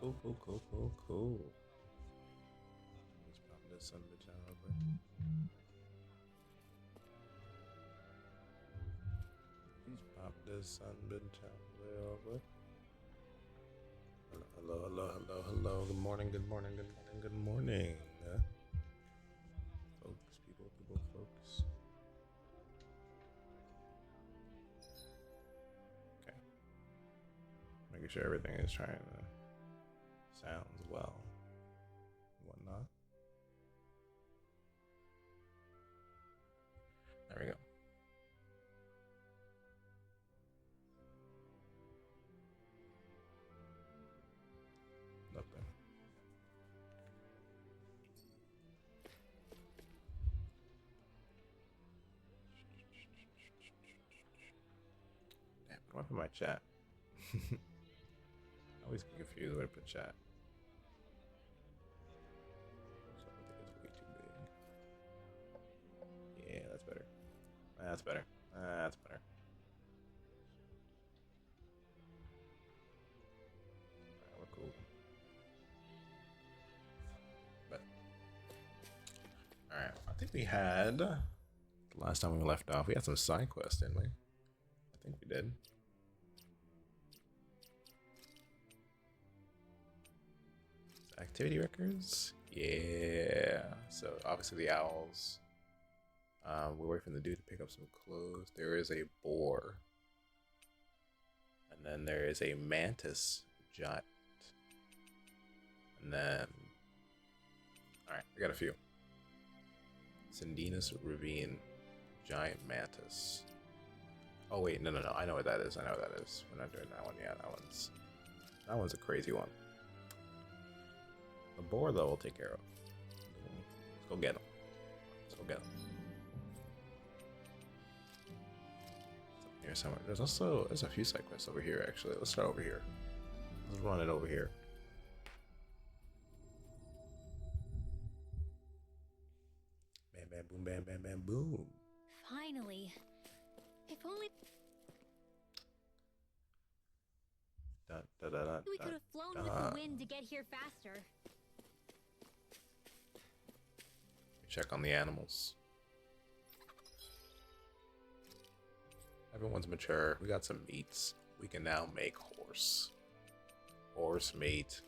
Cool. Let's pop this son of a bitch out real quick. Let's pop this son of a bitch out real quick. Hello. Good morning. Folks, folks. Okay. Making sure everything is trying to sounds well. Whatnot. There we go. Nothing. Damn, what do I put my chat? I always get confused when I put chat. So I think it's way too big. Yeah, that's better. That's better. Alright, we're cool. But alright, I think we had the last time we left off, we had some side quests, didn't we? I think we did. Activity records? Yeah. So obviously the owls. We're waiting for the dude to pick up some clothes. There is a boar. And then there is a mantis giant. And then... Alright, I got a few. Sandinus Ravine. Giant mantis. Oh wait, no. I know what that is. We're not doing that one yet. That one's a crazy one. The boar, though, we'll take care of. Let's go get him. Here somewhere. There's a few side quests over here, actually. Let's start over here. Let's run it over here. Bam, boom. Finally. If only we could have flown with the wind to get here faster. Check on the animals. Everyone's mature. We got some meats. We can now make horse meat.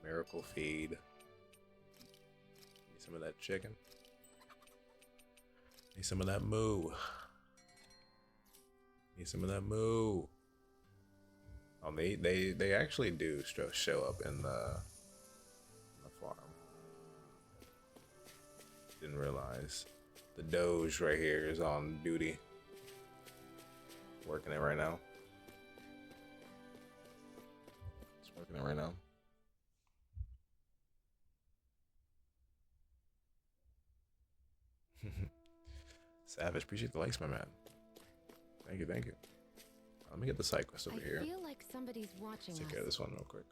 Miracle feed. Need some of that chicken. Need some of that moo. Oh, they actually do show up in the farm. Didn't realize. The Doge right here is on duty. Working it right now. Savage, appreciate the likes, my man. Thank you. Let me get the side quest over here. I feel like somebody's watching us. Take care of this one real quick.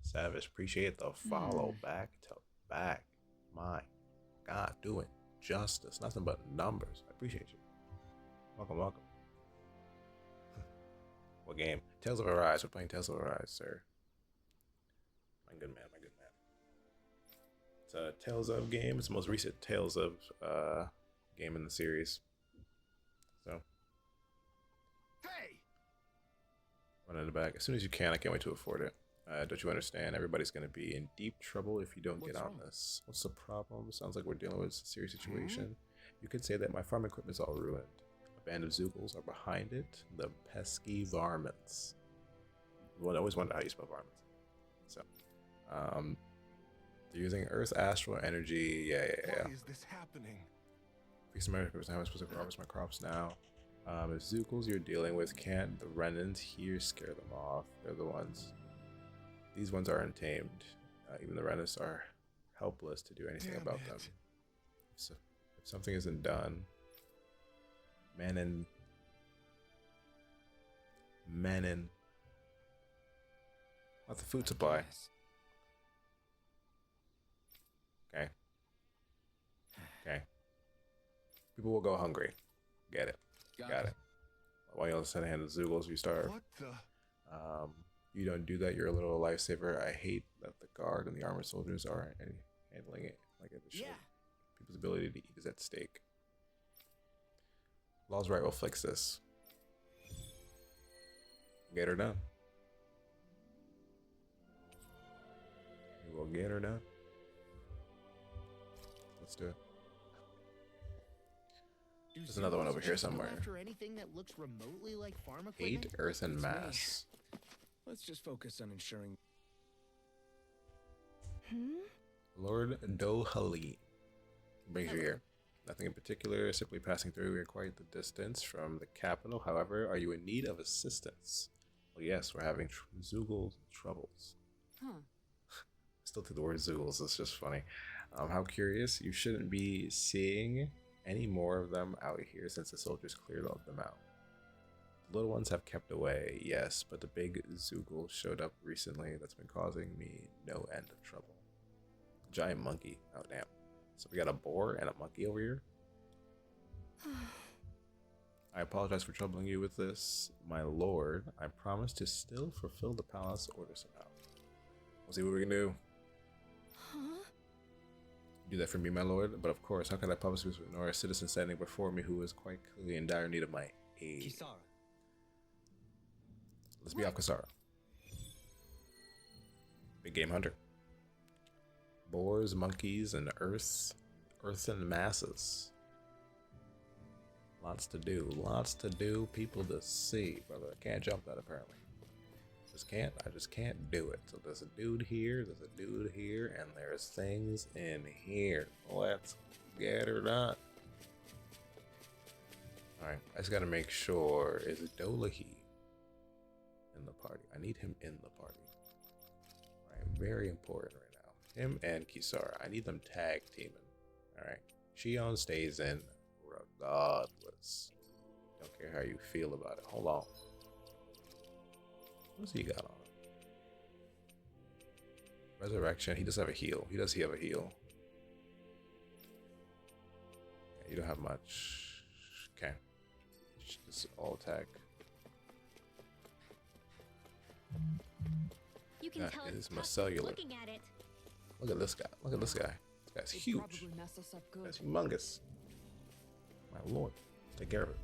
Savage, appreciate the follow back to back. My God, doing justice. Nothing but numbers. I appreciate you. Welcome. What game? Tales of Arise. We're playing Tales of Arise, sir. My good man. It's a Tales of game. It's the most recent Tales of game in the series. So. Hey! Run in the back as soon as you can. I can't wait to afford it. Don't you understand? Everybody's going to be in deep trouble if you don't get on this. What's the problem? Sounds like we're dealing with a serious situation. You could say that my farm equipment's all ruined. A band of Zoogles are behind it. The pesky varmints. Well, I always wondered how you spell varmints. So, they're using Earth's astral energy. Yeah. Why is this happening? Fix my equipment. How am I supposed to harvest my crops now? If Zoogles you're dealing with can't, the Renans here scare them off. They're the ones. These ones are untamed. Even the Renans are helpless to do anything about them. So, if something isn't done, Manin. Not the food supply. Okay. People will go hungry. Get it. Got it. While you on the hand of Zoogles, you starve. What the? You don't do that, you're a little lifesaver. I hate that the guard and the armored soldiers are handling it like it should. People's ability to eat is at stake. Law's right, we'll fix this. Get her done. We will get her done. Let's do it. There's another one over here somewhere. After anything that looks remotely like farm 8 equipment? earth and Beats me. mass. Let's just focus on ensuring. Lord Dohali brings you here. Nothing in particular, simply passing through. We are quite the distance from the capital. However, are you in need of assistance? Well, yes, we're having Zoogle troubles. Still think the word Zoogles is just funny. How curious. You shouldn't be seeing any more of them out here since the soldiers cleared all of them out. The little ones have kept away, yes, but the big Zoogle showed up recently that's been causing me no end of trouble. Giant monkey. Oh, damn. So we got a boar and a monkey over here? I apologize for troubling you with this, my lord. I promise to still fulfill the palace order somehow. We'll see what we can do. Do that for me, my lord, but of course, how can I possibly ignore a citizen standing before me who is quite clearly in dire need of my aid? Kisara. Let's be off Kisara. Big game hunter. Boars, monkeys, and earthen masses. Lots to do, people to see, brother. I can't jump that apparently. I just can't do it. So there's a dude here, and there's things in here. Let's get her done. Alright, I just gotta make sure, is Dolahi in the party? I need him in the party. Alright, very important right now. Him and Kisara, I need them tag teaming. Alright, Shion stays in regardless. Don't care how you feel about it. Hold on. What's he got on? Resurrection. He does have a heal. He have a heal. Yeah, you don't have much. Okay. Just all attack. You can That tell is it's my tough cellular. looking at it. Look at this guy. Look at this guy. This guy's huge. Probably mess us up good. That's humongous. My lord. Take care of it.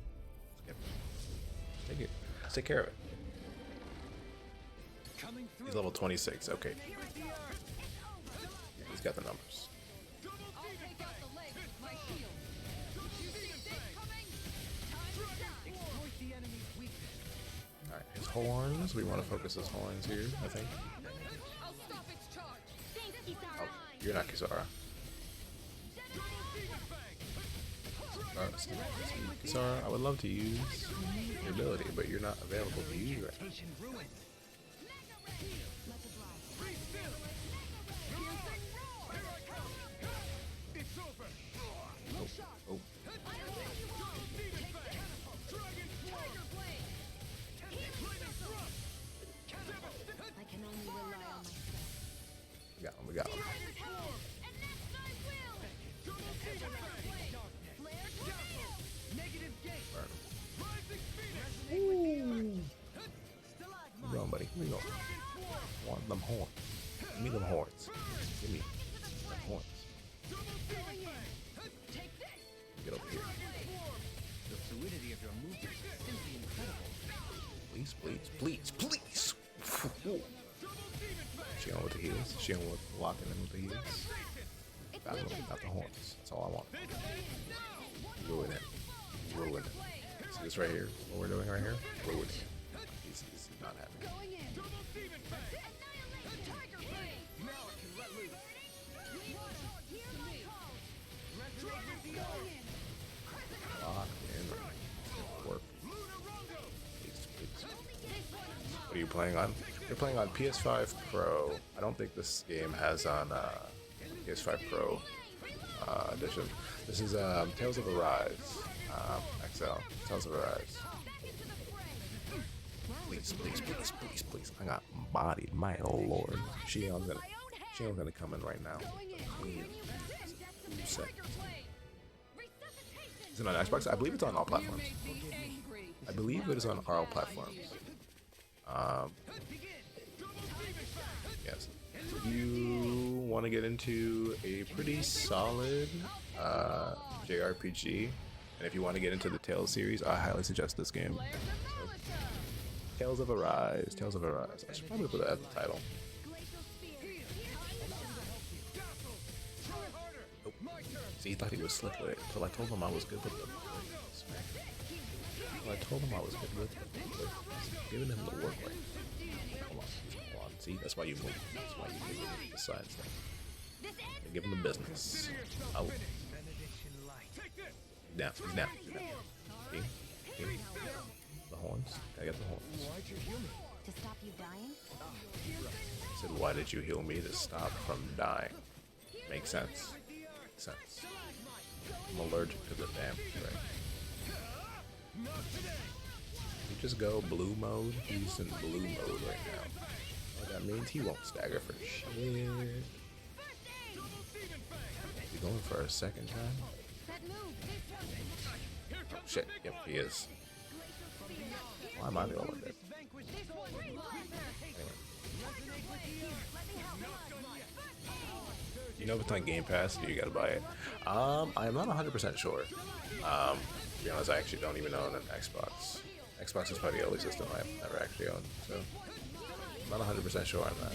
Let's take care of it. Coming through. He's level 26. Okay. He's got the numbers. I'll take out the leg with my shield. Exploit the enemy's weakness. Alright, his horns. We want to focus his horns here, I think. I'll stop its charge. Thanks, Kisara. Oh, you're not Kisara. Kisara, I would love to use your ability, but you're not available to use right now. Patient ruined. Oh. I can only rely on myself. We got him. Negative gate. Where you going, buddy? Where you going? I want them horns. Give me them horns. Give me them horns. Get over here. The fluidity of your movements is simply incredible. Please. She on with the heels. She on with locking in with the heels. Got the horns. That's all I want. Ruin it. See this right here? What we're doing right here? Ruin it. He's not happy. Lock in. Work. Please. What are you playing on? You're playing on PS5 Pro. I don't think this game has on PS5 Pro edition. This is Tales of Arise. XL. Tales of Arise. Please. I got bodied, my lord. Shion's gonna come in right now. Is it on Xbox? I believe it's on all platforms. I believe it is on all platforms. Yes. If you want to get into a pretty solid JRPG, and if you want to get into the Tales series, I highly suggest this game. So, Tales of Arise. Tales of Arise. I should probably put that as the title. Nope. See, he thought he was slick with it until I told him I was good with it. Well, I told him I was good with it. Giving him the work right. Hold on. See, that's why you move. That's why you move the side stuff. And give him the business. Oh. He's down. He's down. He's down. See? The horns. Gotta get the horns. To stop you dying? I said, why did you heal me to stop from dying? Makes sense. Makes sense. I'm allergic to the damn right? You just go blue mode. He's in blue mode right now. What that means, he won't stagger for shit. You going for a second time? Oh, shit. Yep, he is. Why am I the only one dead? Anyway. You know if it's on Game Pass, you gotta buy it. I am not 100% sure. To be honest, I actually don't even own an Xbox. Xbox is probably the only system I've never actually owned, so I'm not 100% sure on that.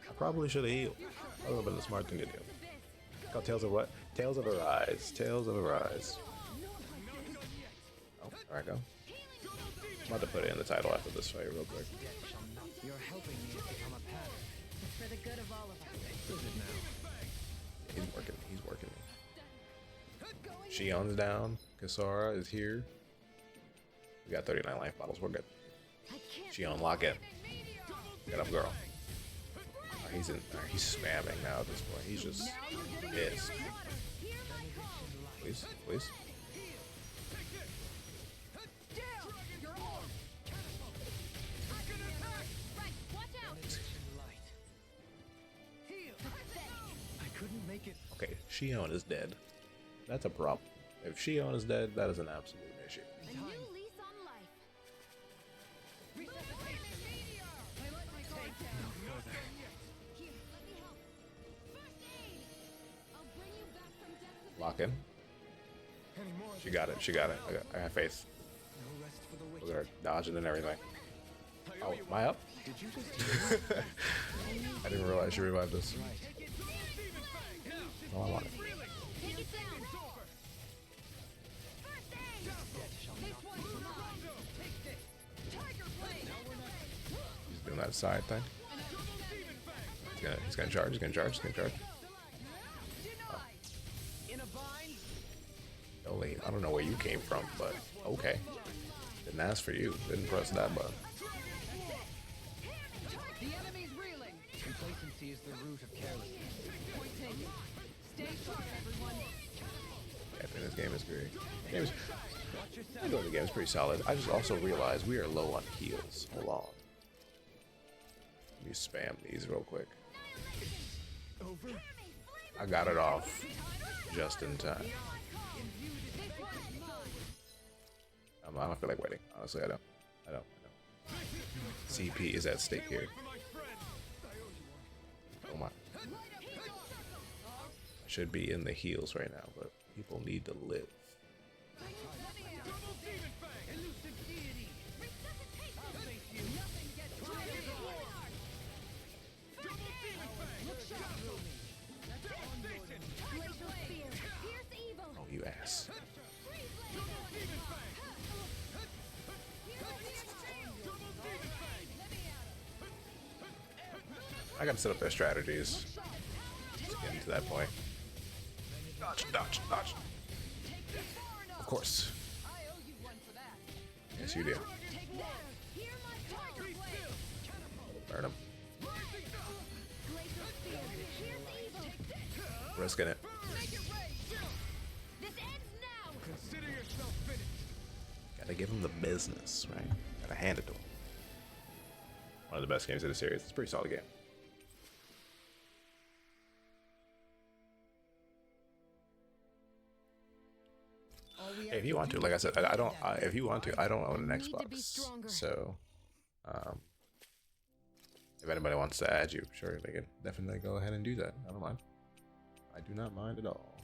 I probably should have healed. That would have been the smart thing to do. It's called Tales of what? Tales of Arise. Tales of Arise. Oh, there I go. I'm about to put it in the title after this fight real quick. You're helping me to become a pattern. It's for the good of all of us. Is it now? He's working. He's working me. Shion's down. Kasara is here. We got 39 life bottles. We're good. Shion, lock in. Get up, girl. He's in. He's spamming now at this point. He's just pissed. Please, please. I couldn't make it. Okay, Shion is dead. That's a problem. If Shion is dead, that is an absolute issue. A new lease on life. Here, let me help. First aid. I'll bring you back from depths of Lock in. She got it. She got it. I got faith. No rest for the Look wicked. at her dodging and everything. Oh, am I up? Did you just I didn't realize she revived us. right? Oh, I want it. Take it down. First aid. He's doing that side thing. He's gonna charge. He's gonna charge. He's gonna charge. Only I don't know where you came from, but okay. Didn't ask for you. Didn't press that button. The enemy's reeling. Complacency is the root of carelessness. Point taken. Stay sharp, everyone. I think this game is great. I know the game is pretty solid. I just also realized we are low on heals. Hold on. Let me spam these real quick. I got it off just in time. I don't feel like waiting. Honestly, I don't. CP is at stake here. Oh my. I should be in the heals right now, but people need to live. Oh, you ass. I gotta set up their strategies. Just getting to that point. Dodge, dodge, dodge. Of course. Yes, you do. Burn him. Risking it. Gotta give him the business, right? Gotta hand it to him. One of the best games of the series. It's a pretty solid game. Hey, if you want to, like I said, I don't. If you want to, I don't own an Xbox, so If anybody wants to add you, sure, they can definitely go ahead and do that. I don't mind. I do not mind at all.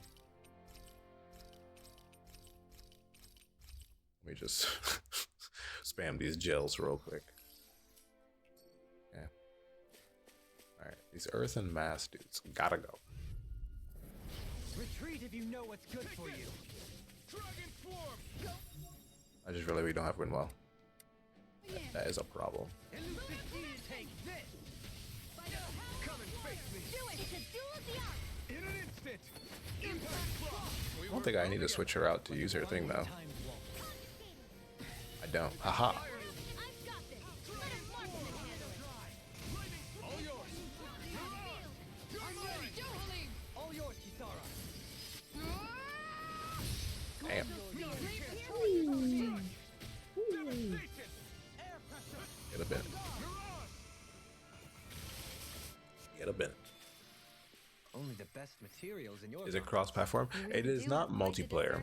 Let me just spam these gels real quick. Yeah. Alright, these earth and mass dudes gotta go. Retreat if you know what's good for you. I just realized we don't have Windwell. That is a problem. Take this. Come and face me. Do it! It's a duel of the arts! In an instant. Impact block. I don't think I need to switch her out to use her thing though. I don't. Haha. I've got this! Let us mark in the handle! All yours. I'm ready. Go, Halim. All yours, Kisara. Damn. Get a bit. Get a bit. Only the best materials in your Is it cross-platform? It is not multiplayer.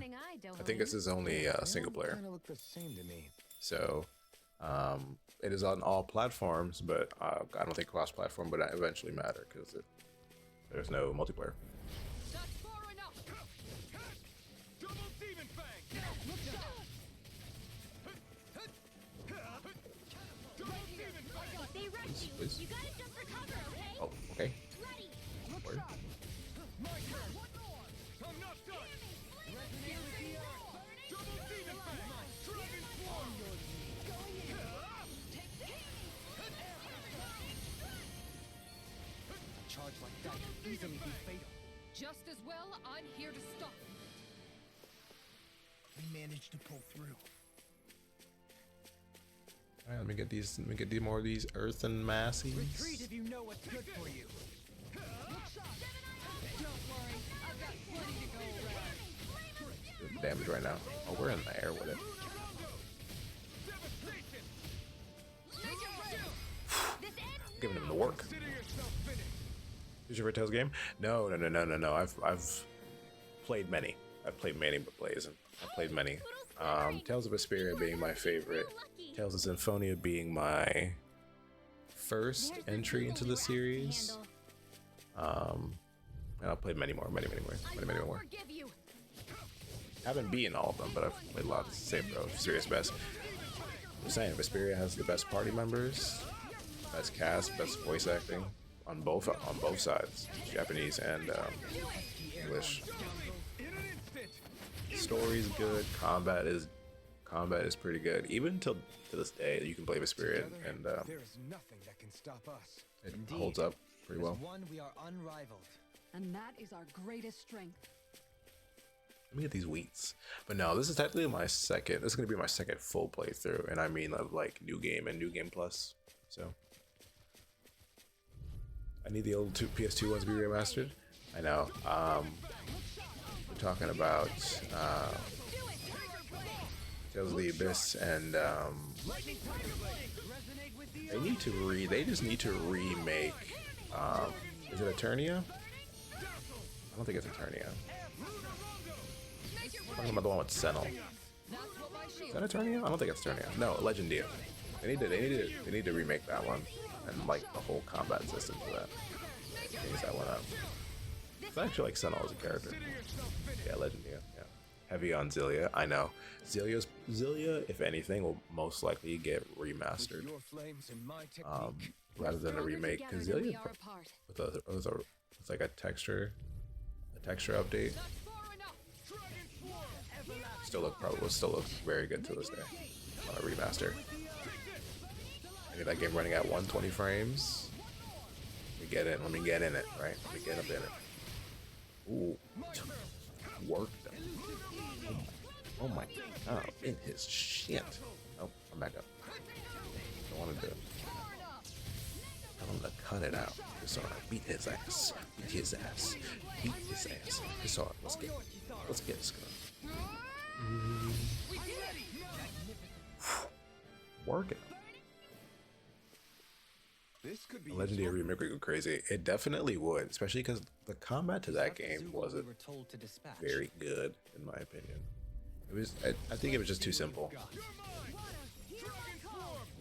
I think this is only single player. Kind of look the same to me. So, it is on all platforms, but I don't think cross-platform would eventually matter because there's no multiplayer. That's far enough. Double demon fang. Look sharp. Double demon fang. They rush you! Please. You gotta jump for cover, okay? Oh, okay. Ready! Word. My turn. I'm not done. Double demon fang. Dragon swarm. A charge like that could easily be fatal. Just as well, I'm here to stop. We managed to pull through. All right, let me get these. Let me get more of these earth and massies. Retreat if you know what's good for you. Don't worry, I've got plenty to go around. Doing damage right now. Oh, we're in the air with it. Giving him the work. Consider yourself finished. Did you ever Tales game? No. I've played many. I've played many plays, and I've played many. Tales of Vesperia being my favorite. Tales of Symphonia being my first entry into the series. And I've played many more. Many more. Forgive you! I haven't beaten all of them, but I've played a lot. Same bro, serious best. I'm saying Vesperia has the best party members, best cast, best voice acting on both sides, Japanese and English. In an instant. Story's good. Combat is pretty good. Even to this day, you can play Vesperia and There is nothing that can stop us. it Indeed. holds up pretty well. As one, we are unrivaled. And that is our greatest strength. Let me get these wheats. But no, this is technically my second. This is gonna be my second full playthrough, and I mean like new game and new game plus. So I need the old PS2 ones to be remastered. I know. We're talking about Tales of the Abyss, and they just need to remake. Is it Eternia? I don't think it's Eternia. I'm talking about the one with Sentinel. That's what my Is shield. that Eternia? I don't think it's Eternia. No, Legendia. They need to remake that one, and like the whole combat system for that. Change that one up. It's actually like Sentinel as a character. Yeah, Legendia. Yeah, heavy on Zillia. I know. Zillia, if anything, will most likely get remastered Your flames and my technique. rather than a remake. Because Together than we Zillia are apart. with like a texture update That's far enough. will still look very good to this day on a remaster. I need that game running at 120 frames. Let me get in it, right? Let me get up in it. Ooh, work them. Oh my god, in his shit. Oh, I'm back up. Don't want to do it. Tell him to cut it out. It's alright. Beat his ass. Beat his ass. Beat his ass. It's alright. Let's get this going. Work it. This could be A Legendary remake would go crazy. It definitely would, especially because the combat to that game We wasn't were told to dispatch. very good, in my opinion. It was. I think it was just too simple.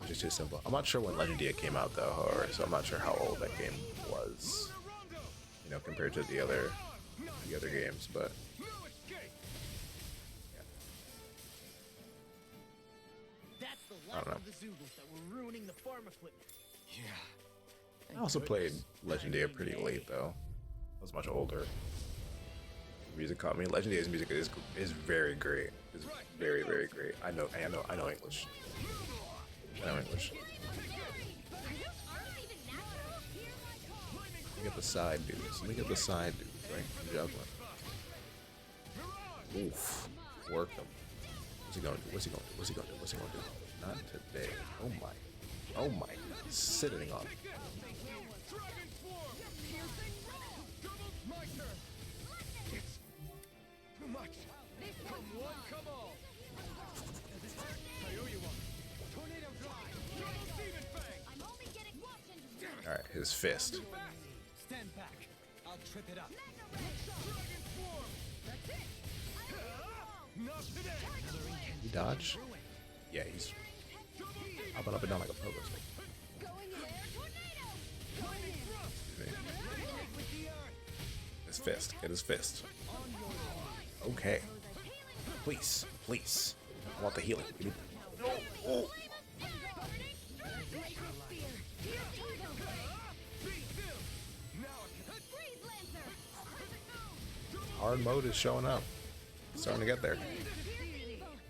which is too simple. I'm not sure when Legendia came out though, or so I'm not sure how old that game was, you know, compared to the other games. But That's the I don't lack know. of the Zoogles that were ruining the farm equipment. I also played Legendia pretty late though. I was much older. Music caught me. Legendia's music is very great. It's very great. I know English. I know English. Look at the side dudes. Look at the side dudes, right? Juggling. Oof. Work them. What's he gonna do? What's he gonna do? What's he gonna do? What's he gonna do? Not today. Oh my. Oh my. Sitting on it. Too much. Come one, come all. Does this hurt? I owe you one. Tornado drive. Double demon fang. I'm only getting watching. Alright, his fist. Stand back. I'll trip it up. Dragon swarm. That's it. Not today. He dodged? Yeah, he's hopping up and down like a pogo stick. Going in there. Tornado. Going in. With the earth. His fist. Get his fist. Okay. Please. Please. I want the healing. Give me- Oh. Hard mode is showing up. It's starting to get there.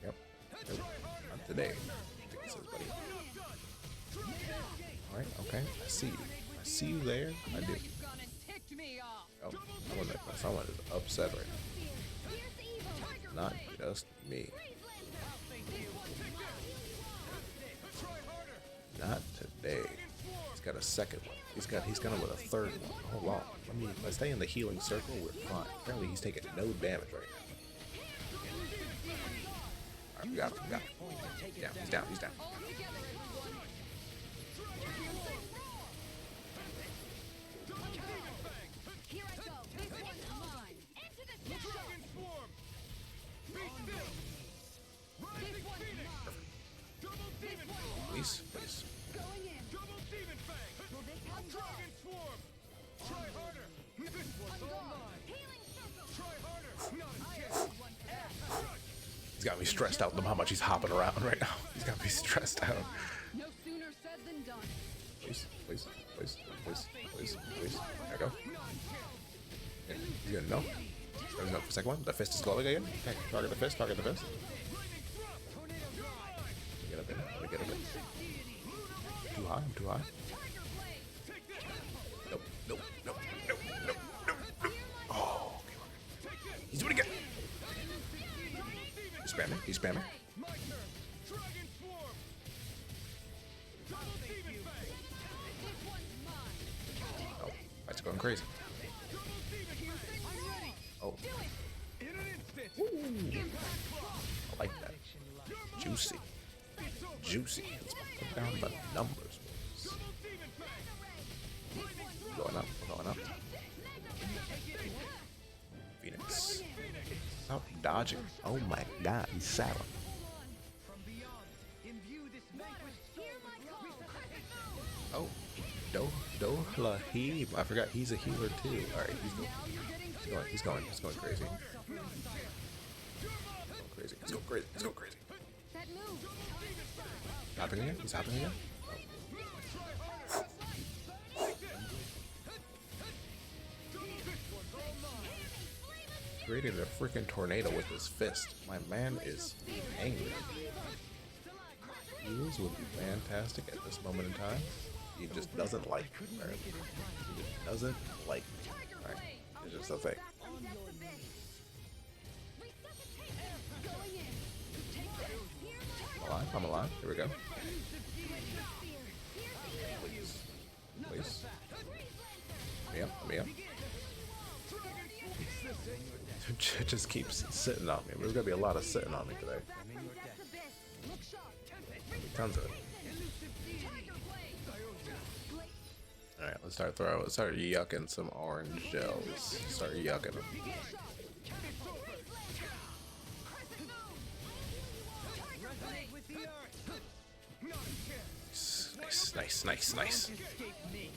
Yep. Nope. Not today. I think it says, buddy. Alright, okay. I see you. I see you there. I do. You've gone and ticked me off. Oh, someone is upset right now. Not just me. Not today. He's got a second one. He's gonna with a third one. Hold on. Let's stay in the healing circle. We're fine. Apparently he's taking no damage right now. Alright, we got him. We got him. Yeah, he's down. He's down. All together, everyone. Here I go. This one's mine. Into the shadow. Dragon swarm. Be still. Rising phoenix. Double demon fang. Please, please. Going in. Double demon fang. Will this help? Dragon swarm. Try harder. This one's all mine. Healing circle. Try harder. Not a chance. He's got me stressed out. Look how much he's hopping around right now. He's got me stressed out. No sooner said than done. Please, please, please, please, please, please. There we go. Yeah, he's gonna know. There's no second one. The fist is glowing again. Okay, target the fist, target the fist. Let me get up in. Let me get up in. Too high, I'm too high. Nope, nope, nope, nope, nope, nope, nope. Oh, okay. He's doing it again. He's spamming, he's spamming. My turn. Dragon swarm. Double demon fang. This one's mine. Oh, that's going crazy. Oh, In an instant. I like that. Juicy. Juicy. Let's put down the numbers. Double demon fang. We're going up, we're going up. Phoenix. Stop dodging. Oh my god, he's silent. From beyond, imbue this vanquished Hear my call. Oh, Dohlahib. I forgot he's a healer too. Alright, he's going crazy. He's going crazy. He's going crazy. That move. Hopping again? He's hopping again? Created a freaking tornado with his fist. My man is angry. Heals would be fantastic at this moment in time. He just doesn't like me. Right? He just doesn't like me. Right? It's just a thing. I'm alive. I'm alive. Here we go. Please. Please. Let me up. Let me up. It just keeps sitting on me. There's gonna be a lot of sitting on me today. Tons of it. Alright, let's start yucking some orange gels. Start yucking them. Nice, nice, nice. Escape me.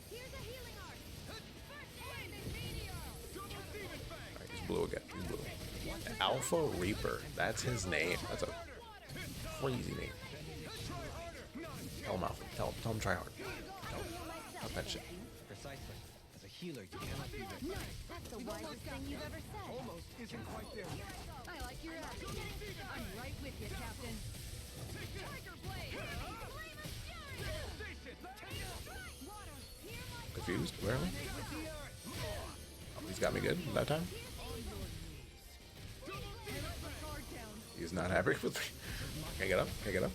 Here's a healing art. First aid and meteor. Alright, he's blue again. He's blue. Alpha Reaper. That's his name. That's a crazy name. Tell him Alpha. Tell him try hard. Not that shit. Precisely. As a healer, you cannot be this. That's the wisest thing you've ever said. Almost isn't quite there yet. I like your attitude. I'm right with you, Captain. Tiger Blade! Flame of fury. Water. Hear my Confused? Where am I? Oh, he's got me good that time. Guard down. He's not happy with me. Can't get up. Can't get up.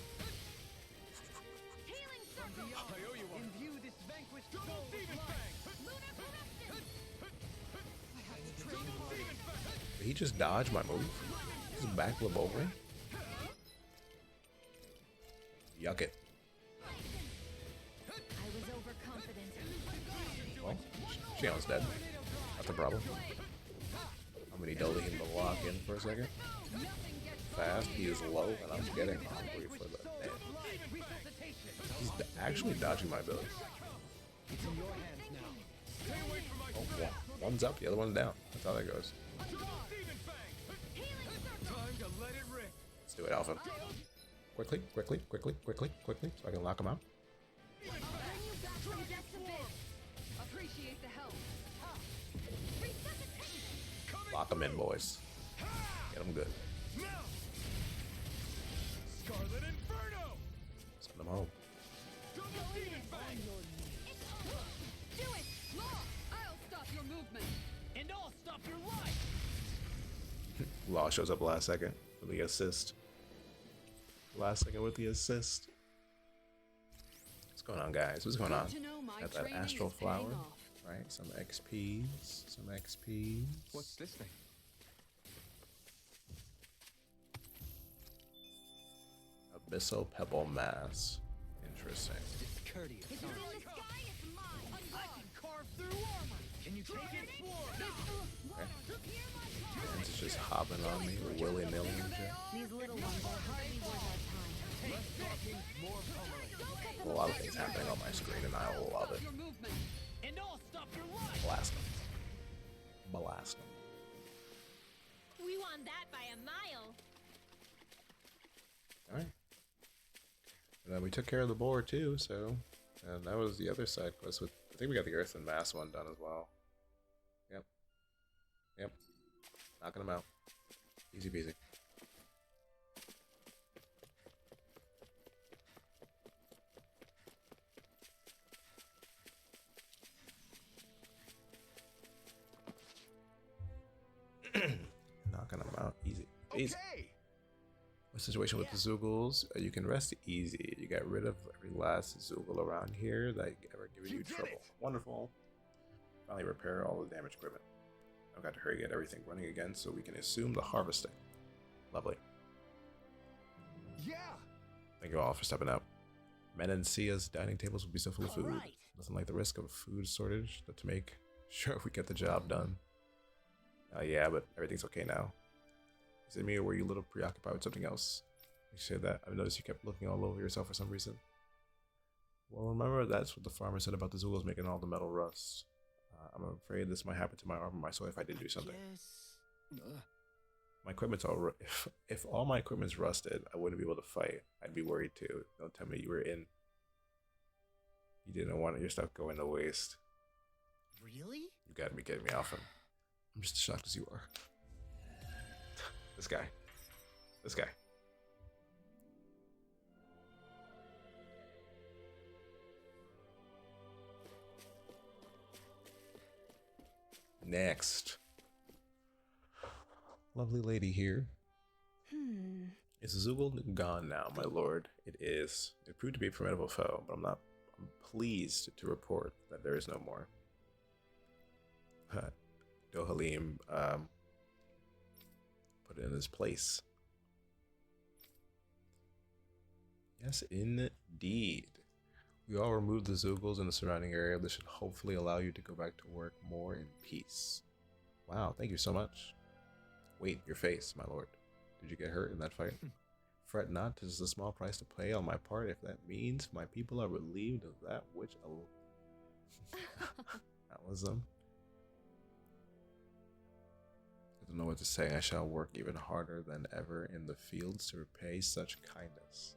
healing circle. I owe you one. Imbue this vanquished soul with life. Lunar corruption. Did he just dodge my move? Just backflip over it? Yuck it. I was overconfident. Well, she almost dead. That's a problem. How many did he block in for a second? Fast, he is low, and I'm getting hungry for the net. He's actually dodging my ability. It's in your hands now. Oh, one's up, the other one's down. That's how that goes. Time to let it rip. Let's do it, Alpha. Quickly, quickly, quickly, quickly, quickly, so I can lock him out. Bring you back from death's abyss. Appreciate the help. Resuscitation. Lock him in, boys. Get him good. Now. Scarlet Inferno. Send him home. Double demon fang. Do it. Law! I'll stop your movement. And I'll stop your life. Law shows up last second with the assist. Last second with the assist. What's going on, guys? What's going on? To know my Got that training astral is paying flower, off. right? Some XPs. Some XPs. What's this thing? Abyssal Pebble Mass. Interesting. Discourteous. If it's in the sky, it's mine. I can carve through armor. Can you take it? Hear my call. It's just hopping on me willy nilly and shit. These little ones are hardly worth our time. Less talking, more pummeling. A lot of things happening on my screen, and I love it. Your movement. And I'll stop your life. Blast them. Blast them. We won that by a mile. Alright. And then we took care of the board too, so. And that was the other side quest with. I think we got the Earth and Mass one done as well. Yep. Yep. Knocking them out. Easy peasy. Knocking them out. Easy. Easy. Okay. The situation with the Zoogles, you can rest easy. You got rid of every last Zoogle around here that ever given you You did trouble. it. Wonderful. Finally repair all the damaged equipment. I've got to hurry get everything running again so we can assume the harvesting. Lovely. Yeah. Thank you all for stepping up. Menancia's dining tables will be so full of food. Alright. Nothing like the risk of food shortage to make sure we get the job done. Yeah, but everything's okay now. Is it me or were you a little preoccupied with something else? You said that. I've noticed you kept looking all over yourself for some reason. Well, remember, that's what the farmer said about the Zoogles making all the metal rust. I'm afraid this might happen to my arm or my soul if I didn't do something. Yes. My equipment's all if all my equipment's rusted, I wouldn't be able to fight. I'd be worried too. Don't tell me you were in. You didn't want your stuff going to waste. Really? You gotta be kidding me, Alpha. I'm just as shocked as you are. This guy. This guy. Next. Lovely lady here. Is Zoogle gone now, my lord? It is. It proved to be a formidable foe, but I'm pleased to report that there is no more. Dohalim put it in his place. Yes, indeed. We all removed the Zoogles in the surrounding area. This should hopefully allow you to go back to work more in peace. Wow, thank you so much. Wait, your face, my lord. Did you get hurt in that fight? Fret not, 'tis a small price to pay on my part if that means my people are relieved of that which that was them. I don't know what to say. I shall work even harder than ever in the fields to repay such kindness.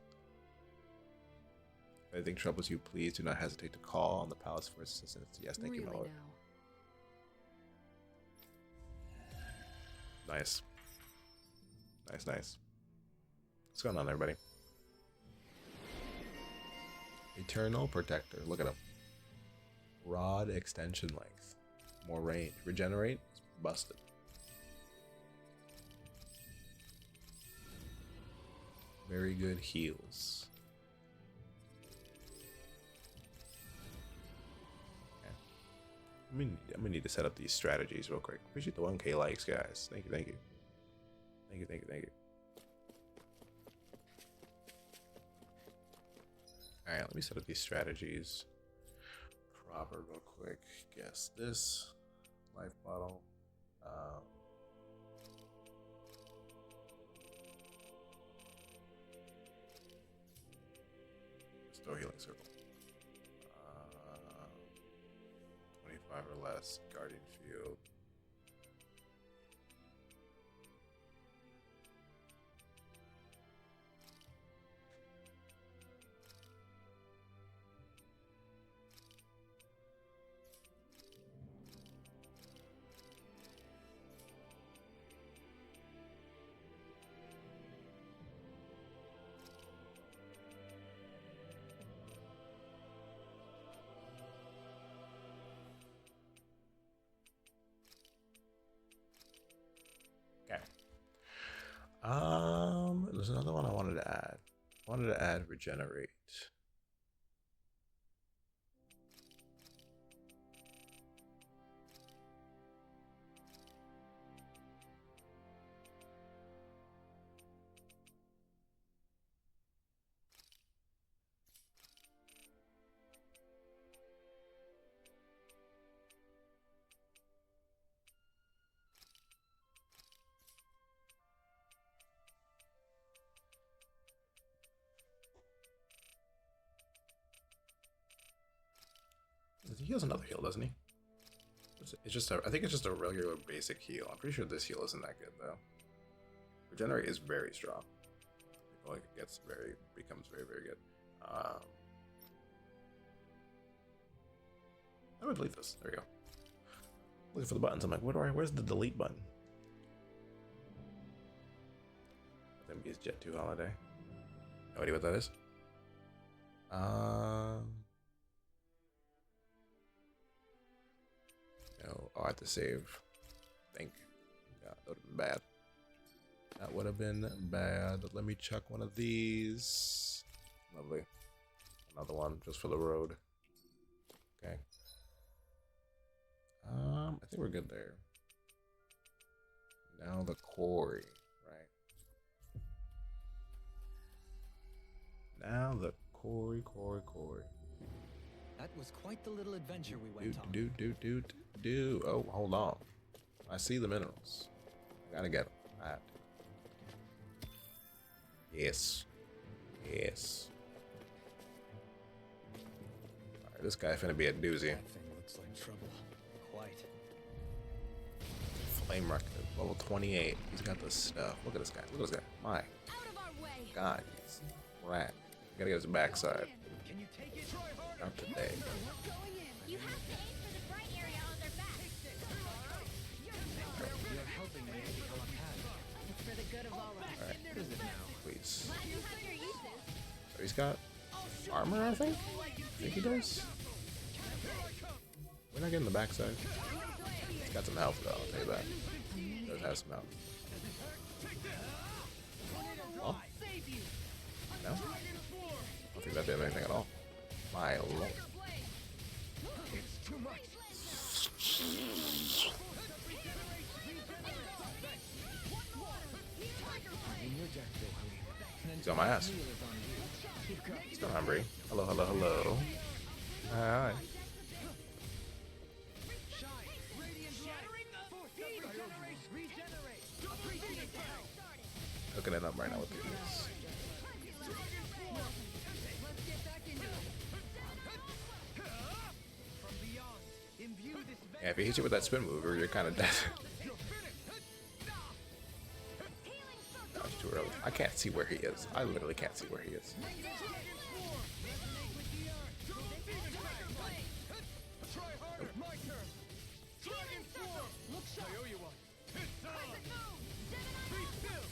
If anything troubles you, please do not hesitate to call on the palace for assistance. Yes, thank you, my lord. Nice. Nice, nice. What's going on, everybody? Eternal Protector. Look at him. Rod extension length. More range. Regenerate. Busted. Very good heals. Okay. I'm gonna need to set up these strategies real quick. Appreciate the 1K likes, guys. Thank you, thank you. Thank you, thank you, thank you. Alright, let me set up these strategies proper real quick. Guess this. Life bottle. Restore healing circle. 25 or less. Guardian field. Okay. There's another one I wanted to add. I wanted to add regenerate. He has another heal, doesn't he? It's just I think it's just a regular basic heal. I'm pretty sure this heal isn't that good though. Regenerate is very strong. I feel like it becomes very, very good. I would delete this. There we go. Looking for the buttons. I'm like, where's the delete button? MB's Jet 2 holiday. No idea what that is. No, I have to save. Think. Yeah, that would have been bad. That would have been bad. Let me chuck one of these. Lovely. Another one just for the road. Okay. I think we're good there. Now the quarry, right? Now the quarry. That was quite the little adventure we went on. Do. Oh, hold on. I see the minerals. I gotta get them. I have to. Yes. Alright, this guy finna be a doozy. That thing looks like trouble. Quite. Flame Record, level 28. He's got the stuff. Look at this guy. My Out of our way. God, he's rat. Gotta get his backside. Can you take it? Not today. Going in. You have to aim for the bright area on their back. You're helping me become a pattern. It's for the good of all of us. Alright, What is it now? please. Glad you have your uses. So he's got armor, I think? I think he does. We're not getting the backside. He's got some health though, I'll tell you that. He does have some health. Oh. No? I don't think that did anything at all. My lord. It's too much. He's on my ass. He's going hungry. Hello. Hi. Looking it up right now with these. Let's get back into it. From beyond, imbue this Yeah, if he hits you with that spin move, you're kind of dead. That was too early. I can't see where he is. I literally can't see where he is. Try harder. My turn. Dragon form. Look sharp. I owe you one. It's on. Be still.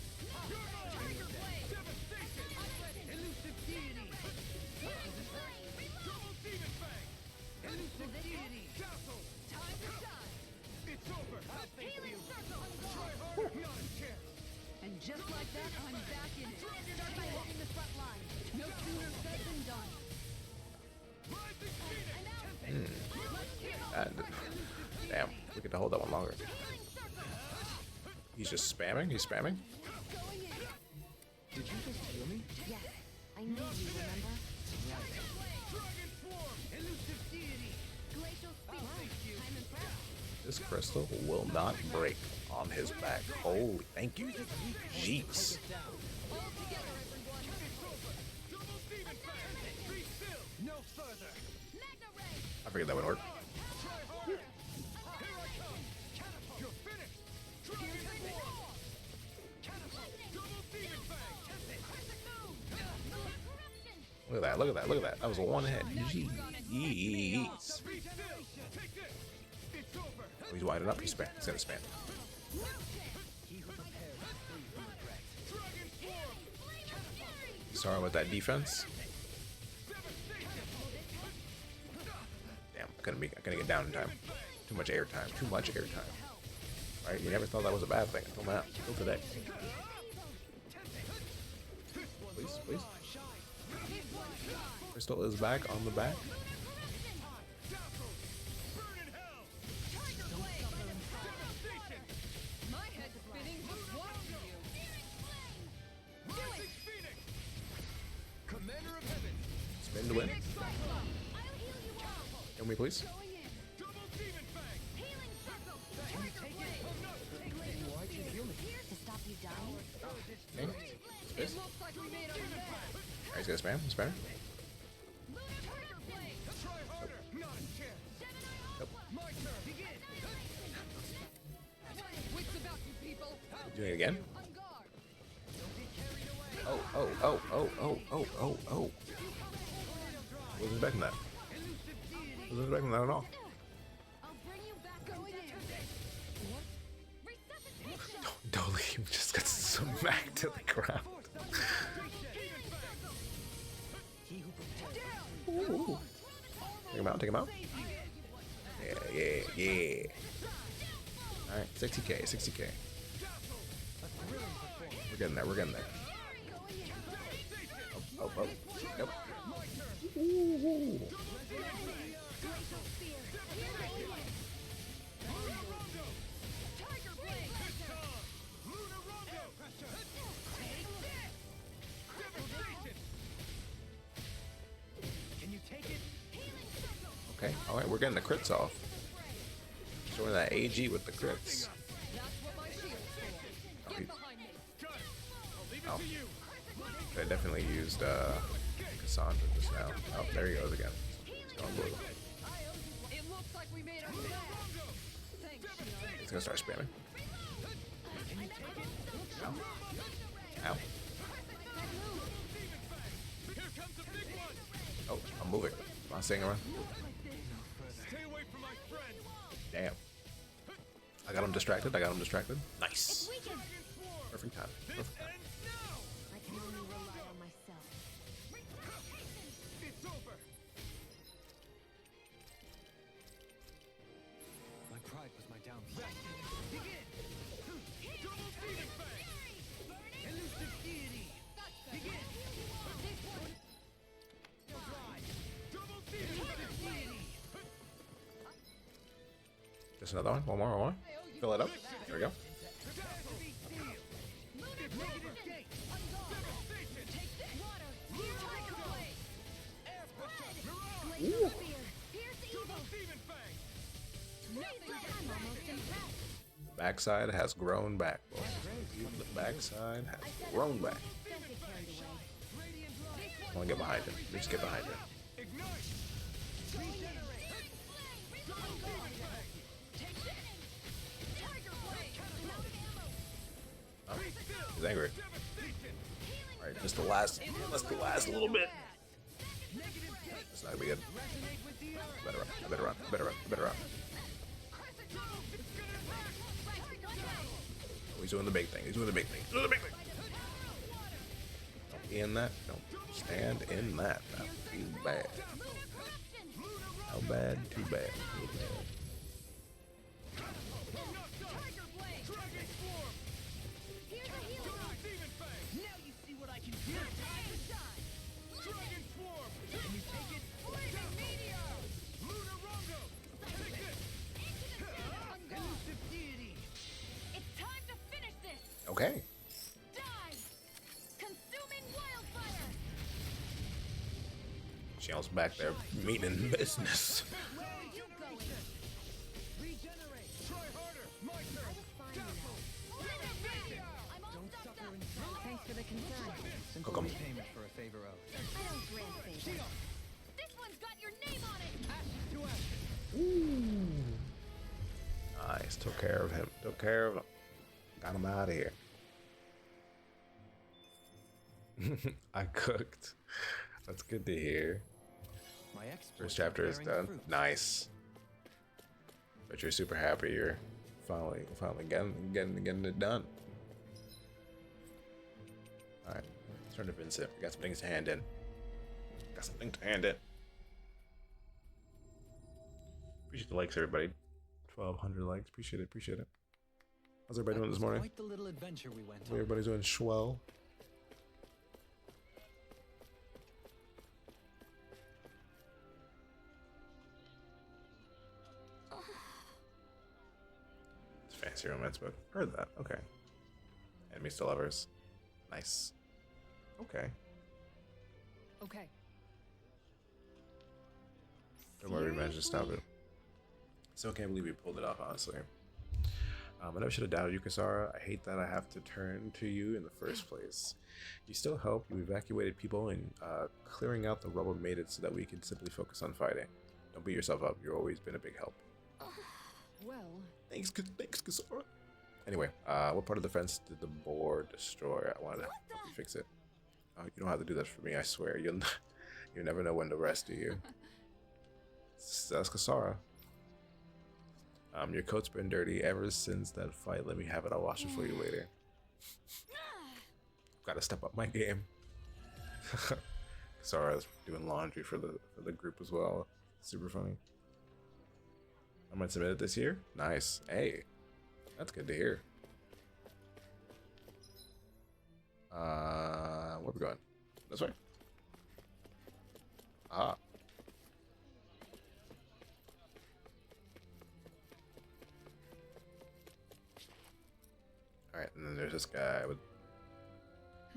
Devastation. Elusive deity. Double demon fang. Elusive deity. Castle. Time to shine. It's over. Healing circle. Try harder. Not a chance. And just like that, I'm back in it. Start by holding the front line. No sooner said than done. Rising phoenix. And damn, we get to hold that one longer. He's just spamming. He's spamming. Did you just heal me? Yes, I need you, remember? Dragon swarm. Elusive deity. Glacial speed. I'm impressed. This crystal will not break on his back. Holy, thank you. Jeez. All together, everyone. Double demon fang. Be still. No further. Magna ray. I figured that would work. Try harder. Here I come. Catapult. You're finished. Dragon swarm. Double demon fang. Look at that. Look at that. Look at that. That was a one hit. Jeez. Be still. Take this. It's over. Oh, he's winding up. He's spam. He's gonna spam. He who prepares is free from regret. Dragon swarm. Sorry about that defense. Damn, I couldn't get down in time. Too much air time. Too much air time. Right? You never thought that was a bad thing until now. Until today. Please, please. Crystal is back on the back. My head's spinning just watching you. Rising phoenix. Commander of heaven. Spin to win. I'll heal you all. Can we please? Going in. Double demon fang. Healing circle. Here to stop you dying. Okay. It looks like we made our bet. Alright, he's gonna spam. He's spamming. Tiger blade. Try harder. Not a chance. My turn. Begin. Wits about you, people. Doing it again. On guard. Oh, oh, oh, oh, oh, oh, oh, oh. Wasn't expecting that. Wasn't expecting that at all. I'll bring you back from death. Resuscitation. Dolly just got smacked to the ground. He who prepares Ooh. Take him out. Take him out. Yeah, yeah, yeah. All right, 60k, 60k. We're getting there. We're getting there. Oh, oh, oh. Nope. Ooh. Tiger blade. Luna Rondo. Devastation. Can you take it? Okay, all right, we're getting the crits off. Showing that AG with the crits. That's what my shield's for. Get behind me. Got it. I'll leave it Oh. to you. I definitely used Cassandra just now. Oh, there he goes again. He's going blue. It looks like we made our bet. Thanks, Shion. He's gonna start spamming. Ow. Ow. Here comes the big one. Oh, I'm moving. Am I staying around? Stay away from my friend. Damn. I got him distracted. I got him distracted. Nice. Perfect time. Perfect time. And now. I can only rely on myself. It's over. My pride was my downfall. Double demon fang. Elusive deity. Begin. Double demon fang. Just another one. One more. One more. Fill it up. There we go. Glacial spear. Pierce evil. Demon fang. I'm almost impressed. backside has grown back, boys. The backside has grown back. Don't get carried away. I want to get behind him. Just get behind him. Oh, he's angry. Alright, just the last little bit. That's not gonna be good. Better run, better run, better run, better run. Oh, he's doing the big thing. He's doing the big thing. He's doing the big thing. Don't be in that. Don't stand in that. That's too bad. How bad? Too bad. Too bad. Now you see what I can do. Dragon Swarm! Can you take it? Flaming Meteor! Lunar Rongo! Take this! Elusive deity. It's time to finish this. Okay. Die! Consuming wildfire! Shell's back there meaning business. Where are you going? Regenerate. Try harder! My turn! Fine now. I'm all stuffed up. Thanks for the concern. Simple Welcome. repayment for a favor owed. I don't grant favors. This one's got your name on it. Nice. Took care of him. Took care of him. Got him out of here. I cooked. That's good to hear. My exploits First are chapter is bearing done. fruit. Nice. But you're super happy you're finally getting it done. Alright. Let's turn to Vincent. We got some things to hand in. Got something to hand in. Appreciate the likes, everybody. 1,200 likes. Appreciate it. Appreciate it. How's everybody doing this morning? Quite the little adventure we went Hope on. everybody's doing swell. It's fancy romance book. Heard that. Okay. Enemies to lovers. Nice. Okay. Okay. Don't worry, we managed to stop it. Still can't believe we pulled it off, honestly. I never should have doubted you, Kasara. I hate that I have to turn to you in the first place. You still help. You evacuated people and clearing out the rubble made it so that we can simply focus on fighting. Don't beat yourself up. You've always been a big help. Well, Thanks, Kasara. Anyway, what part of the fence did the boar destroy? I wanted to help you fix it. Oh, you don't have to do that for me. I swear. You never know when to rest, do you? That's Kasara. Your coat's been dirty ever since that fight. Let me have it. I'll wash it for you later. Gotta step up my game. Kasara's doing laundry for the group as well. Super funny. I might submit it this year. Nice. Hey, that's good to hear. Where we going? This way. Ah. Alright, and then there's this guy with...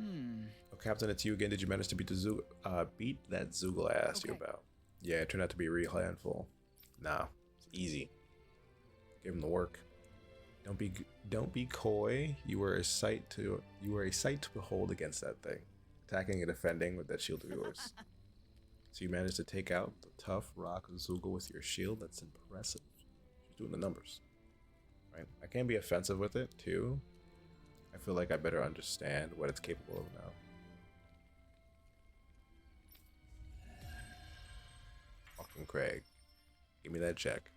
Oh, Captain, it's you again. Did you manage to beat beat that Zoogle I asked you Okay. about? Yeah, it turned out to be a real handful. Nah, it's easy. Give him the work. Don't be coy. You were a sight to behold against that thing. Attacking and defending with that shield of yours. So you managed to take out the tough rock Zoogle with your shield? That's impressive. She's doing the numbers. Right? I can be offensive with it too. I feel like I better understand what it's capable of now. Fucking Craig. Give me that check.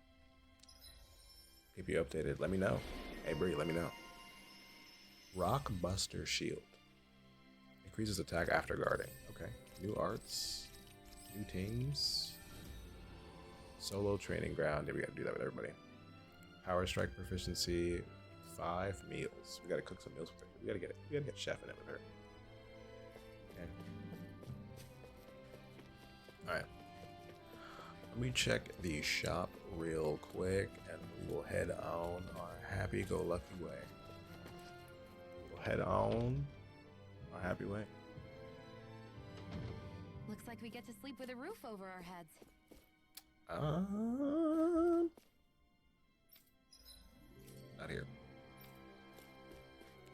Keep you updated. Let me know. Hey Bree, let me know. Rock Buster Shield. Increases attack after guarding. Okay. New arts. New teams. Solo training ground. Yeah, we gotta do that with everybody. Power strike proficiency. 5 meals. We gotta cook some meals with her. We gotta get chef in it with her. Okay. Alright. Let me check the shop real quick and we will head on our happy-go-lucky way. We'll head on our happy way. Looks like we get to sleep with a roof over our heads. Not here.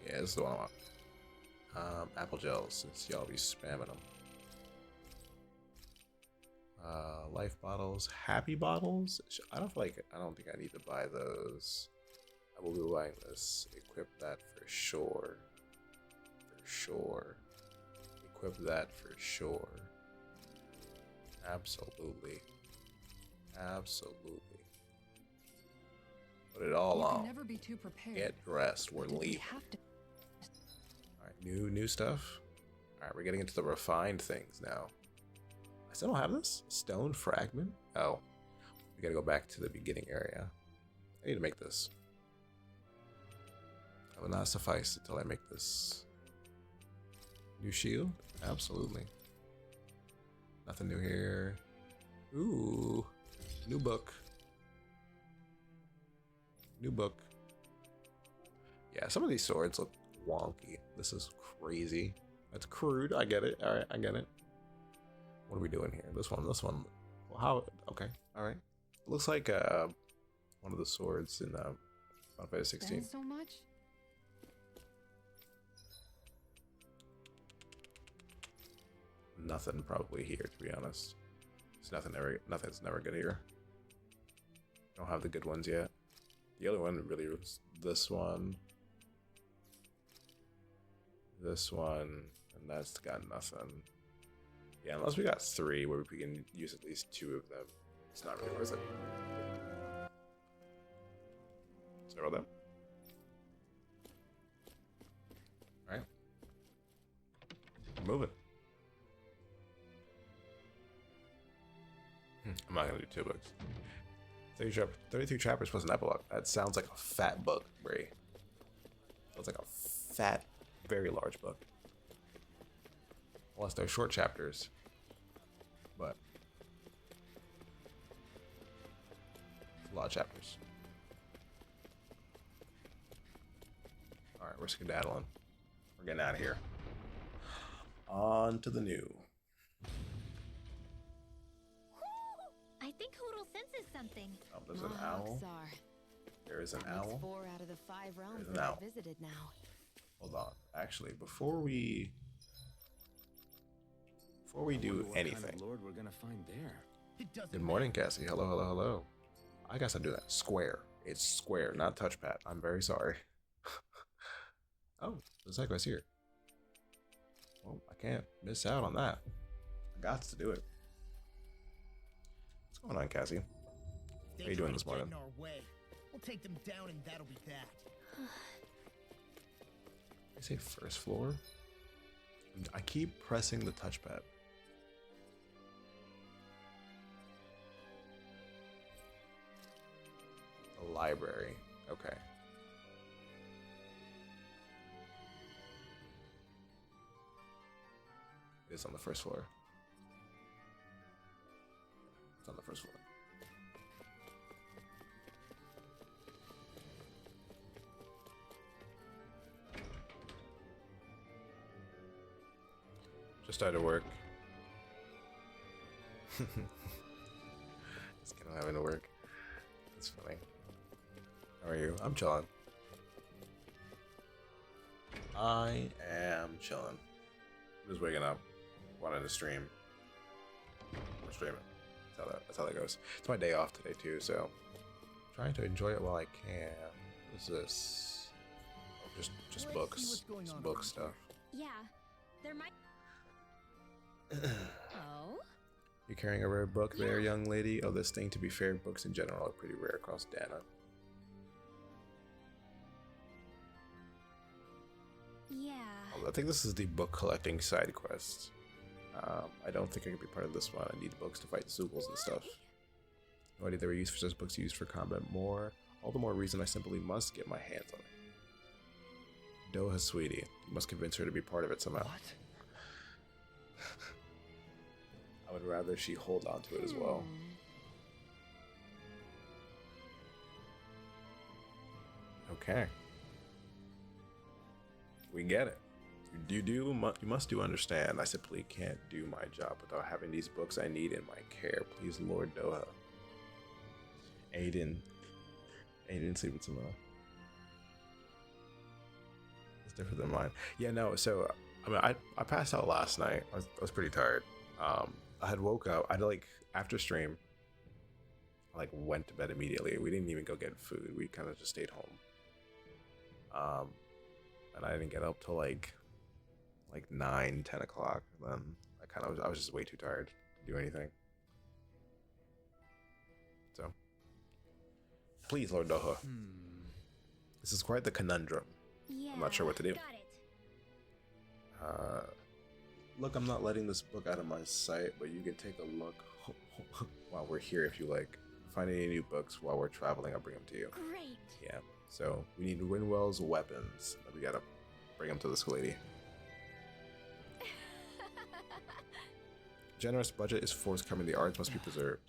Yeah, this is the one I want. Apple gels, since y'all be spamming them. Life bottles, happy bottles. I don't think I need to buy those. I will be buying this. Equip that for sure. For sure. Equip that for sure. Absolutely. Absolutely. Put it all You can on. never be too prepared. Get dressed. We're We leaving. have to. Alright, new stuff. Alright, we're getting into the refined things now. I still don't have this? Stone fragment? Oh. We gotta go back to the beginning area. I need to make this. That will not suffice until I make this. New shield? Absolutely. Nothing new here. Ooh. New book. New book. Yeah, some of these swords look wonky. This is crazy. That's crude. I get it. Alright, I get it. What are we doing here? This one. Well, how? Okay. Alright. It looks like one of the swords in Final Fantasy 16. Spend so much? Nothing probably here, to be honest. It's nothing's never good here. Don't have the good ones yet. The other one really was this one, and that's got nothing. Yeah, unless we got 3 where we can use at least 2 of them, it's not really worth it. Sorry about that. Alright. Moving. I'm not gonna do 2 books. 33 chapters plus an epilogue. That sounds like a fat book, Bray. Sounds like a fat, very large book. Unless they're short chapters. But a lot of chapters. Alright, we're skedaddling. We're getting out of here. On to the new. I think Hoodle senses something. Oh, there's an owl. There is an owl. 4 out of the 5 realms There's an that owl. I visited now. Hold on. Actually, before we do What anything. kind of lord we're gonna find there? It doesn't Good morning, Cassie. Hello, hello, hello. I guess I do that. Square. It's square, not touchpad. I'm very sorry. Oh, the side quest here. Well, I can't miss out on that. I got to do it. What's going on, Cassie? They How you try doing to this get morning? in our way. We'll take them down and that'll be that. I say first floor. I keep pressing the touchpad. The library. Okay. It's on the first floor. It's on the first floor. Just started work. Just kidding, I'm having to work. That's funny. How are you? I'm chilling. I am chilling. Just waking up. Wanted to stream. We're streaming. That's how that goes. It's my day off today too, so trying to enjoy it while I can. What is this? Oh, just Let's see books. what's going Just on book over stuff. Yeah, there might. Oh? You're carrying a rare book there, young lady? Oh, this thing, to be fair, books in general are pretty rare across Dana. Yeah. I think this is the book collecting side quest. I don't think I can be part of this one. I need books to fight Zoogles and stuff. No idea they were used for such books used for combat more. All the more reason I simply must get my hands on it. Doha, sweetie. You must convince her to be part of it somehow. What? I would rather she hold on to it as well. Okay. We get it. You must understand. I simply can't do my job without having these books I need in my care. Please, Lord Doha. Aiden, sleep with Simona. different than mine. Yeah, no. So I mean, I passed out last night. I was pretty tired. I had woke up. I like after stream. I like went to bed immediately. We didn't even go get food. We kind of just stayed home. And I didn't get up till like 9, 10 o'clock. And then I was just way too tired to do anything. So please, Lord Doha. This is quite the conundrum. Yeah. I'm not sure what to do. Got it. Look, I'm not letting this book out of my sight, but you can take a look while we're here if you like. Find any new books while we're traveling, I'll bring them to you. Great. Yeah. So we need Winwell's weapons. We gotta bring them to this lady. Generous budget is forthcoming. The arts must be preserved.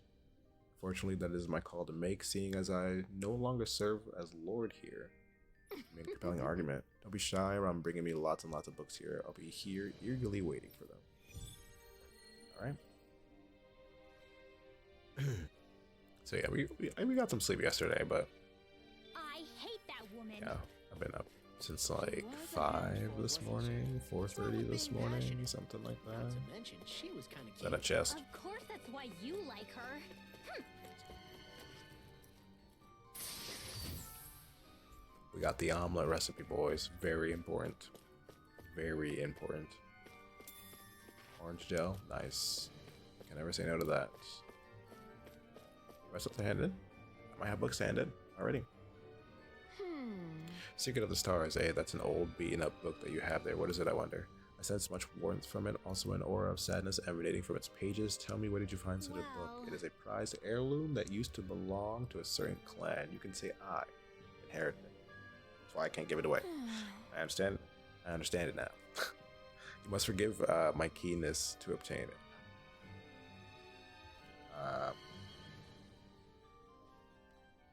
Fortunately, that is my call to make, seeing as I no longer serve as lord here. Make a compelling argument. Don't be shy around bringing me lots and lots of books here. I'll be here eagerly waiting for them. All right. So yeah, we got some sleep yesterday, but I hate that woman. yeah, I've been up since like 5 this morning, 4:30 this morning, something like that. Not to mention, she was kind Is that a chest? Of course, that's why you like her. We got the omelet recipe, boys. Very important. Very important. Orange gel, nice. Can never say no to that. Rest up to handed. I might have books handed already. Secret of the Stars, eh? That's an old, beaten up book that you have there. What is it, I wonder? I sense much warmth from it, also an aura of sadness emanating from its pages. Tell me, where did you find such a book? Well- It is a prized heirloom that used to belong to a certain clan. You can say I inherited it. That's why I can't give it away. I understand it now. You must forgive my keenness to obtain it.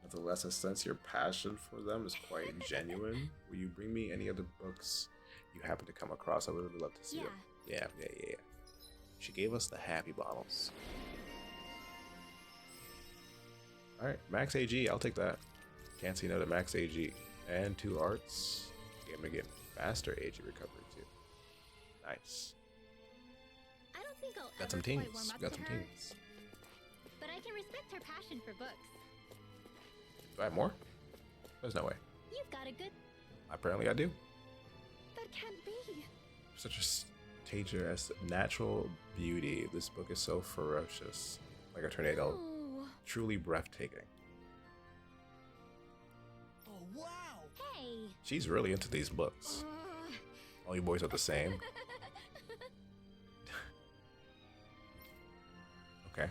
Nevertheless, I sense your passion for them is quite genuine. Will you bring me any other books you happen to come across? I would really love to see them. Yeah. She gave us the happy bottles. Alright, Max AG, I'll take that. Can't say no to Max AG. And 2 arts. I'm gonna get faster AG recovery too. Nice. I don't think I'll Got ever some quite teams. warm up Got to some her, teams. but I can respect her passion for books. Do I have more? There's no way. You've got a good. Apparently I do. That can't be. Such a stager as natural beauty. This book is so ferocious. Like a tornado. Oh. Truly breathtaking. Oh, wow! Hey. She's really into these books. All you boys are the same. Okay.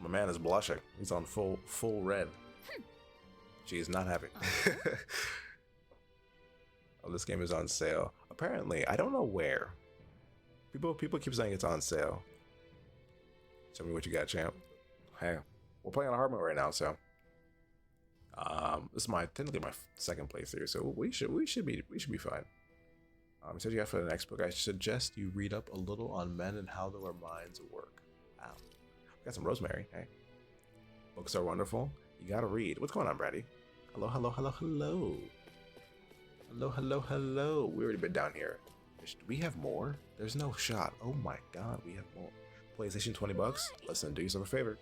My man is blushing. He's on full red. She is not happy. Oh, this game is on sale. Apparently, I don't know where. People keep saying it's on sale. Tell me what you got, champ. Hey, we're playing on hard mode right now, so this is technically my second playthrough, so we should be fine. So you got for the next book, I suggest you read up a little on men and how their minds work. Wow. Got some rosemary. Hey, books are wonderful. You gotta read. What's going on, Brady? Hello. We already been down here. Do we have more? There's no shot. Oh my god, we have more. PlayStation, $20. Listen, do yourself a favor.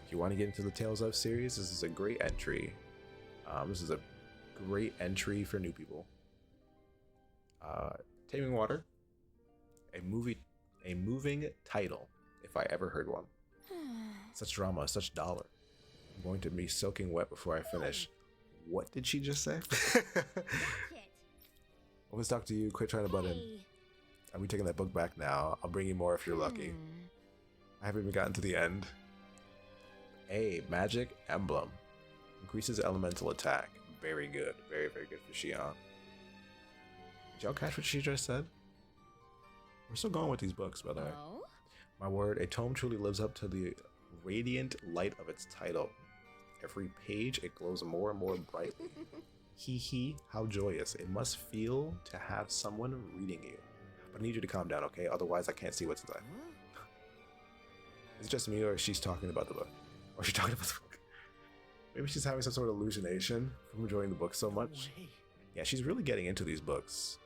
If you want to get into the Tales of series, this is a great entry. This is a great entry for new people. Taming Water, a moving title, if I ever heard one. Such drama, such dollar. I'm going to be soaking wet before I finish. What did she just say? Watch it. Well, let's talk to you. Quit trying to butt in. Hey. Are we taking that book back now? I'll bring you more if you're lucky. I haven't even gotten to the end. A magic emblem. Increases elemental attack. Very good. Very, very good for Xion. Did y'all catch what she just said? We're still going with these books, by the way. Oh? My word, a tome truly lives up to the radiant light of its title. Every page, it glows more and more brightly. Hee hee, how joyous. It must feel to have someone reading you. But I need you to calm down, okay? Otherwise, I can't see what's inside. Is it just me, or is she talking about the book? Or is she talking about the book? Maybe she's having some sort of hallucination from enjoying the book so much. Way. Yeah, she's really getting into these books.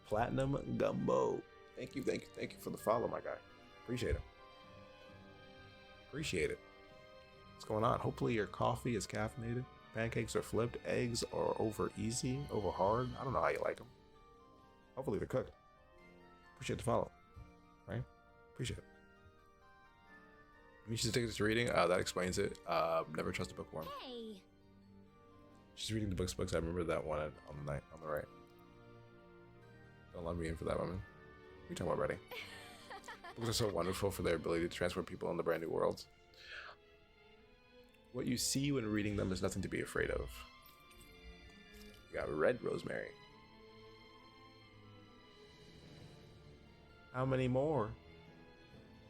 Platinum Gumbo. Thank you for the follow, my guy. Appreciate it. Appreciate it. What's going on? Hopefully your coffee is caffeinated. Pancakes are flipped. Eggs are over easy, over hard. I don't know how you like them. Hopefully they're cooked. Appreciate the follow. Right? Appreciate it. I mean, she's addicted to reading. That explains it. Never trust a bookworm. Hey. She's reading the books. I remember that one on the right. Don't let me in for that woman. What are you talking about, Ready? Books are so wonderful for their ability to transport people into brand new worlds. What you see when reading them is nothing to be afraid of. You got red rosemary. How many more?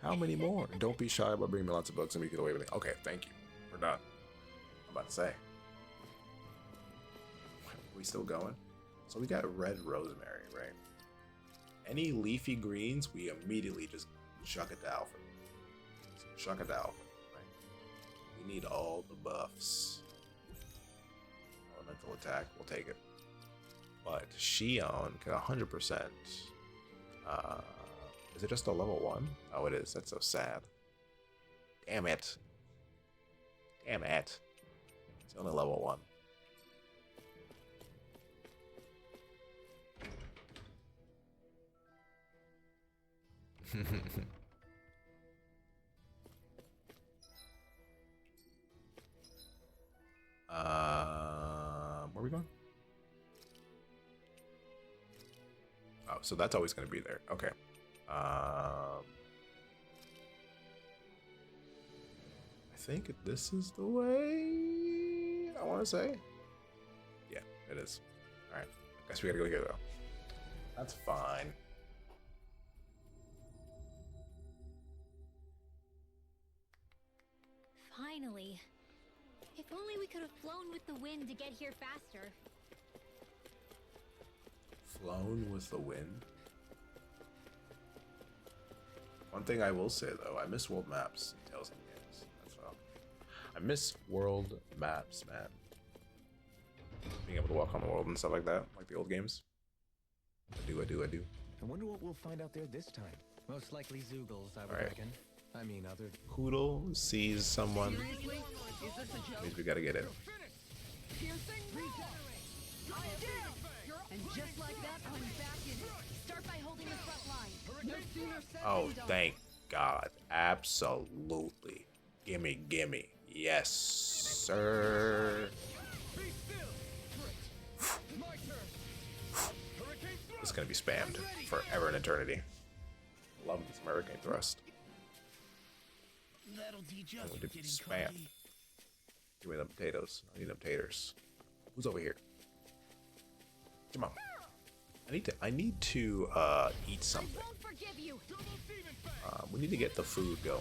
How many more? Don't be shy about bringing me lots of books and we get away with it. Okay, thank you. We're done. I'm about to say. Are we still going? So we got red rosemary, right? Any leafy greens, we immediately just chuck it to Alpha. Chuck it to Alpha, right? We need all the buffs. Elemental attack, we'll take it. But Shion can 100%. Is it just a level 1? Oh, it is. That's so sad. Damn it. Damn it. It's only level 1. Where are we going? Oh, so that's always going to be there. Okay. I think this is the way I want to say. Yeah, it is. All right. Guess we gotta go here though. That's fine. Finally. If only we could have flown with the wind to get here faster. Flown with the wind. One thing I will say though, I miss world maps in Tales of the Games. That's all. I miss world maps, man. Being able to walk on the world and stuff like that, like the old games. I do. I wonder what we'll find out there this time. Most likely Zoogles, I would Alright. reckon. I mean, other... Poodle sees someone. Seriously? Is this a joke? Means we gotta get it. Piercing regenerate. I am down. And just like that, I'm back in it. Start by holding the front line. No sooner said Oh, than done. thank God. Absolutely. Gimme. Yes, sir. This is gonna be spammed forever and eternity. Love this Hurricane Thrust. That'll teach I'm us gonna be getting spammed. cocky. Give me them potatoes. I need them taters. Who's over here? Come on. I need to eat something. I won't forgive you. We need to get the food going.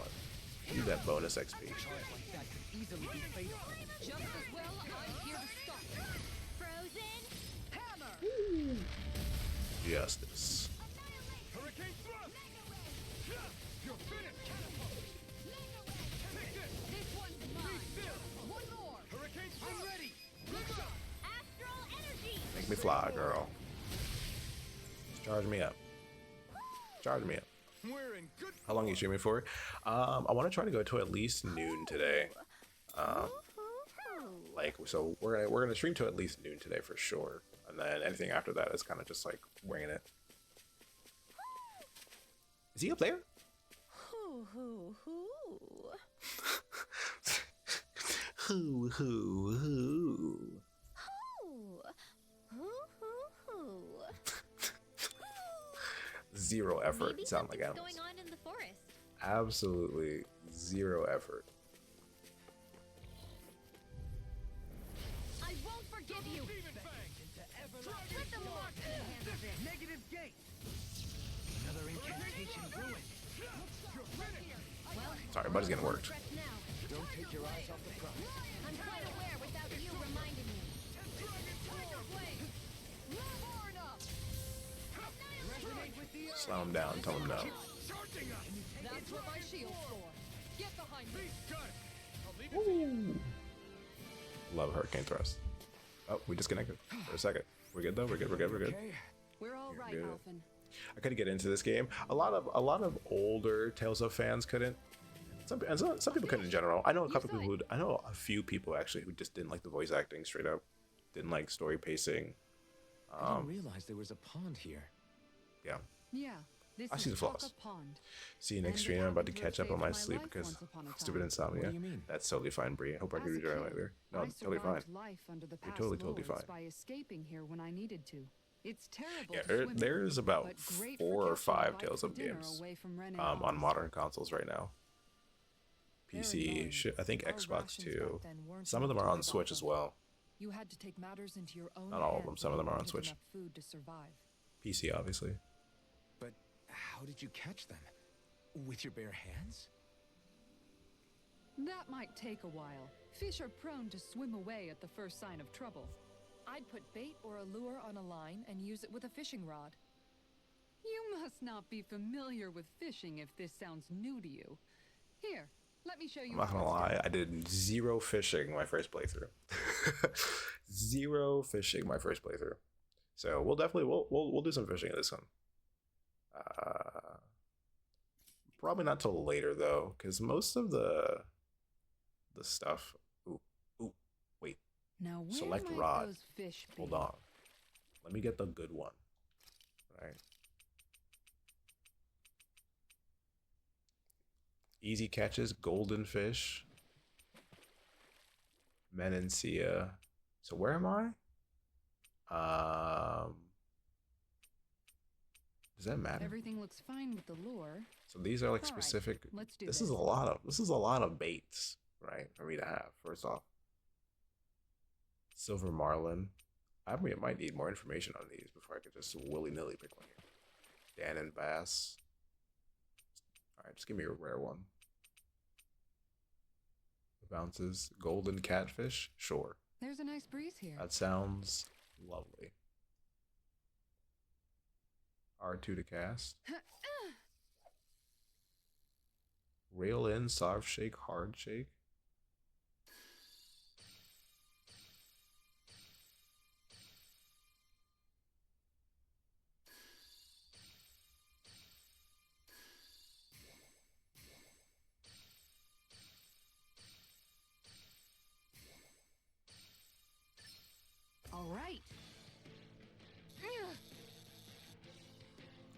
We need that bonus XP. That could easily be fatal. Just as well, I'm here to stop. Frozen. Hammer. Justice. Hurricane thrust! You're finished! Take this! This one's mine. One more. Hurricane thrust! I'm ready! Let's go! Astral energy. Make me fly, girl. Just charge me up. Charge me up. We're in good How long are you streaming for? I want to try to go to at least noon today. So we're gonna stream to at least noon today for sure, and then anything after that is kind of just like winging it. Is he up there? Hoo. Hoo. Zero effort. Maybe Sound like something's animals. going on in the forest. Absolutely zero effort. I won't forgive you. Demon Fang! Let them walk. Negative gate! Another incantation ruined. You're finished! Well, Sorry, buddy's getting worked. fresh now. Don't take your eyes off the prize. I'm quite aware without you reminding me. Slow him down. Tell him no. Charging us! That's what my shield's for. Get behind me. Got it! I'll leave it to you. Love Hurricane Thrust. Oh, we disconnected for a second. We're good though. We're good. We're good. We're good. Okay. We're all right, good. Alphen. I couldn't get into this game. A lot of older Tales of fans couldn't. Some people couldn't in general. I know a couple people who. I know a few people actually who just didn't like the voice acting straight up. Didn't like story pacing. I didn't realize there was a pond here. Yeah. Yeah, this I is see the flaws. Taka Pond. See you And next it stream. I'm about to happened to have catch up on saved my my sleep life because once upon a stupid time. insomnia. What do you mean? That's totally fine, Brie. I hope I As can a rejoin kid, later. No, I it's totally fine. survived life under the You're past totally lords fine. by escaping here when I needed to. It's terrible Yeah, to swim in, there's about but great 4 for or catching a 5 bite Tales for of dinner games away from Ren and on Oz. modern consoles right now. Very PC, annoying. I think Our Xbox rations too. back then weren't Some of them enough are to on live Switch off as of. well. You had to take matters into your own Not all of them, hands some of when them are you on wanted Switch. enough food to survive. PC, obviously. But how did you catch them? With your bare hands? That might take a while. Fish are prone to swim away at the first sign of trouble. I'd put bait or a lure on a line and use it with a fishing rod. You must not be familiar with fishing if this sounds new to you. Here, let me show you. I'm not how gonna it's lie, done. I did 0 fishing my first playthrough. 0 fishing my first playthrough. So we'll definitely we'll do some fishing in this one. Probably not till later though, because most of the stuff. Ooh, wait. Now where Select might rod. those fish be? Hold on. Let me get the good one. Right. Easy catches, golden fish, Menancia. So where am I? Does that matter? Everything looks fine with the lure. So these are like All right, specific. let's do This this. is a lot of baits, right? For me to have. First off, silver marlin. I might need more information on these before I could just willy nilly pick one here. Dan and bass. All right, just give me a rare one. Bounces. Golden catfish. Sure. There's a nice breeze here. That sounds lovely. R2 to cast. Rail in, soft shake, hard shake. All right.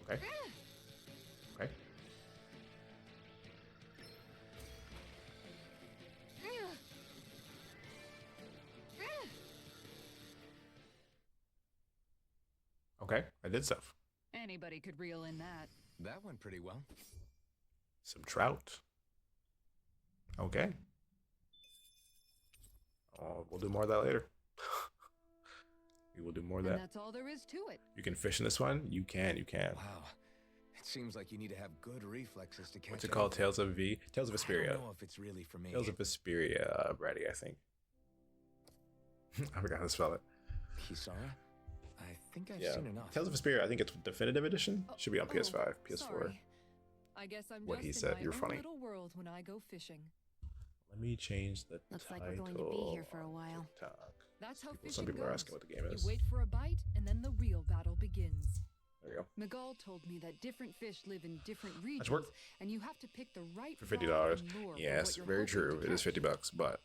Okay. Okay. Okay, I did stuff. Anybody could reel in that. That went pretty well. Some trout. Okay. Oh, we'll do more of that later. We will do more of And that. that's all there is to it. You can fish in this one? You can. Wow. It seems like you need to have good reflexes to catch What's it called? anything. Tales of V? Tales of I Vesperia. don't know if it's really for me. Tales of Vesperia, Brady, I think. I forgot how to spell it. Kisara? I think I've Yeah. seen enough. Tales of Vesperia, I think it's Definitive Edition. Should be on PS5, PS4. Sorry. I guess I'm What just he in said, my you're own funny. little world when I go fishing. Let me change the Looks like title. we're going to be here for a while. TikTok. That's how fishing Some people goes. are asking what the game is. You wait for a bite, and then the real battle begins. There you go. Miguel told me that different fish live in different That's regions, work. and you have to pick the right For $50. rod and lure for Yes, what you're very hoping true. to It is catch. $50, but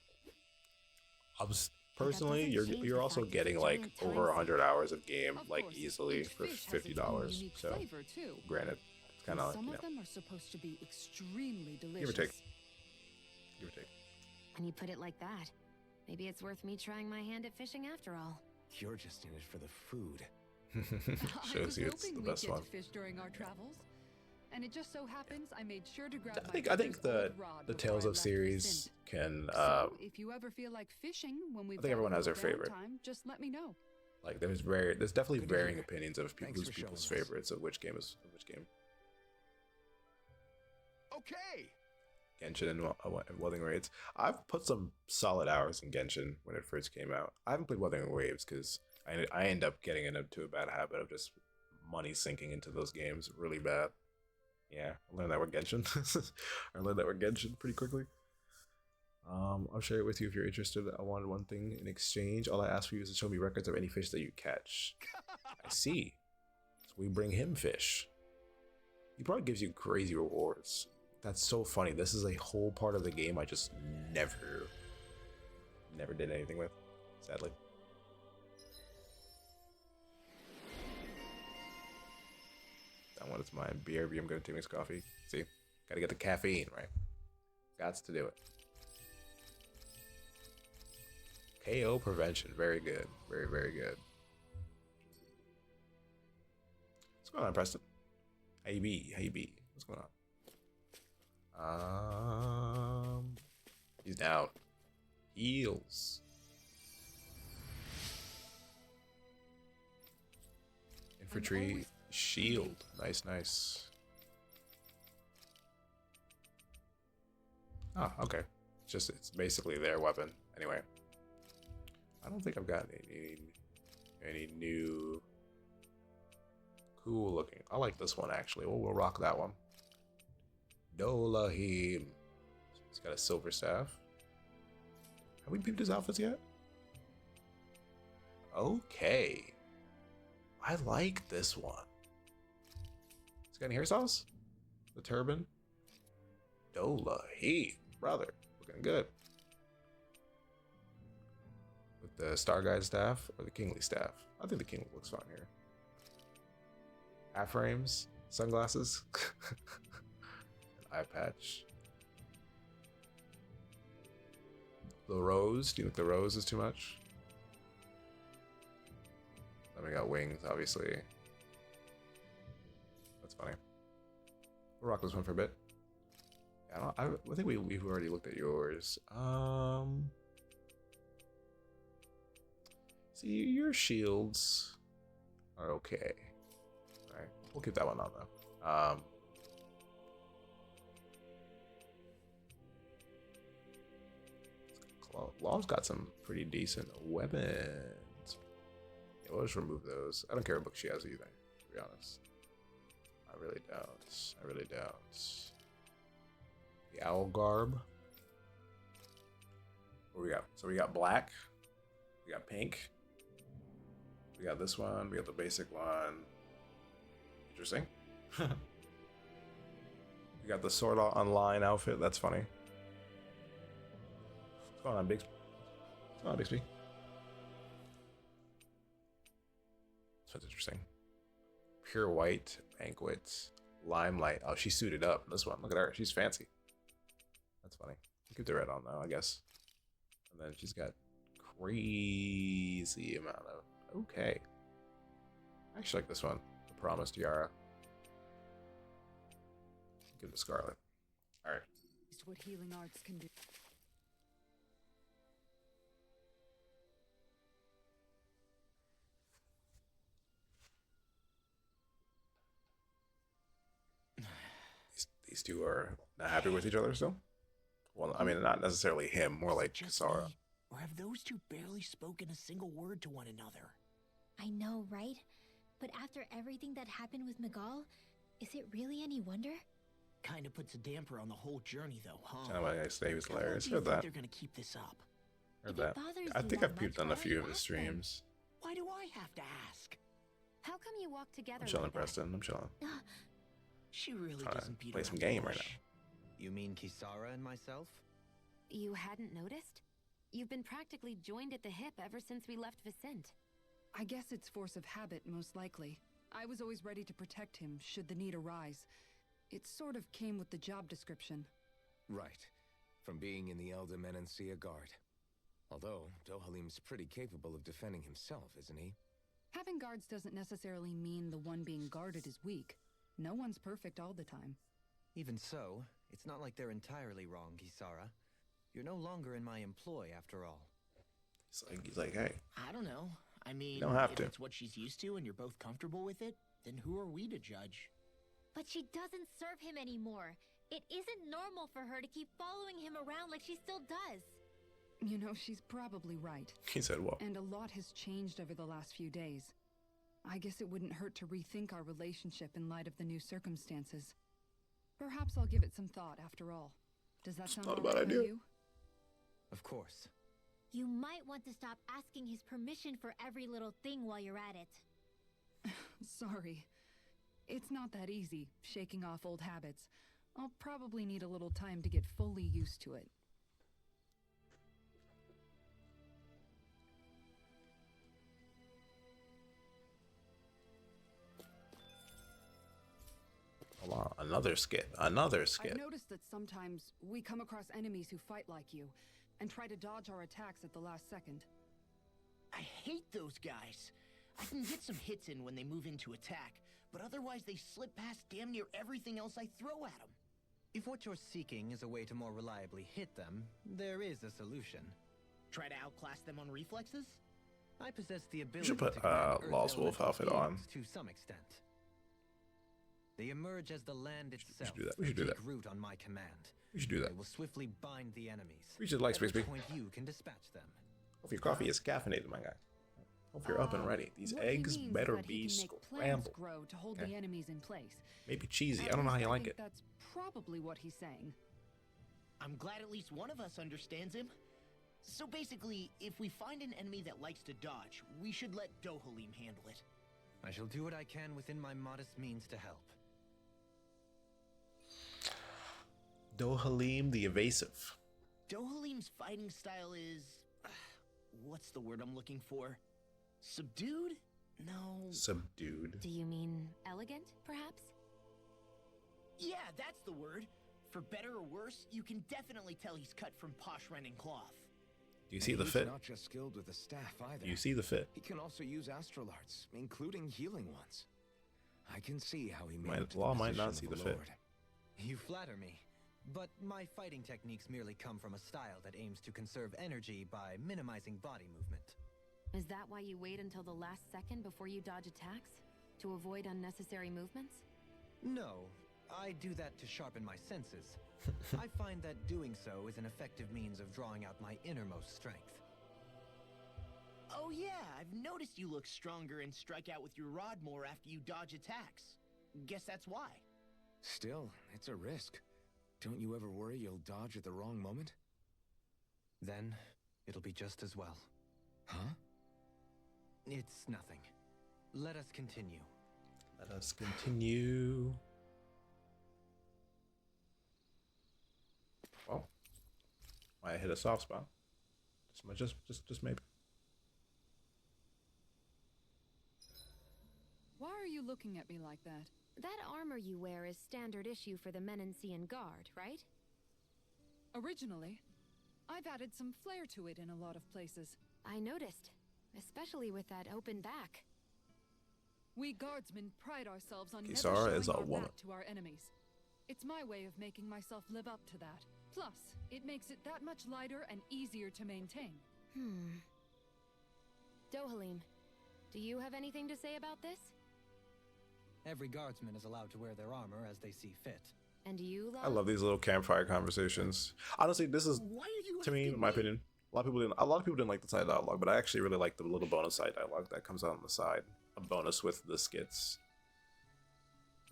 I was personally, doesn't you're change you're the also fact that getting it's like giant time over 100 hours of game Of like course, easily each for fish has its own $50. unique So flavor too. granted, it's kind And of some you know, of them are supposed to be extremely delicious. give or take. Give or take. When you put it like that, maybe it's worth me trying my hand at fishing after all. You're just in it for the food. I Shows was you it's hoping the we'd best get one. to fish during our travels, and it just so happens I made sure to grab I think the Tales of series can So if you ever feel like fishing when we've I think everyone has their favorite. Time, just let me know. like there's definitely Good to varying hear. opinions of Thanks for people's showing us. favorites of which game is which game. Okay. Genshin and Wuthering Waves. I've put some solid hours in Genshin when it first came out. I haven't played Wuthering Waves because I end up getting into a bad habit of just money sinking into those games really bad. Yeah, I learned that with Genshin. I learned that with Genshin pretty quickly. I'll share it with you if you're interested. I wanted one thing in exchange. All I ask for you is to show me records of any fish that you catch. I see. So we bring him fish. He probably gives you crazy rewards. That's so funny. This is a whole part of the game I just never did anything with, sadly. That one is mine. BRB, I'm gonna take this coffee. See? Gotta get the caffeine, right? Gots to do it. KO prevention. Very good. Very, very good. What's going on, Preston? How you be? How you be? What's going on? He's down. Heals. Infantry shield. Nice, nice. Oh, okay. It's basically their weapon. Anyway. I don't think I've got any new cool looking. I like this one actually. We'll rock that one. Dolahim. He's got a silver staff. Have we peeped his outfits yet? Okay. I like this one. He's got any hair sauce? The turban? Dolahim. Brother. Looking good. With the Star Guide staff or the Kingly staff? I think the Kingly looks fine here. Half frames, sunglasses, an eye patch. The rose. Do you think the rose is too much? Then we got wings, obviously. That's funny. We'll rock this one for a bit. I think we've already looked at yours. See, your shields are okay. All right, we'll keep that one on though. Law's got some pretty decent weapons. Yeah, we'll just remove those. I don't care what book she has either, to be honest. I really don't. I really don't. The owl garb. What we got? So we got black. We got pink. We got this one. We got the basic one. Interesting. We got the Sword Online outfit. That's funny. What's going on, Bixby? What's going on, Bixby? That's interesting. Pure white, banquet, limelight. Oh, she's suited up. This one. Look at her. She's fancy. That's funny. Keep the red on though, I guess. And then she's got crazy amount of. Okay. I actually like this one. The Promised Tiara. Give it to Scarlet. Alright. It's what healing arts can do. These two are not happy with each other still? Well, I mean, not necessarily him, more like Kisara. Or have those two barely spoken a single word to one another? I know, right? But after everything that happened with Miguel, is it really any wonder? Kinda puts a damper on the whole journey, though, huh? I know why I say he was How long hilarious. do you Heard think that. they're gonna keep this up? Heard If it that. bothers I you think that I've peeped much, on a why few don't of you his ask them? streams. Why do I have to ask? How come you walk together I'm chilling, like that? Preston. I'm chilling. She really Trying to doesn't beat play around some the game right bush. You mean Kisara and myself? You hadn't noticed? You've been practically joined at the hip ever since we left Vicente. I guess it's force of habit, most likely. I was always ready to protect him, should the need arise. It sort of came with the job description. Right. From being in the Elder Menancia Guard. Although, Dohalim's pretty capable of defending himself, isn't he? Having guards doesn't necessarily mean the one being guarded is weak. No one's perfect all the time. Even so, it's not like they're entirely wrong, Kisara. You're no longer in my employ, after all. He's like, hey, I don't know. I mean, don't have if to. it's what she's used to and you're both comfortable with it, then who are we to judge? But she doesn't serve him anymore. It isn't normal for her to keep following him around like she still does. You know, she's probably right. he said, well, And a lot has changed over the last few days. I guess it wouldn't hurt to rethink our relationship in light of the new circumstances. Perhaps I'll give it some thought after all. Does that sound not a all bad right by idea. you? Of course. You might want to stop asking his permission for every little thing while you're at it. Sorry. It's not that easy, shaking off old habits. I'll probably need a little time to get fully used to it. Hold on, another skit. Another skit. I've noticed that sometimes we come across enemies who fight like you and try to dodge our attacks at the last second. I hate those guys. I can get some hits in when they move into attack, but otherwise they slip past damn near everything else I throw at them. If what you're seeking is a way to more reliably hit them, there is a solution. Try to outclass them on reflexes? I possess the You ability should put to grant Earth Lost Wolf elemental outfit on. beings to some extent. They emerge as the land itself. do that. We should do that. Take root on my command. We should do that. They will swiftly bind the enemies. We should like at Space which Bee. point you can dispatch them. Hope your coffee is caffeinated, my guy. Hope you're up and ready. These What he eggs means better is that be he can make plants scrambled. grow to hold Okay. the enemies in place. Maybe cheesy. I At don't know how least you like think it. That's probably what he's saying. I'm glad at least one of us understands him. So basically, if we find an enemy that likes to dodge, we should let Dohalim handle it. I shall do what I can within my modest means to help. Dohalim the Evasive. Dohalim's fighting style is... what's the word I'm looking for? Subdued? No. Subdued. Do you mean elegant, perhaps? Yeah, that's the word. For better or worse, you can definitely tell he's cut from posh Renin cloth. Do you see the He's fit? not just skilled with the staff either. Do you see the fit? He can also use astral arts, including healing ones. I can see how he made Might- it to Law the might not position see of the a fit. lord. You flatter me. But my fighting techniques merely come from a style that aims to conserve energy by minimizing body movement. Is that why you wait until the last second before you dodge attacks? To avoid unnecessary movements? No, I do that to sharpen my senses. I find that doing so is an effective means of drawing out my innermost strength. Oh yeah, I've noticed you look stronger and strike out with your rod more after you dodge attacks. Guess that's why. Still, it's a risk. Don't you ever worry you'll dodge at the wrong moment? Then, it'll be just as well. Huh? It's nothing. Let us continue. Let us continue. Well, might hit a soft spot. Just maybe. Why are you looking at me like that? That armor you wear is standard issue for the Menancian Guard, right? Originally, I've added some flair to it in a lot of places. I noticed, especially with that open back. We guardsmen pride ourselves on never Kisara showing is a our woman. back to our enemies. It's my way of making myself live up to that. Plus, it makes it that much lighter and easier to maintain. Dohalim, do you have anything to say about this? Every guardsman is allowed to wear their armor as they see fit. And you, I love these little campfire conversations. Honestly, this is, Why are you to me, in my opinion, a lot of people didn't like the side dialogue, but I actually really like the little bonus side dialogue that comes out on the side. A bonus with the skits.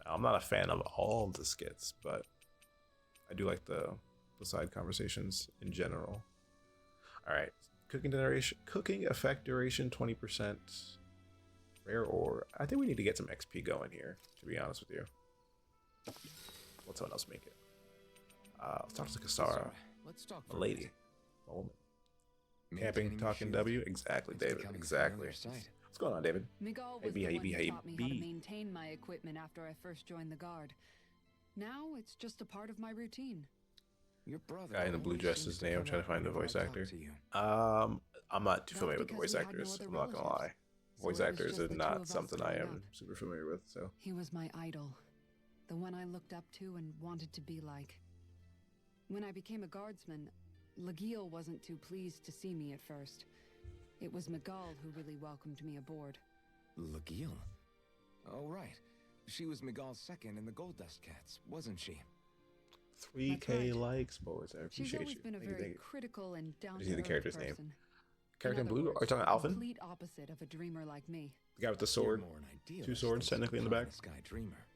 I'm not a fan of all of the skits, but I do like the side conversations in general. All right, cooking effect duration 20%. Rare ore. I think we need to get some XP going here, to be honest with you. Let someone else make it. Let's talk to Kisara. Let's talk A for lady. A woman. Camping, Maintaining talking the W. shield. Exactly, It's David. becoming Exactly. familiar sight. What's going on, David? Miguel Hey, was B, the hey, one B, who hey, taught me how to B. maintain my equipment after I first joined the Guard. Now it's just a part of my routine. Your brother. Guy in the blue always dress seems is to name. I'm come trying to out find the whenever I voice talk actor. to you. I'm not too That's familiar with the because voice we had no actors. other I'm not gonna relatives. lie. So Voice it was actors just are the two of not us something I growing am up. super familiar with. So He was my idol, the one I looked up to and wanted to be like. When I became a guardsman, Lagiel wasn't too pleased to see me at first. It was Miguel who really welcomed me aboard. Lagiel? Oh, right. She was Miguel's second in the Gold Dust Cats, wasn't she? 3K right. likes, boys. I She's appreciate always you. been a Thank you, very thank you. critical and down see to the earth character's name. person. Character in other blue? words, Are you talking the Alvin? complete opposite of a dreamer like me. The guy with the sword. You're more an idealist Two swords than technically in the back. Sky Dreamer.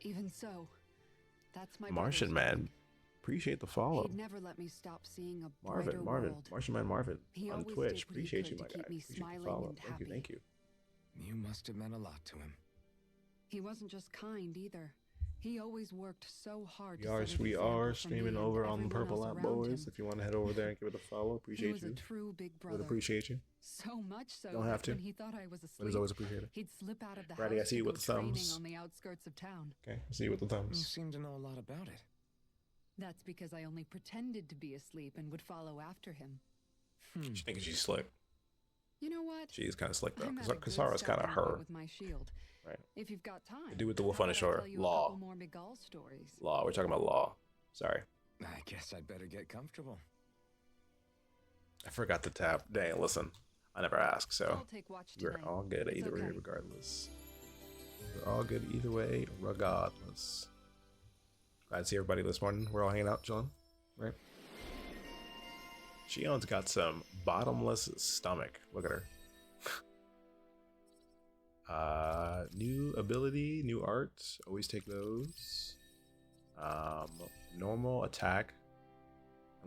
Even so, that's my Martian brother's man. work. appreciate the follow. He'd never let me stop seeing a Marvin, brighter Marvin, world. Martian Man Marvin He on always Twitch. did what he Appreciate could you, to my keep guy. me Appreciate the smiling follow. and Thank you, happy. thank you. You must have meant a lot to him. He wasn't just kind either. He always worked so hard. We to are, set an we example are for streaming me and over on the everyone Purple else App around Boys. him. If you want to head over there and give it a follow, He appreciate was you. a true big brother. Would appreciate you. So much so Don't have that to. when he thought I was asleep, But it's always appreciated. he'd slip out of the Brady, I house see to you go with the training thumbs. on the outskirts of town. Okay, I see you with the You thumbs. seem to know a lot about it. That's because I only pretended to be asleep and would follow after him. She thinks she's slick. You know what? She is kind of slick though. I'm at a good Kasara's kind of stopping point her. with my shield. Right. If you've got time. The dude with the wolf how on his about I shore. tell you a Law. couple more Miguel stories. Law. We're talking about Law. Sorry. I guess I'd better get comfortable. I forgot to tap. Dang, listen. I never asked, so I'll take watch we're tonight. all good It's either way, okay. regardless. We're all good either way, regardless. Glad to see everybody this morning. We're all hanging out, chilling, right? Shion's got some bottomless stomach. Look at her. New ability, new art. Always take those. Normal attack.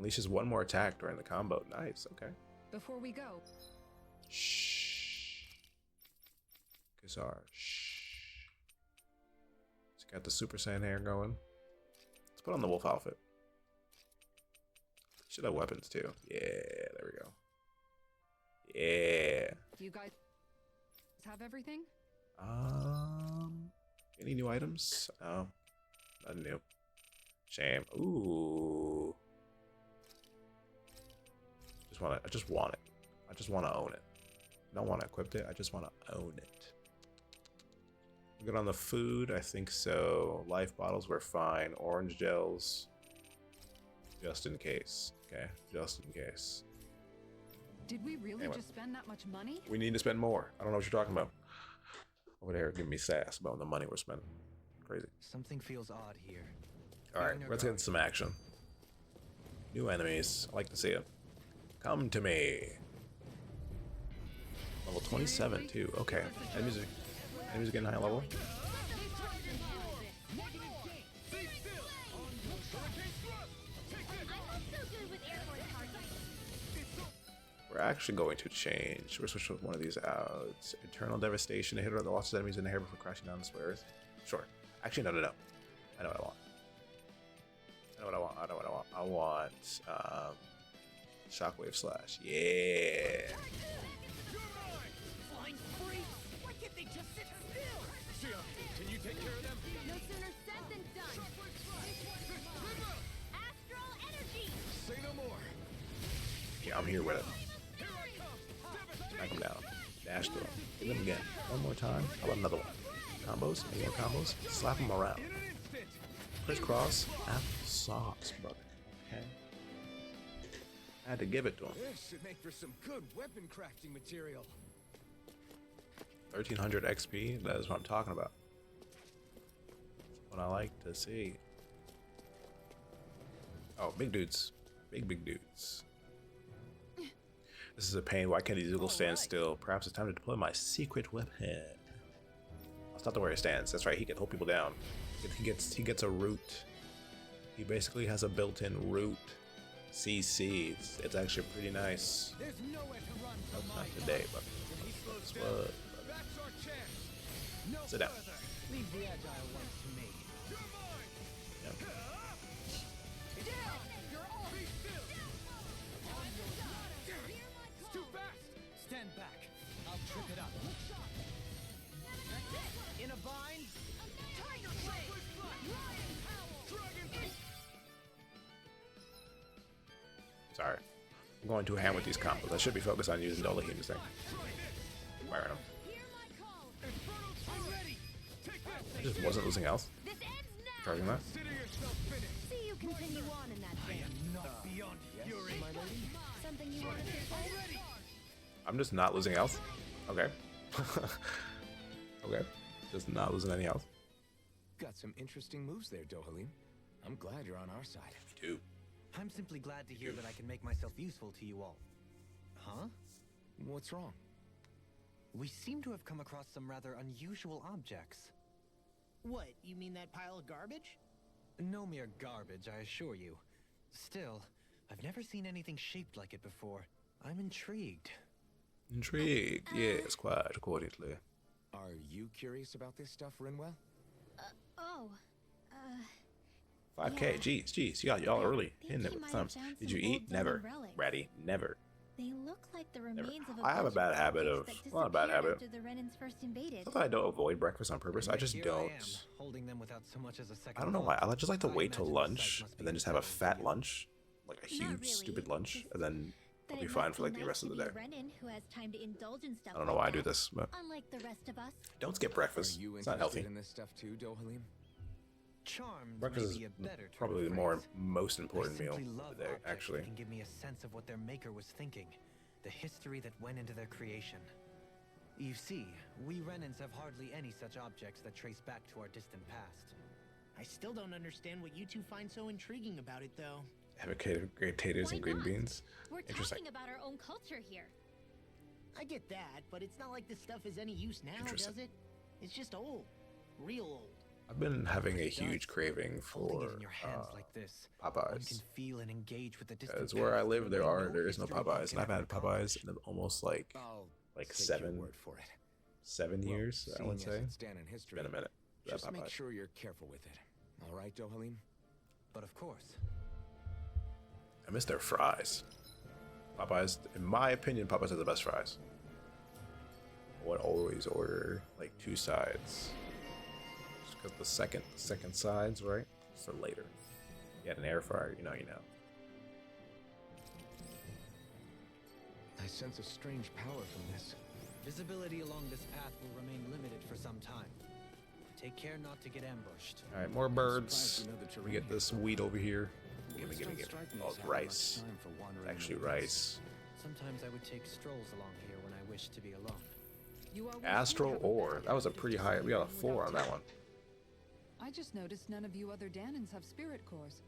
Unleashes one more attack during the combo. Nice. Okay. Before we go, Shh. Kazar. Shh. She's got the Super Saiyan hair going. Let's put on the wolf outfit. Should have weapons too. Yeah, there we go. Yeah. do you guys have everything? Any new items? No, nothing new. Shame. Ooh. I just want it. I just want to own it. I don't want to equip it. I just want to own it. We're good on the food. I think so. Life bottles were fine. Orange gels. Just in case. Okay, just in case. Did we really Anyway. just spend that much money? We need to spend more. I don't know what you're talking about. Over there giving me sass about the money we're spending. Crazy. Something feels odd here. Alright, Being a let's guard. get into some action. New enemies. I like to see it. Come to me. Level 27 too. Okay. Enemies are getting high level. We're actually going to change. We're switching one of these out. Eternal Devastation. A hit or the losses enemies in the air before crashing down the squares. Sure. Actually, no. I know what I want. I want Shockwave Slash. Yeah. Flying freaks! Why can't they just sit still? Shia, can you take care of them? No sooner said than done. Astral energy. Say no more. Yeah, I'm here with it. Here I come. Knock him down. Dash through him. Hit him again. One more time. How about another one? Combos? Any more combos? Slap him around. In an instant. Crisscross applesauce, brother. Okay. I had to give it to him. This should make for some good weapon crafting material. 1300 XP. That is what I'm talking about. What I like to see. Oh, big dudes. Big dudes. This is a pain. Why can't these eagles stand still? Perhaps it's time to deploy my secret weapon. That's not the way it stands. That's right. He can hold people down. He gets a root. He basically has a built-in root. CC. It's actually pretty nice. There's nowhere to run from Not my today, but When he slows that's down, what. that's our chance. No Sit down. further. Leave the agile ones to me. You're mine. Yep. Be still. It's too fast. Stand back. I'll trip it up. In a bind. Sorry. I'm going too ham with these combos. I should be focused on using Dolahim this thing. Firing him. I just wasn't losing health. This ends now. Charging that. Consider yourself finished. See you continue on in that vein. Not beyond fury. Something you want to say? I'm just not losing health. Okay. Okay. Just not losing any health. Got some interesting moves there, Dohalim. I'm glad you're on our side. Dude. I'm simply glad to hear that I can make myself useful to you all. Huh? What's wrong? We seem to have come across some rather unusual objects. What, you mean that pile of garbage? No mere garbage, I assure you. Still, I've never seen anything shaped like it before. I'm intrigued. Intrigued, yes, quite accordingly. Are you curious about this stuff, Rinwell? Oh. 5K, Yeah. jeez, y'all are really think hitting it he with might thumbs. have found Did some you eat? old Never. Roman relics. Ratty, never. They look like the Never. remains of I have a bunch bad habit of, objects that well, not a bad disappeared habit. after the Renans first invaded. Not that I don't avoid breakfast on purpose. I Yet just here don't. I am, holding them without so much as a second I don't know why. thought. I just like to I wait till imagine the sight lunch must be and then just have a unsettling to fat you. lunch, like a Not huge really, stupid lunch, just and then That I'll be it fine must for be like the nice rest of to the be day. a Renan who has time to indulge in stuff I don't know like why I do that, this, but unlike the rest of us. don't skip Are breakfast. you It's not healthy. interested in this stuff too, Dohalim? Charmed Breakfast may is be a better turn probably of the more phrase. most important I meal simply of love the day, objects actually. that can give me a sense of what their maker was thinking, the history that went into their creation. You see, we Renans have hardly any such objects that trace back to our distant past. I still don't understand what you two find so intriguing about it, though. Advocate of great taters Why and green not? beans. We're Interesting. talking about our own culture here. I get that, but it's not like this stuff is any use now, Interesting. does it? It's just old. Real old. I've been having a It does. huge craving Holding for it in your hands like this, one Popeyes. can feel and engage with the distant Because where I past live, in a way there is no history book Popeyes, can and I've ever had Popeyes accomplish. in almost like I'll take your seven word for it. 7 Well, years. I seeing would as say. it's Dan in It's history, been a minute. That just make Popeyes. sure you're careful with it. All right, Dohalim? But of course, I miss their fries. Popeyes, in my opinion, Popeyes have the best fries. I would always order like 2 sides. Just because the second sides, right? For later. You had an air fryer, you know. I sense a strange power from this. visibility along this path will remain limited for some time. Take care not to get ambushed. All right, more birds. surprised you know the Let me terrain get this wheat over here. Gimme. Bullets don't strike me Oh, as having rice. much time for wandering in Actually, the woods. rice. Sometimes I would take strolls along here when I wish to be alone. You always do Astral have a ore. bad That was a habit of pretty just high. We got a leaving 4 on without that one. I just noticed none of you other Danans have spirit cores.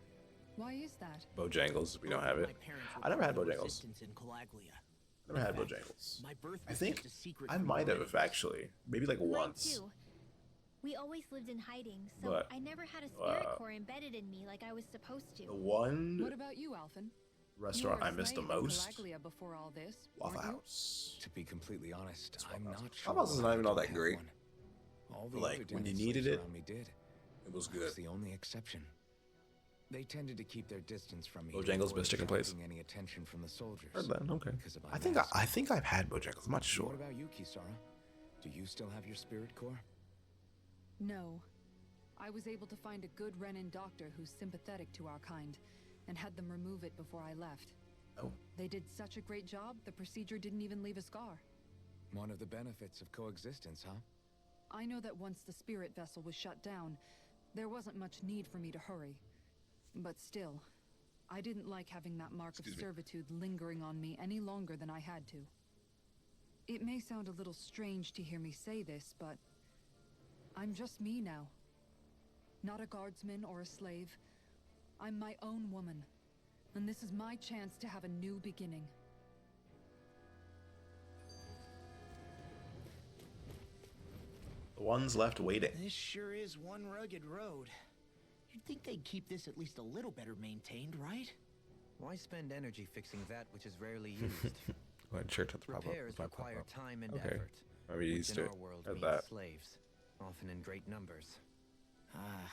Why is that? Bojangles. We don't have Both it. of my parents were I never part had of the Bojangles. resistance in Calaglia. Never had In fact, Bojangles. My birth I was think kept a secret I from might the have Renans. actually. Maybe like Mine once. too. We always lived in hiding, so But, I never had a spirit uh, core embedded in me like I was supposed to. The one What about you, Alphen? restaurant you were I a missed the slave in most. Calaglia before all this, Waffle weren't you? House. To be completely honest, It's I'm Waffle not House. sure. Waffle House is why not even I all don't that have great. one. All the Like, other when you Danon needed slaves it, around me did. It was I good. was the only exception. They tended to keep their distance from me. to Bojangles, avoid best chicken place. attracting any attention from the soldiers. Heard that. Okay. because of my I think mask. I think I've had Bojangles. I'm not What sure. about you, Kisara? Do you still have your spirit core? No. I was able to find a good Renan doctor who's sympathetic to our kind, and had them remove it before I left. Oh. They did such a great job, the procedure didn't even leave a scar. One of the benefits of coexistence, huh? I know that once the spirit vessel was shut down, there wasn't much need for me to hurry. But still, I didn't like having that mark Excuse of me. servitude lingering on me any longer than I had to. It may sound a little strange to hear me say this, but I'm just me now. Not a guardsman or a slave. I'm my own woman, and this is my chance to have a new beginning. The ones left waiting. This sure is one rugged road. You'd think they'd keep this at least a little better maintained, right? Why spend energy fixing that which is rarely used? Go ahead, sure, that's Repairs my require time and Okay. effort, Maybe you which used in to our world at means that. slaves, often in great numbers. Ah,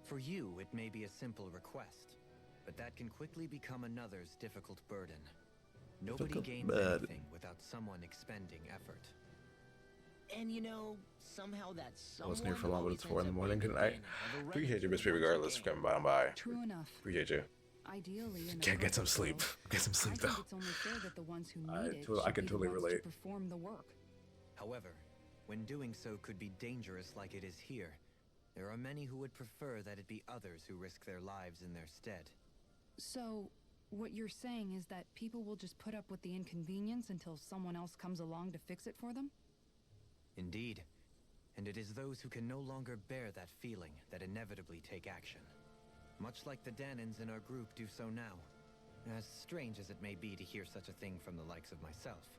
For you, it may be a simple request, but that can quickly become another's difficult burden. Nobody Difficult gains burden. anything without someone expending effort. and you know, somehow that's I wasn't here for long, but it's 4 in the morning. Good night. Appreciate you, Miss P, regardless for coming by and by. True enough. Appreciate you. Ideally, in a Can't get some perfect sleep. world, Get some sleep I think though. it's only fair that the ones who I need it to- I should can be totally the ones relate. to perform the work. However, when doing so could be dangerous like it is here, there are many who would prefer that it be others who risk their lives in their stead. So, what you're saying is that people will just put up with the inconvenience until someone else comes along to fix it for them? Indeed. And it is those who can no longer bear that feeling that inevitably take action. Much like the Danans in our group do so now. As strange as it may be to hear such a thing from the likes of myself.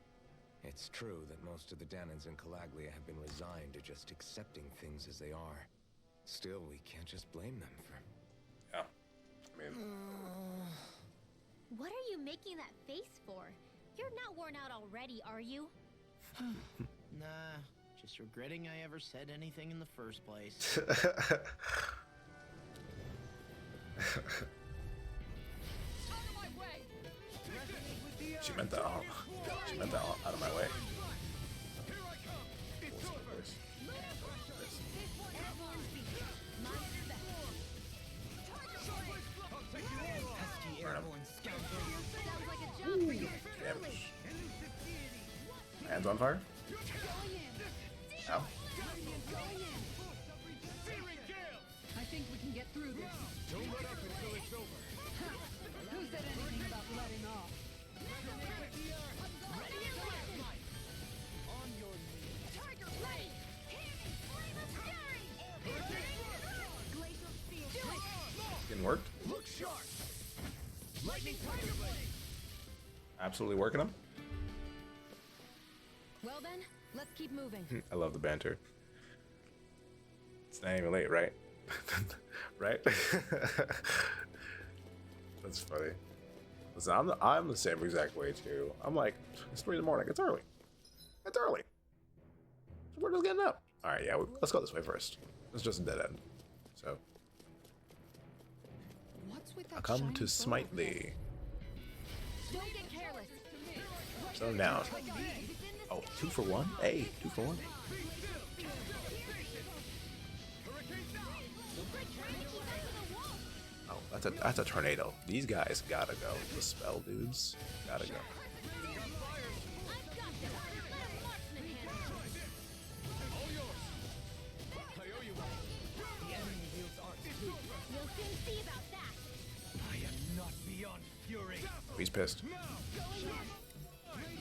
It's true that most of the Danans in Calaglia have been resigned to just accepting things as they are. Still, we can't just blame them for... Yeah. I mean, What are you making that face for? You're not worn out already, are you? Nah, just regretting I ever said anything in the first place. she meant that all. She meant that all out of my way. Pesky airborne scoundrel. Sounds like a job for you. Damage. Hands on fire? Ow. I think we can get through this. Don't let up until it's over. Who said anything about letting off? On your knees. Tiger Blade! Flame of Fury! Glacial Steel! Do it! Didn't work? Look sharp. Lightning Tiger Blade. Absolutely working them. Well then, let's keep moving. I love the banter. It's not even late, right? Right? That's funny. Listen, I'm the same exact way too. I'm like, it's 3 in the morning. It's early. It's early. We're just getting up. All right, yeah. Let's go this way first. It's just a dead end. So What's with that I come shiny to smite photo? thee. Don't get careless. So down. Oh, 2 for 1? Hey, 2 for 1. Oh, that's a tornado. These guys gotta go. The spell dudes gotta go. The enemy wields art too. We'll soon see about that. I am not beyond fury. Oh, he's pissed.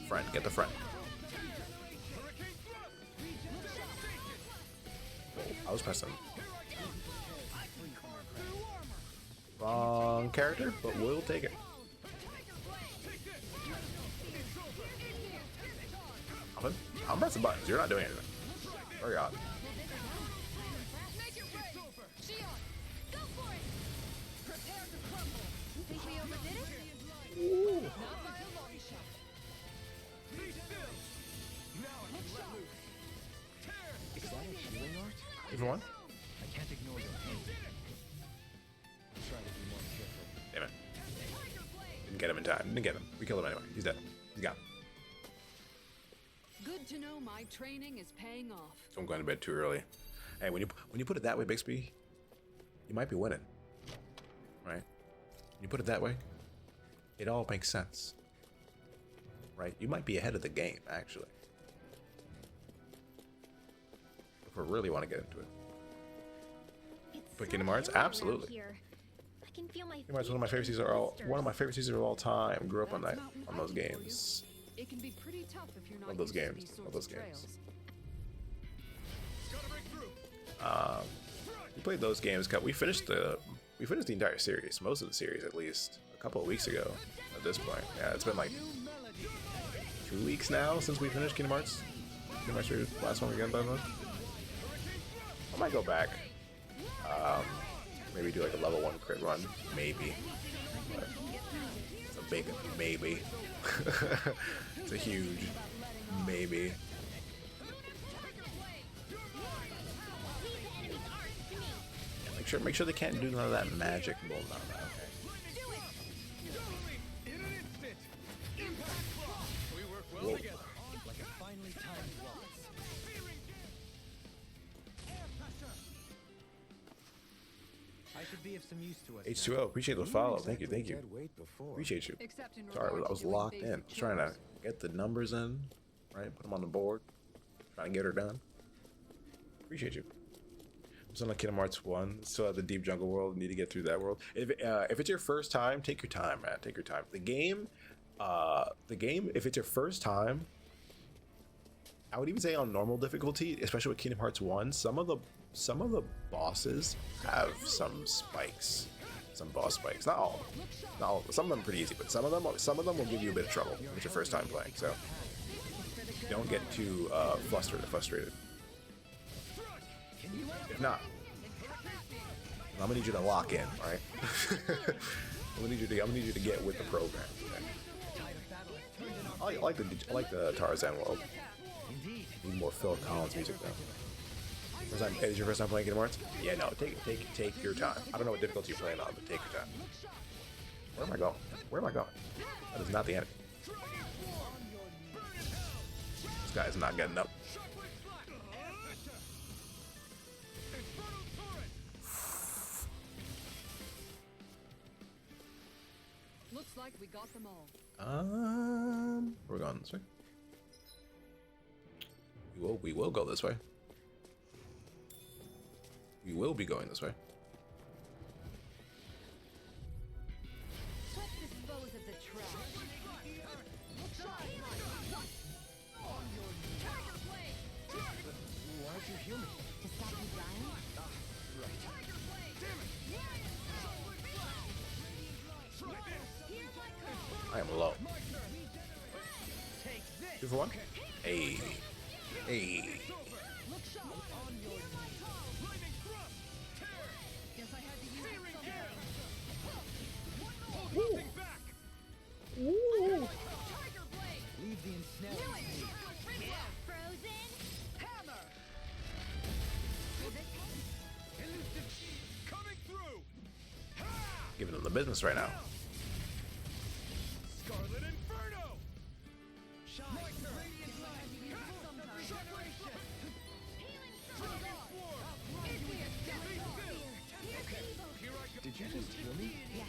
Friend, get the friend. Whoa, I was pressing. Wrong character, but we'll take it. I'm pressing buttons. You're not doing anything. Very odd. Make it rain. Shion, go for it. Prepare to crumble. Think we overdid it? Ooh. Not by a long shot. Be still. Now I can let loose. Tear. Is that a healing art? Even one? I can't ignore your pain. Try to be more careful. Damn it. Didn't get him in time. Didn't get him. We killed him anyway. He's dead. He's gone. Good to know my training is paying off. Don't go to bed too early. Hey, when you put it that way, Bixby, you might be winning. Right? When you put it that way, it all makes sense. Right? You might be ahead of the game, actually. If we really want to get into it. It's But so Kingdom Hearts? hilly around Absolutely. here. I can feel my Kingdom Hearts is one of my favorite seasons of all time. Grew up on that, on those games. It can be pretty tough if you're not Love those used to games. these sorts Love those of games. trails. Gotta break through. We played those games. We finished the entire series, most of the series at least, a couple of weeks ago. At this point, yeah, it's been like 2 weeks now since we finished Kingdom Hearts. Kingdom Hearts 3, last one we got done with. I might go back. Maybe do like a level 1 crit run, maybe. But it's a big maybe. It's a huge maybe. Make sure they can't do none of that magic bull. None of that, okay? In an instant. Impact block. We work well Whoa. together. Like a finely timed waltz. I should be of some use to us. now. H2O, appreciate the follow. Thank you. Dead weight before. Appreciate you. Except in Sorry, regard I to was doing locked in. I basic was trying to chores. get the numbers in, right? Put them on the board. Trying to get her done. Appreciate you. I'm still on Kingdom Hearts 1. Still at the Deep Jungle World. Need to get through that world. If it's your first time, take your time, man. Take your time. The game, if it's your first time, I would even say on normal difficulty, especially with Kingdom Hearts 1, some of the bosses have some spikes. Some boss spikes. Not all of them. Not all of them. Some of them are pretty easy, but some of them will give you a bit of trouble if it's your first time playing. So don't get too flustered or frustrated. If not, I'm gonna need you to lock in, all right? I'm gonna need you to get with the program. Okay? I like the Tarzan world. Need more Phil Collins music though. Is your first time playing Kingdom Hearts? Yeah, no. Take your time. I don't know what difficulty you're playing on, but take your time. Where am I going? Where am I going? That is not the enemy. This guy is not getting up. Looks like we got them all. We're going this way. We will go this way. We will be going this way. Let's dispose of the trash. Tiger blade. Why'd you heal me? To stop you dying? Tiger blade. Hear my call. I am low. 2 for 1. Hey. Hey. Woo. Woo. Tiger blade. Leave the ensnaring. Frozen. Hammer. Coming through. Giving them the business right now. Scarlet Inferno. Did you just heal me? Yes.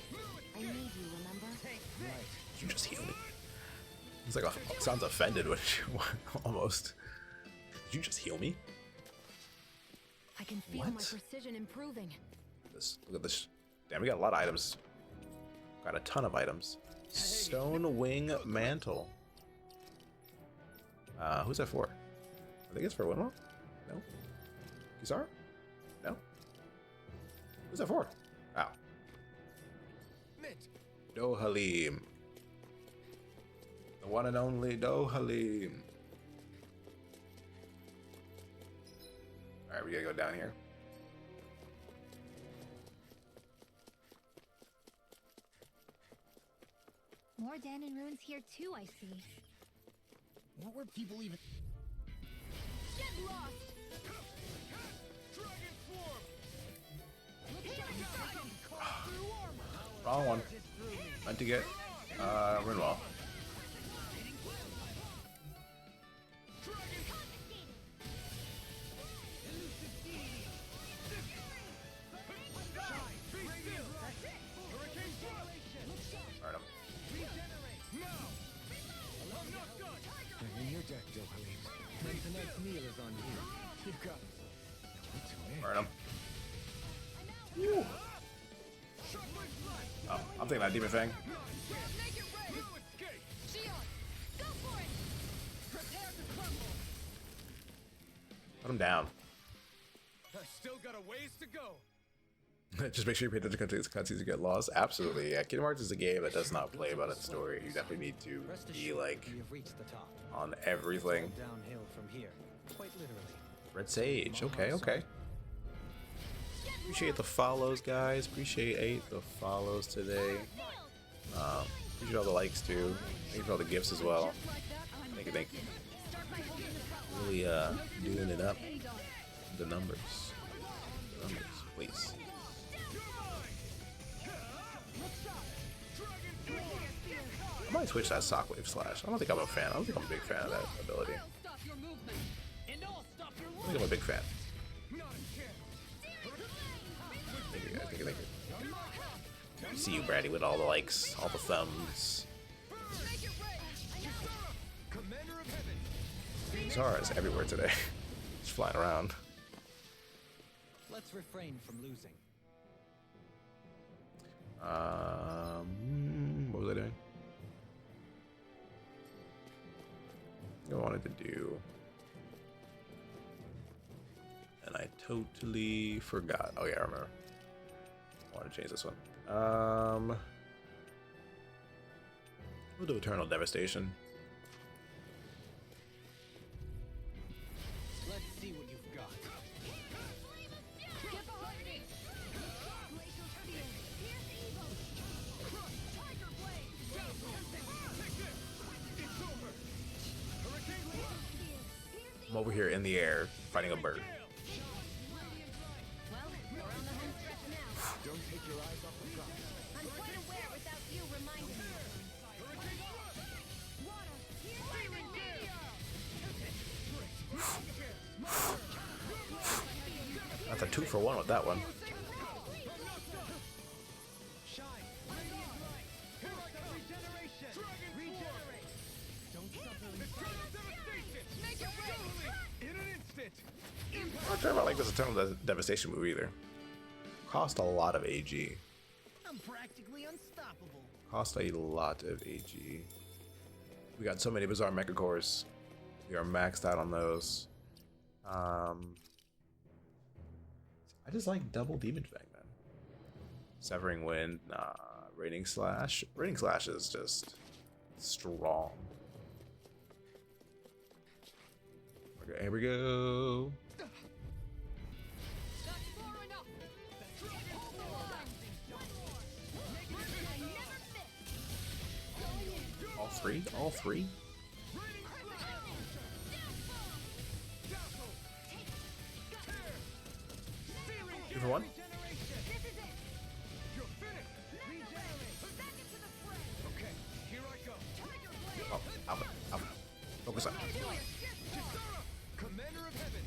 I need you, remember? You just heal me. It's like sounds offended when you almost. Did you just heal me? I can feel What? my precision improving. Look at this. Damn, we got a lot of items. Got a ton of items. Stone Wing Mantle. Who's that for? I think it's for Winwell? No? Kisara? No? Who's that for? Ow. Mint. Dohalim. The one and only Dohalim. Alright, we gotta go down here. More Danon runes here too, I see. What were people even? Get lost! Dragon Swarm. Wrong one. Meant to get Rinwell. Alright, In your deck, Dohalim. Then tonight's meal is on you. You've got it. Alright, Woo. Oh, I'm thinking that Demon Fang. Make it rain! No escape. Shion, go for it! Prepare to crumble! Put him down. I've still got a ways to go. Just make sure you pay attention to these cutscenes to get lost. Absolutely, yeah. Kingdom Hearts is a game that does not play about its story. You definitely need to Rest be assured, like we have reached the top. on everything. Downhill from here, quite literally. Red Sage. Okay, okay. Appreciate the follows, guys. Appreciate the follows today. Appreciate all the likes too. Thank you for all the gifts as well. Thank you, thank you. Really doing it up. The numbers. The numbers, please. I might switch that Shockwave Slash. I don't think I'm a fan. I don't think I'm a big fan of that ability. Stop your movement! And I'll stop your I think I'm a big fan. Thank you guys. Thank you, thank you. See you, Brady, with all the likes, all the thumbs. Make it rain! Commander of Heaven. Zara is everywhere today. Just flying around. Let's refrain from losing. What was I doing? I wanted to do, and I totally forgot. Oh yeah, I remember. I want to change this one. We'll do Eternal Devastation. Let's see what you've got. Get behind me! over here in the air fighting a bird. Well, we're on the home stretch now. Don't take your eyes off the prize. I'm quite aware without you reminding me. Water, Siren meteor! That's a 2-for-1 with that one. Shine. Radiant light. Here I come. Regeneration. Dragon regenerate. Don't suffer in silence. Devastation. Make it rain! In an instant. I'm not sure if I like this Eternal Devastation move either. Cost a lot of AG. I'm practically unstoppable. Cost a lot of AG. We got so many bizarre mecha cores. We are maxed out on those. I just like double Demon Fang, man. Severing Wind, nah. Raining Slash. Raining Slash is just strong. Okay, here we go. That's far enough! Hold the line! I never miss! All three? All three? Two for one? This is it! You're finished. Regenerate! Back into the fray! Okay, here I go. Tiger blade! Oh, Alpha, Alpha. Focus on. Commander of Heaven.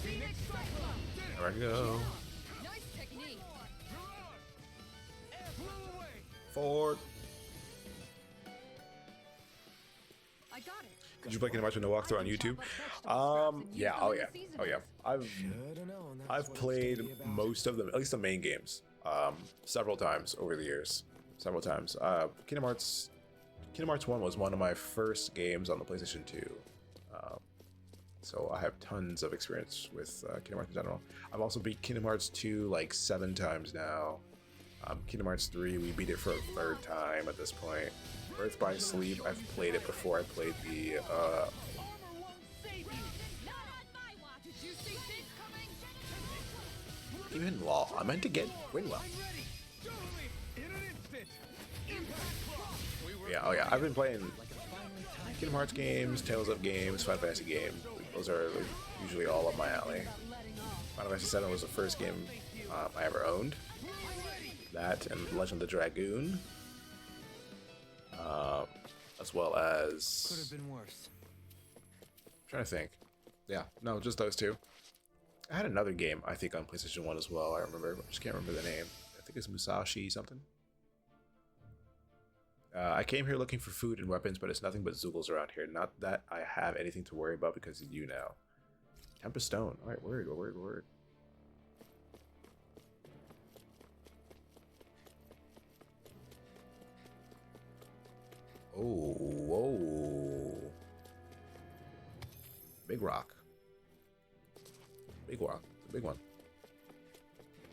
Phoenix Cyclone! There we go. Nice technique! Mirage. Air blew away. Forward. I got it. Did you play Kingdom Hearts with no walkthrough on YouTube? Yeah, oh yeah, oh yeah. Should've known that's I've what it's played gonna be about. most of them, at least the main games, several times over the years. Several times. Kingdom Hearts 1 was one of my first games on the PlayStation 2. So I have tons of experience with Kingdom Hearts in general. I've also beat Kingdom Hearts 2 like 7 times now. Kingdom Hearts 3, we beat it for a 3rd time at this point. Birth by Sleep, I've played it before I played the Armor won't save you! Not on my watch! Did you see this coming? even Law. I meant to get Winwell. I'm ready. Totally. In an instant. Impact Cross. We were Yeah, oh yeah, I've been playing Kingdom Hearts games, Tales of games, Final Fantasy games. Those are usually all up my alley. Final Fantasy 7 was the first game I ever owned. That and Legend of the Dragoon. As well Could have as... been worse. I'm trying to think. Yeah, no, just those two. I had another game, I think, on PlayStation 1 as well, I remember. I just can't remember the name. I think it's Musashi something. I came here looking for food and weapons, but it's nothing but Zoogles around here. Not that I have anything to worry about because of you now. Tempest Stone. Alright, word, word, word. Oh, whoa. Big rock. Big rock. The big one.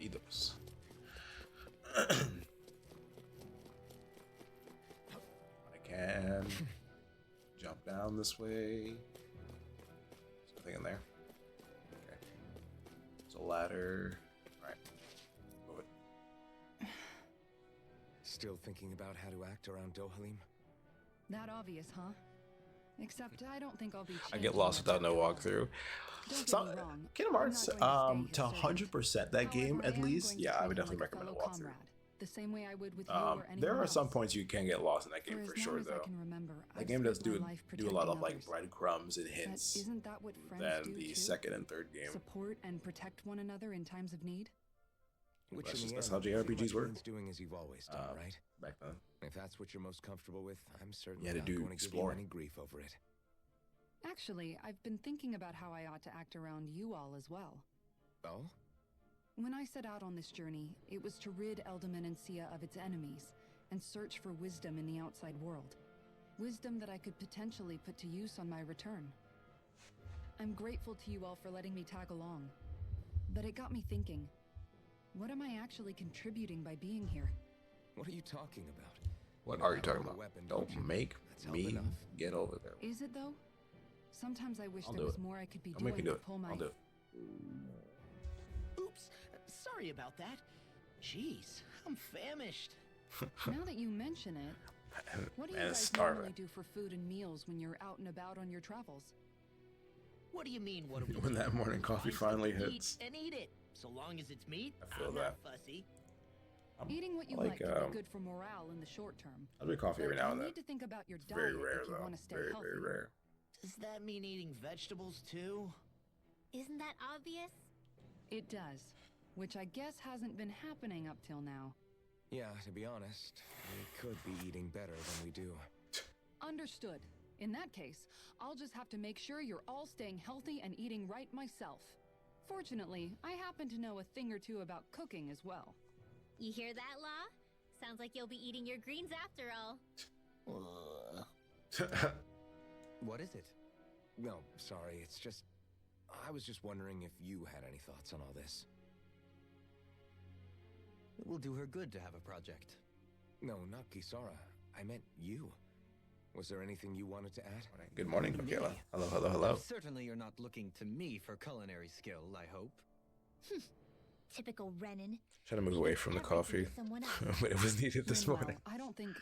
Need those. I can jump down this way. There's nothing in there. Okay. There's a ladder. Alright. Move it. Still thinking about how to act around Dohalim? That obvious, huh? Except I don't think I'll be. I get lost without no walkthrough. Some Kingdom Hearts, to 100% that game at least, yeah, I would definitely recommend a walkthrough. The same way I would with you or anyone There are some else. points you can get lost in that game for sure, though. That game does do a lot of like breadcrumbs and hints Isn't that what friends than do the too? second and third game. Support and protect one another in times of need. Which That's in just- the that's end, how pretty JRPGs much work. means doing as you've always done, right? Back then. If that's what you're most comfortable with, I'm certainly Yeah, to not do going to give you exploring. any grief over it. Actually, I've been thinking about how I ought to act around you all as well. Oh? When I set out on this journey, it was to rid Eldaman and Sia of its enemies and search for wisdom in the outside world. Wisdom that I could potentially put to use on my return. I'm grateful to you all for letting me tag along. But it got me thinking, what am I actually contributing by being here? What are you talking about? What You are you have talking another about? weapon, Don't don't you? make That's help me enough. get over there. Is it though? Sometimes I wish I'll there do was it. more I could be Don't make me doing do to it. pull my... I'll do it. Oops. Sorry about that. Jeez, I'm famished. Now that you mention it, what do you Man, guys starving. normally do for food and meals when you're out and about on your travels? What do you mean, what do we When do? that morning coffee Find stuff finally to hits. Eat and eat it. So long as it's meat, I feel I'm that. not fussy. Eating what you I like can be good for morale in the short term. I'll drink coffee every But now you and then. need to think about your It's diet very rare if you though. want to stay Very, healthy. very rare. Does that mean eating vegetables too? Isn't that obvious? It does, which I guess hasn't been happening up till now. Yeah, to be honest, we could be eating better than we do. Understood. In that case, I'll just have to make sure you're all staying healthy and eating right myself. Fortunately, I happen to know a thing or two about cooking as well. You hear that, Law? Sounds like you'll be eating your greens after all. What is it? No, sorry, it's just... I was just wondering if you had any thoughts on all this. It will do her good to have a project. No, not Kisara. I meant you. Was there anything you wanted to add? Good morning, Me? Michaela. Hello, hello, hello. Certainly you're not looking to me for culinary skill, I hope. Typical Renan. Trying to move away from the coffee Someone else. when it was needed this Meanwhile, morning. I don't think...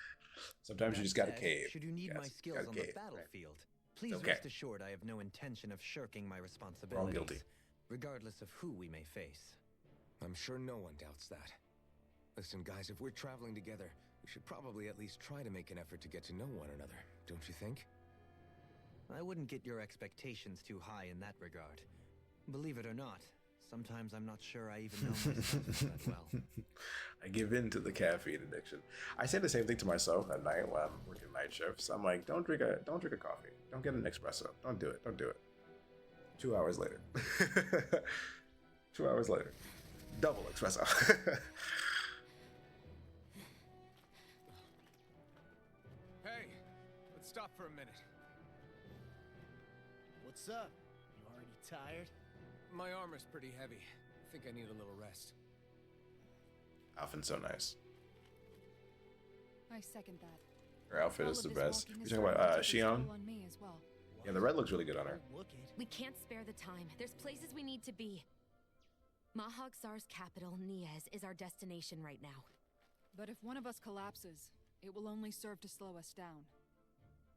Sometimes you That just gotta said, cave. Should you need my Yes, skills gotta on cave, the right. battlefield, please Okay. rest assured I have no intention of shirking my responsibilities. guilty. Regardless of who we may face. I'm sure no one doubts that. Listen, guys, if we're traveling together, we should probably at least try to make an effort to get to know one another, don't you think? I wouldn't get your expectations too high in that regard. Believe it or not, sometimes I'm not sure I even know myself that well. I give in to the caffeine addiction. I say the same thing to myself at night when I'm working night shifts. I'm like, don't drink a coffee. Don't get an espresso. Don't do it. Don't do it. 2 hours later. 2 hours later. Double espresso. Hey, let's stop for a minute. What's up? You already tired? My armor's pretty heavy. I think I need a little rest. Alpha's so nice. I second that. Her outfit All is of the this best. walking You're is talking starting about to take its Shion? toll on me as well. Yeah, the red looks really good on her. Don't look it. We can't spare the time. There's places we need to be. Mahag Sar's capital, Niez, is our destination right now. But if one of us collapses, it will only serve to slow us down.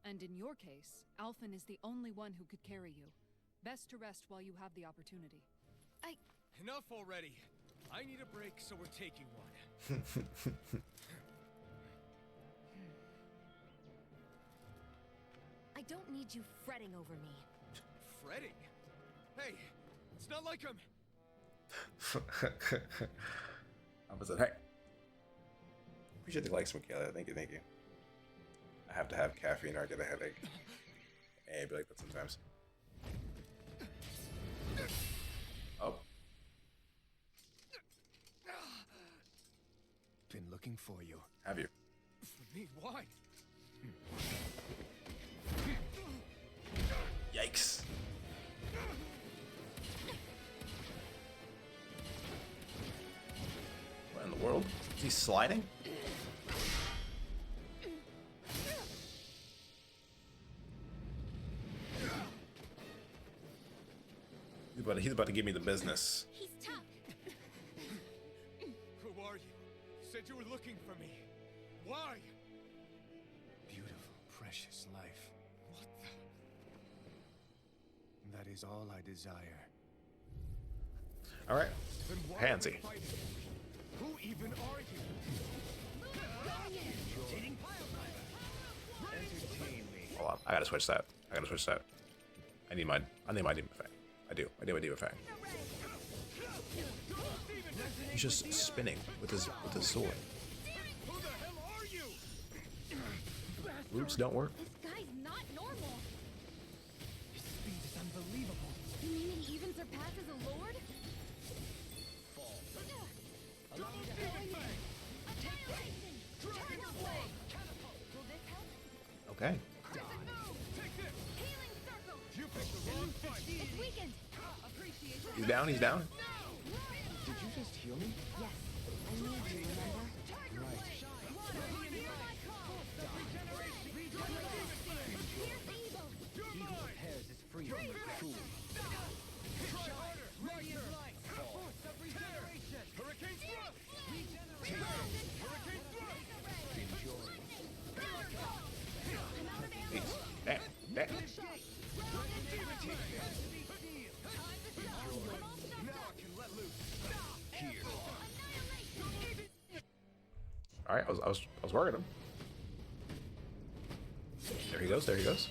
And in your case, Alphen is the only one who could carry you. Best to rest while you have the opportunity. Enough already. I need a break, so we're taking one. I don't need you fretting over me. Fretting? Hey, it's not like I'm... I was like, hey. Appreciate the likes, Michaela. Thank you, thank you. I have to have caffeine or I get a headache. Hey, I be like that sometimes. Oh. Been looking for you. Have you? For me, why? Yikes. What in the world? Is he sliding? He's about to give me the business. He's tough. Who are you? You said you were looking for me. Why? Beautiful, precious life. What the... That is all I desire. All right. Then why are we Pansy. fighting? Who even are you? Entertain me. Hold on. I gotta switch that. I need my demon fang. I need my demon fang. He's just spinning with his sword. Who the hell are you? Roots don't work. This guy's not normal. His speed is unbelievable. You mean he even surpasses a lord? Annihilation! Turtle blade! Will this help? Okay. Healing circle! You picked the wrong fight. It's weakened! He's down. He's down. Did you just heal me? Yes, I need you, remember? He who prepares his free from the fool. Hurricane thrust! Hurricane thrust! Jeez. Damn. Damn. All right, I was worried him. There he goes. There he goes.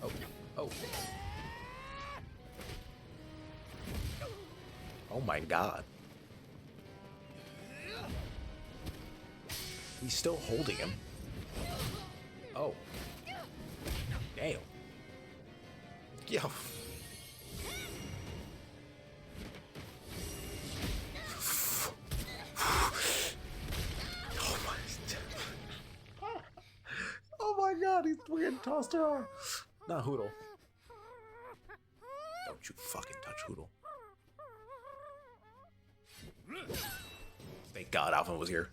Oh, oh. Oh my God. He's still holding him. Oh. Damn. Yo. Oh my God, he's getting tossed around. Not Hoodle. Don't you fucking touch Hoodle. Thank God Alpha was here.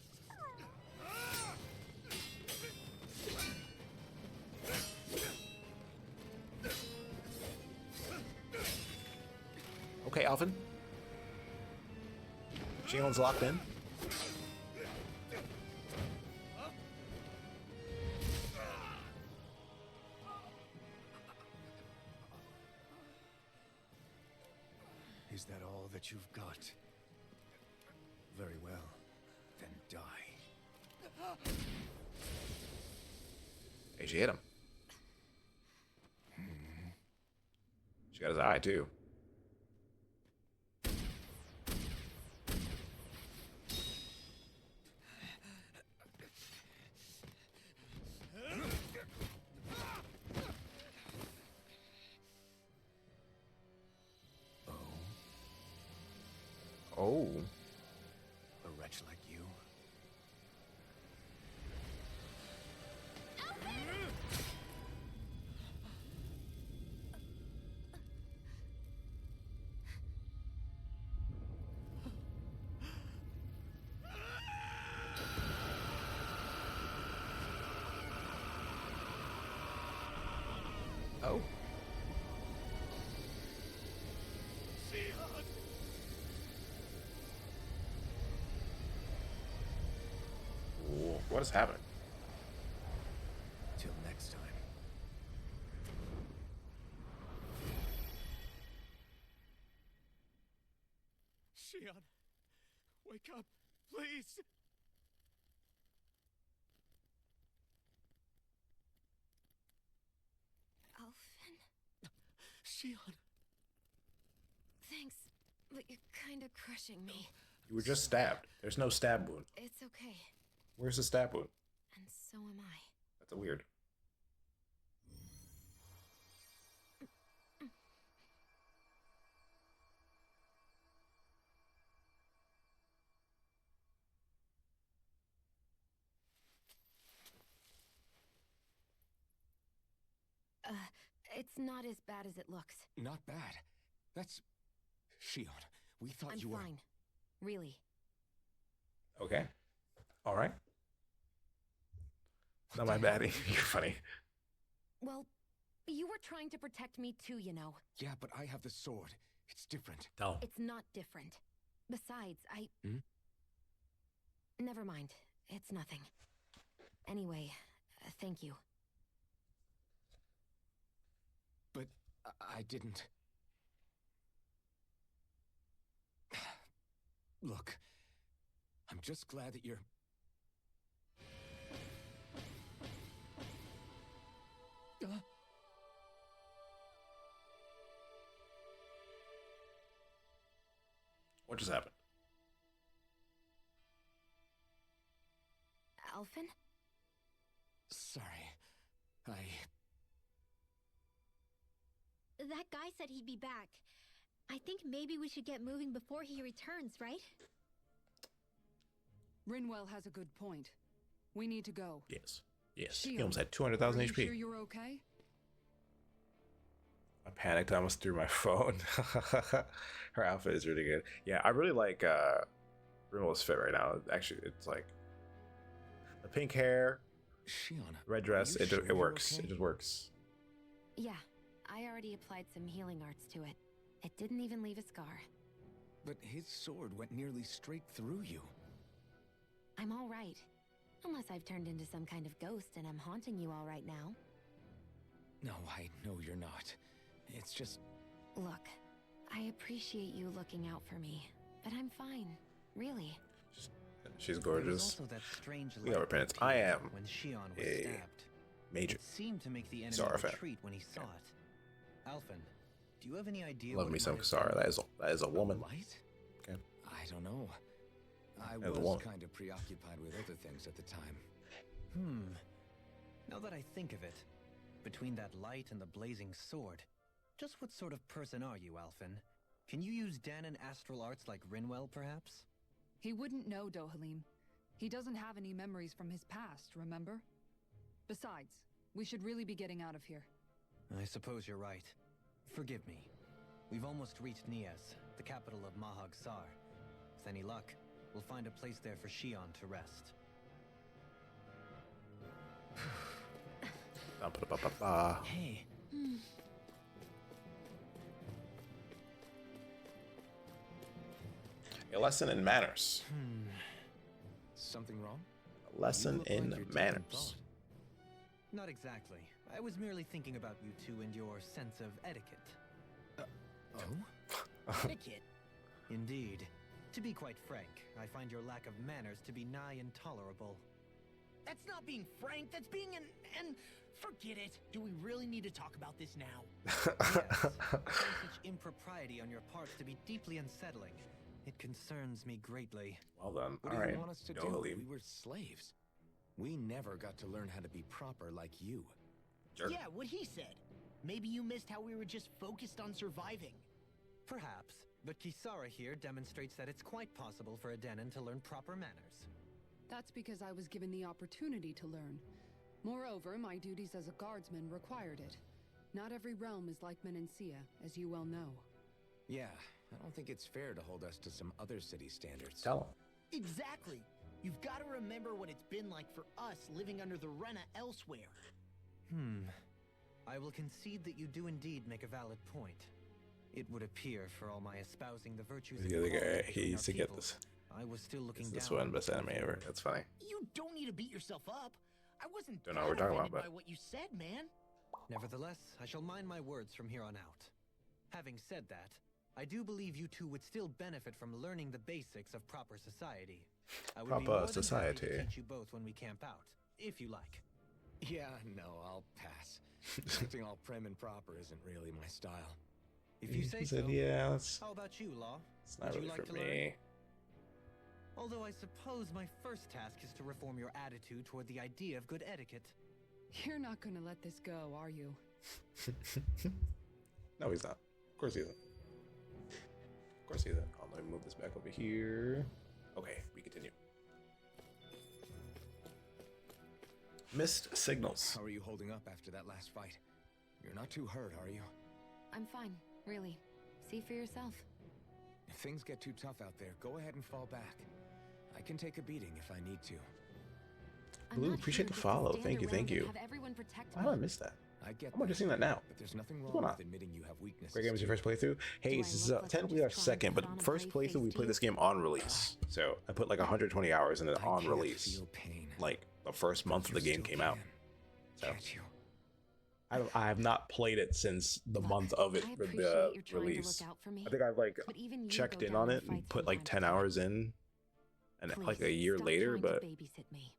Okay, Alvin. Shion's locked in. Is that all that you've got? Very well. Then die. Hey, she hit him. She got his eye, too. Oh. A wretch like you? Oh. Ooh, what is happening? Till next time. Shion, wake up, please. Alphen? Shion. Thanks, but you're kind of crushing me. You were just stabbed. There's no stab wound. It's okay. Where's the stab wound? And so am I. That's weird. It's not as bad as it looks. Not bad. That's... Shion, we thought I'm you were... fine. Really. Okay. All right. Not my baddie. You're funny. Well, you were trying to protect me too, you know. Yeah, but I have the sword. It's different. No. It's not different. Besides, Hmm? Never mind. It's nothing. Anyway, thank you. But I didn't... Look, I'm just glad that you're... What just happened? Alphen? Sorry. That guy said he'd be back. I think maybe we should get moving before he returns, right? Rinwell has a good point. We need to go. Yes. Yes. Shion, He almost had 200,000 are you HP. sure you're okay? I panicked. I almost threw my phone. Her outfit is really good. Yeah, I really like Rimel's fit right now. Actually, it's like the pink hair, Shion, red dress. are you sure It you're works. okay? It just works. Yeah, I already applied some healing arts to it. It didn't even leave a scar. But his sword went nearly straight through you. I'm all right. Unless I've turned into some kind of ghost and I'm haunting you all right now. No, I know you're not. It's just... Look, I appreciate you looking out for me, but I'm fine. Really. She's There was gorgeous. also that strange We got light repentance. that I appeared am when Shion was a stabbed. major It seemed to make the enemy Kisara fan. retreat when he saw it. Alphen, do you have any idea Love what me it some might have Kisara. been? That is a woman. Light? Okay. I don't know. I the was woman. kind of preoccupied with other things at the time. Now that I think of it, between that light and the blazing sword, just what sort of person are you, Alphen? Can you use Danon astral arts like Rinwell, perhaps? He wouldn't know, Dohalim. He doesn't have any memories from his past, remember? Besides, we should really be getting out of here. I suppose you're right. Forgive me. We've almost reached Nias, the capital of Mahag Sar. With any luck, we'll find a place there for Shion to rest. Hey. A lesson in manners. Something wrong? A lesson You look in like you're deep in manners. thought. Not exactly. I was merely thinking about you two and your sense of etiquette. Oh? Etiquette. Indeed. To be quite frank, I find your lack of manners to be nigh intolerable. That's not being frank. That's being an. Forget it. Do we really need to talk about this now? Yes, I find such impropriety on your part to be deeply unsettling. It concerns me greatly. Well done. What All do right. you want us to do? Dohalim. We were slaves. We never got to learn how to be proper like you. Jerk. Yeah, what he said. Maybe you missed how we were just focused on surviving. Perhaps, but Kisara here demonstrates that it's quite possible for a Danon to learn proper manners. That's because I was given the opportunity to learn. Moreover, my duties as a guardsman required it. Not every realm is like Menancia, as you well know. Yeah, I don't think it's fair to hold us to some other city standards. Tell him. Exactly. You've got to remember what it's been like for us living under the Rena elsewhere. I will concede that you do indeed make a valid point. It would appear, for all my espousing the virtues of The other equality guy, he between needs our to get people, this. I was still looking This down one, on best both anime of you. ever. That's funny. You don't need to beat yourself up. I wasn't Don't know what we're talking about, offended but- by what you said, man. Nevertheless, I shall mind my words from here on out. Having said that, I do believe you two would still benefit from learning the basics of proper society. I would be Proper more than happy society. to teach you both when we camp out, if you like. Yeah, no, I'll pass. Acting all prim and proper isn't really my style. If you say He so. said, yeah, that's How about you, Law? it's not Would you really like for to learn? me. Although I suppose my first task is to reform your attitude toward the idea of good etiquette. You're not gonna let this go, are you? No, he's not. Of course he isn't. Of course he isn't. Oh, let me move this back over here. Okay, we continue. Missed signals. How are you holding up after that last fight? You're not too hurt, are you? I'm fine, really. See for yourself. If things get too tough out there, go ahead and fall back. I can take a beating if I need to. I'm Blue, not appreciate here the just to follow. stand Thank you, around thank and you. Have everyone protect Why did I me. miss that? I get I'm just seeing that now. but there's nothing What's wrong going with on? admitting you have weaknesses. Great Game is your too. first playthrough. Hey, I this is look like I'm technically our just trying to second, but put on a first brave playthrough we face to played you? this game on release. So I put like 120 hours into it I on can't release. feel pain. Like the first month of the You game still came out. can, So Can't you? I have not played it since the Look, month of it I for appreciate the you're trying release. to look out for me, I think I've like but even you checked go in down on in it and fights put from like time to 10 time. hours in, and like a Please, year stop later, trying to but babysit me.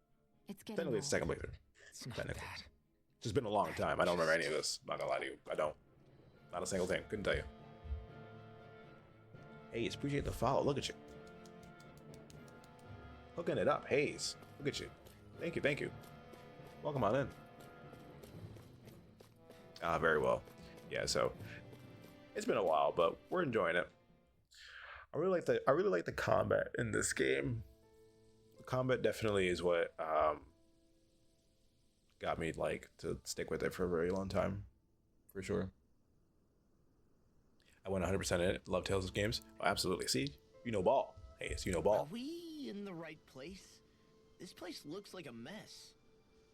It's getting technically old. it's the second playthrough. It's not Technically. bad. It's just been a long time. I don't remember any of this. Not gonna lie to you. I don't. Not a single thing. Couldn't tell you. Hayes, appreciate the follow. Look at you. Hooking it up. Hayes. Look at you. Thank you. Thank you. Welcome on in. Very well. Yeah, so it's been a while, but we're enjoying it. I really like the combat in this game. The combat definitely is what got me like to stick with it for a very long time, for sure. I went 100% in it. Love Tales of games. Oh, absolutely. See, you know ball. Hey, it's you know Are ball. we in the right place? This place looks like a mess.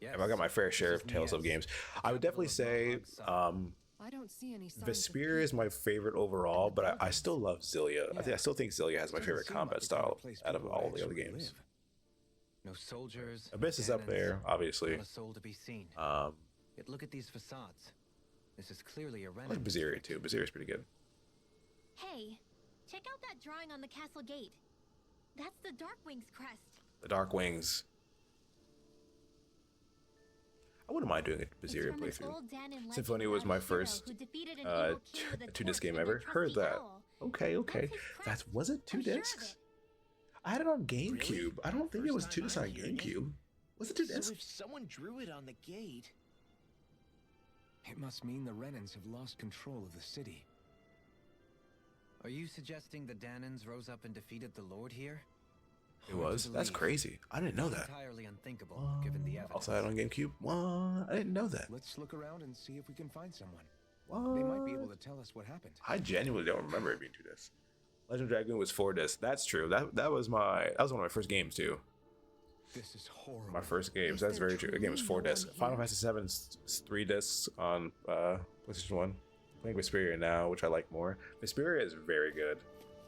Yes, If I got my fair share this of is Tales of Nias, games, the I would definitely capital of say Mahag Sar. I don't see any signs of Vesperia is peace. my favorite overall, but I still love Zillia. I still think Zillia has my Doesn't favorite seem like combat the kind of style place out of people would all the other actually games. live. No soldiers. Abyss is up Danons, there, obviously. Not a soul to be seen. Um, Yet look at these facades. This is clearly a I like Renan Baziria district. too. Baziria's pretty good. Hey, check out that drawing on the castle gate. That's the Darkwing's crest. The Dark Wings. I wouldn't mind doing a It's Viseria from an playthrough. old Danon legend Symphonia was about my a hero first who defeated an evil king with a 2-disc torch game and their ever. Heard trusty that. owl. Okay, okay. That's his That's crest. was it 2 I'm sure of discs? it. I had it on GameCube. Really? I don't think it was First 2 discs time on I'm hearing it. GameCube. Was it 2 discs? So if someone drew it on the gate, It must mean the Renans have lost control of the city. Are you suggesting the Danons rose up and defeated the Lord here? It Hard to was. That's believe. crazy. I didn't know It's that. entirely unthinkable, given the evidence. Also had it on GameCube. What? I didn't know that. Let's look around and see if we can find someone. What? They might be able to tell us what happened. I genuinely don't remember it being 2 discs. Legend of Dragoon was 4 discs. That's true. That was one of my first games too. This is horrible. My first games. That's very true. The game was 4 discs. Final Fantasy VII is 3 discs on PlayStation 1. Playing Vesperia now, which I like more. Vesperia is very good.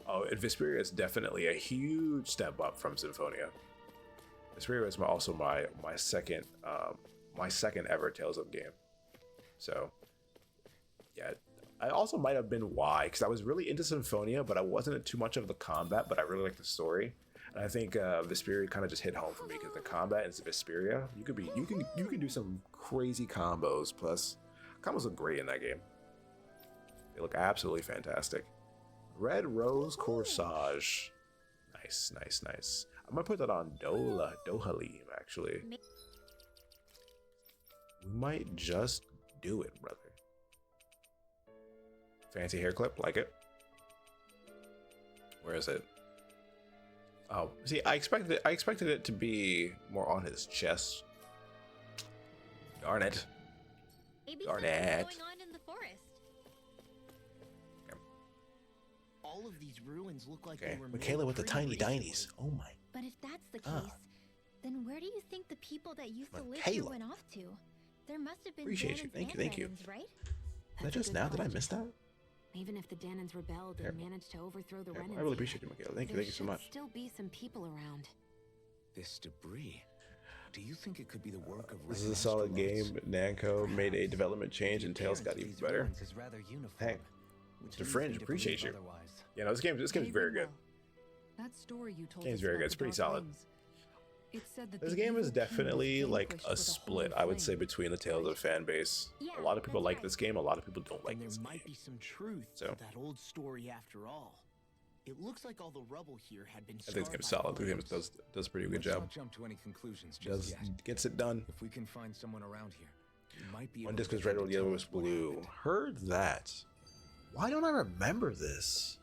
Oh, and Vesperia is definitely a huge step up from Symphonia. Vesperia was also my second ever Tales of game. So yeah, I also might have been why, because I was really into Symphonia, but I wasn't too much of the combat, but I really liked the story. And I think Vesperia kind of just hit home for me because the combat in Vesperia, you can do some crazy combos. Plus, combos look great in that game. They look absolutely fantastic. Red Rose Corsage, nice, nice, nice. I'm gonna put that on Dohalim actually. We might just do it, brother. Fancy hair clip, like it. Where is it? Oh, see, I expected it to be more on his chest. Darn it. Maybe Darn something's it. going on in the forest. all of these ruins look like Okay, they were Michaela made with the pretty tiny recently. dinies. Oh my. But if that's the Ah. case, then where do you think the people that used to live here Michaela. went off to? There must have been Appreciate you. Danons Thank you, and thank you. Renans, right? Is that That's a just good now? Did I point. miss that? Even if the Danons rebelled Here. and managed to overthrow the Here, Renans, I really appreciate you, Michaela. Thank you so should much. still be some people around. This debris. Do you think it could be the work of This Red is a solid asteroids? game. Namco made a development change and Tales got even better. Is rather uniform, Hey, which Mr. leads Fringe, me to appreciate believe you. otherwise. You know, this game's Hey, very good. Rinwell, That story you told Game's us very about good. It's the pretty Dark solid. Wings, it said that This the game evil is king was definitely like vanquished a with split, holy I would say, flame. between the Tales of fan base. Yeah, A lot of people that's like right. this game, a lot of people don't like And there this might game. be some truth So. to that old story after all. It looks like all the rubble here had been I think this scarred game's by solid. The game flames. does a pretty good Let's job. not jump to any conclusions just Does yet. gets it done. If we can find someone around here, we might be One able disc to was get red, them while to the other tell was us what blue. happened. Heard that. Why don't I remember this?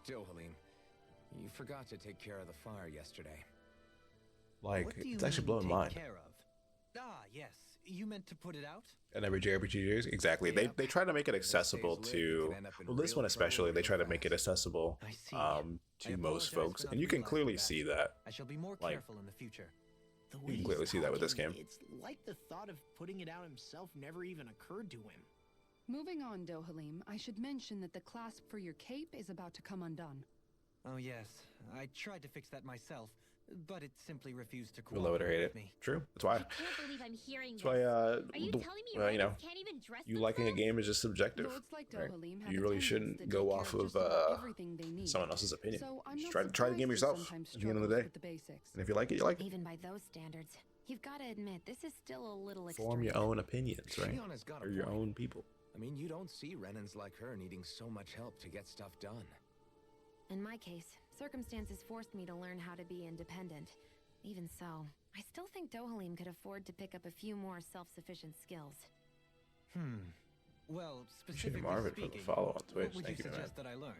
Dohalim, you forgot to take care of the fire yesterday. Like, What do you it's actually mean, blowing take mine. care of? Ah, yes. You meant to put it out? And every JRPG series, exactly. Yep. They try to make it If it accessible stays lit, we to could end up in well, this real one trouble especially. They try to real make it fast. accessible I see. to I most apologize folks, for and not you can realizing clearly that. see that. I shall be more Like- careful in the future. The You way can he's clearly see that with this talking, game. It's like the thought of putting it out himself never even occurred to him. Moving on, Dohalim, I should mention that the clasp for your cape is about to come undone. Oh, yes. I tried to fix that myself, but it simply refused to You'll love it or hate cooperate it. with me. True. That's I why. can't believe I'm hearing That's this. why. Are you telling me well, you know, Renans can't even dress you liking a themselves? game is just subjective. Lords like right? Dohalim have You really attendants shouldn't that go take care off of of just about everything they need. someone else's opinion. So I'm Just not try the game surprised he yourself sometimes at the end of the struggles day. with the basics. And if you like it, you like it. Even by those standards, you've got to admit this is still a little Form your extreme. own opinions, right? Shionna's got a Or your point. own people. I mean, you don't see Renans like her needing so much help to get stuff done. In my case, circumstances forced me to learn how to be independent. Even so, I still think Dohalim could afford to pick up a few more self-sufficient skills. Well, Appreciate specifically Marvin for the speaking, follow on what Twitch. would Thank you you, man. suggest that I learn?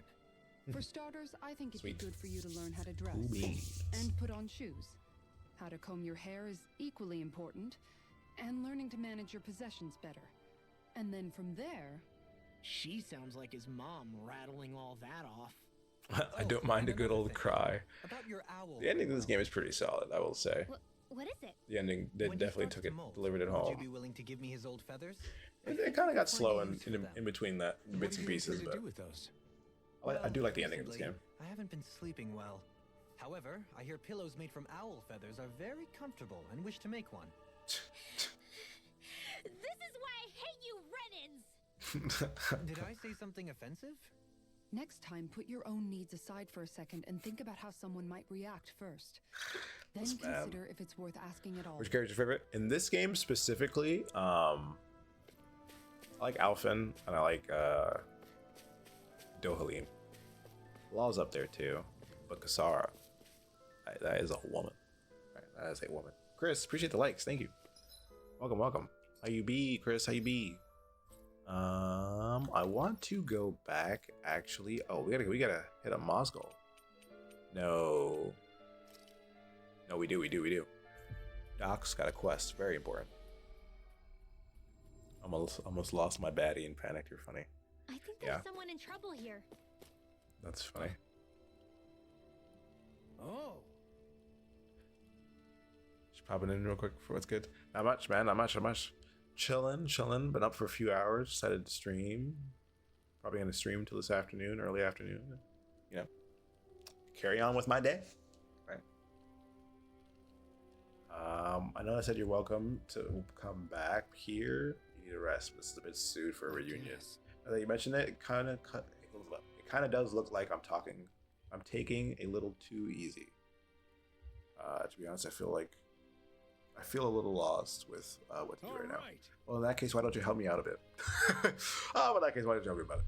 For starters, I think it'd Sweet. be good for you to learn how to dress Cool beans. and put on shoes. How to comb your hair is equally important, and learning to manage your possessions better. And then from there, She sounds like his mom rattling all that off. I don't mind a good old cry. About your owl. The ending of this game is pretty solid, I will say. What is it? The ending When he definitely starts took to it, molt, delivered it Would home. you be willing to give me his old feathers? It kind of got Find slow a in, use for in, them. in between that What bits are and you pieces, going to but do with those? I do like the ending of this recently, game. I haven't been sleeping well. However, I hear pillows made from owl feathers are very comfortable and wish to make one. This is why I hate you, Renans! Did I say something offensive? Next time, put your own needs aside for a second and think about how someone might react first. Then Yes, ma'am. consider if it's worth asking at all. Which character's your favorite? In this game specifically, I like Alphen and I like Dohalim. Law's up there too, but Kasara, that is a woman. Right, that is a woman. Chris, appreciate the likes. Thank you. Welcome, welcome. How you be, Chris? How you be? I want to go back actually. Oh, we gotta hit a Moz goal. No, we do. Doc's got a quest. Very important. Almost lost my baddie in panic. You're funny. I think there's someone in trouble here. That's funny. Oh. Just popping in real quick for what's good. Not much, man. Not much. Chilling. Been up for a few hours. Decided to stream. Probably gonna stream till this afternoon, early afternoon. You know, carry on with my day. Right. I know I said you're welcome to come back here. You need a rest. This is a bit soon for a reunion. Yes. Now that you mentioned it, it kind of does look like I'm taking a little too easy. To be honest, I feel a little lost with what to do right now. Well, in that case, why don't you help me out a bit? In that case, why don't you help me about it?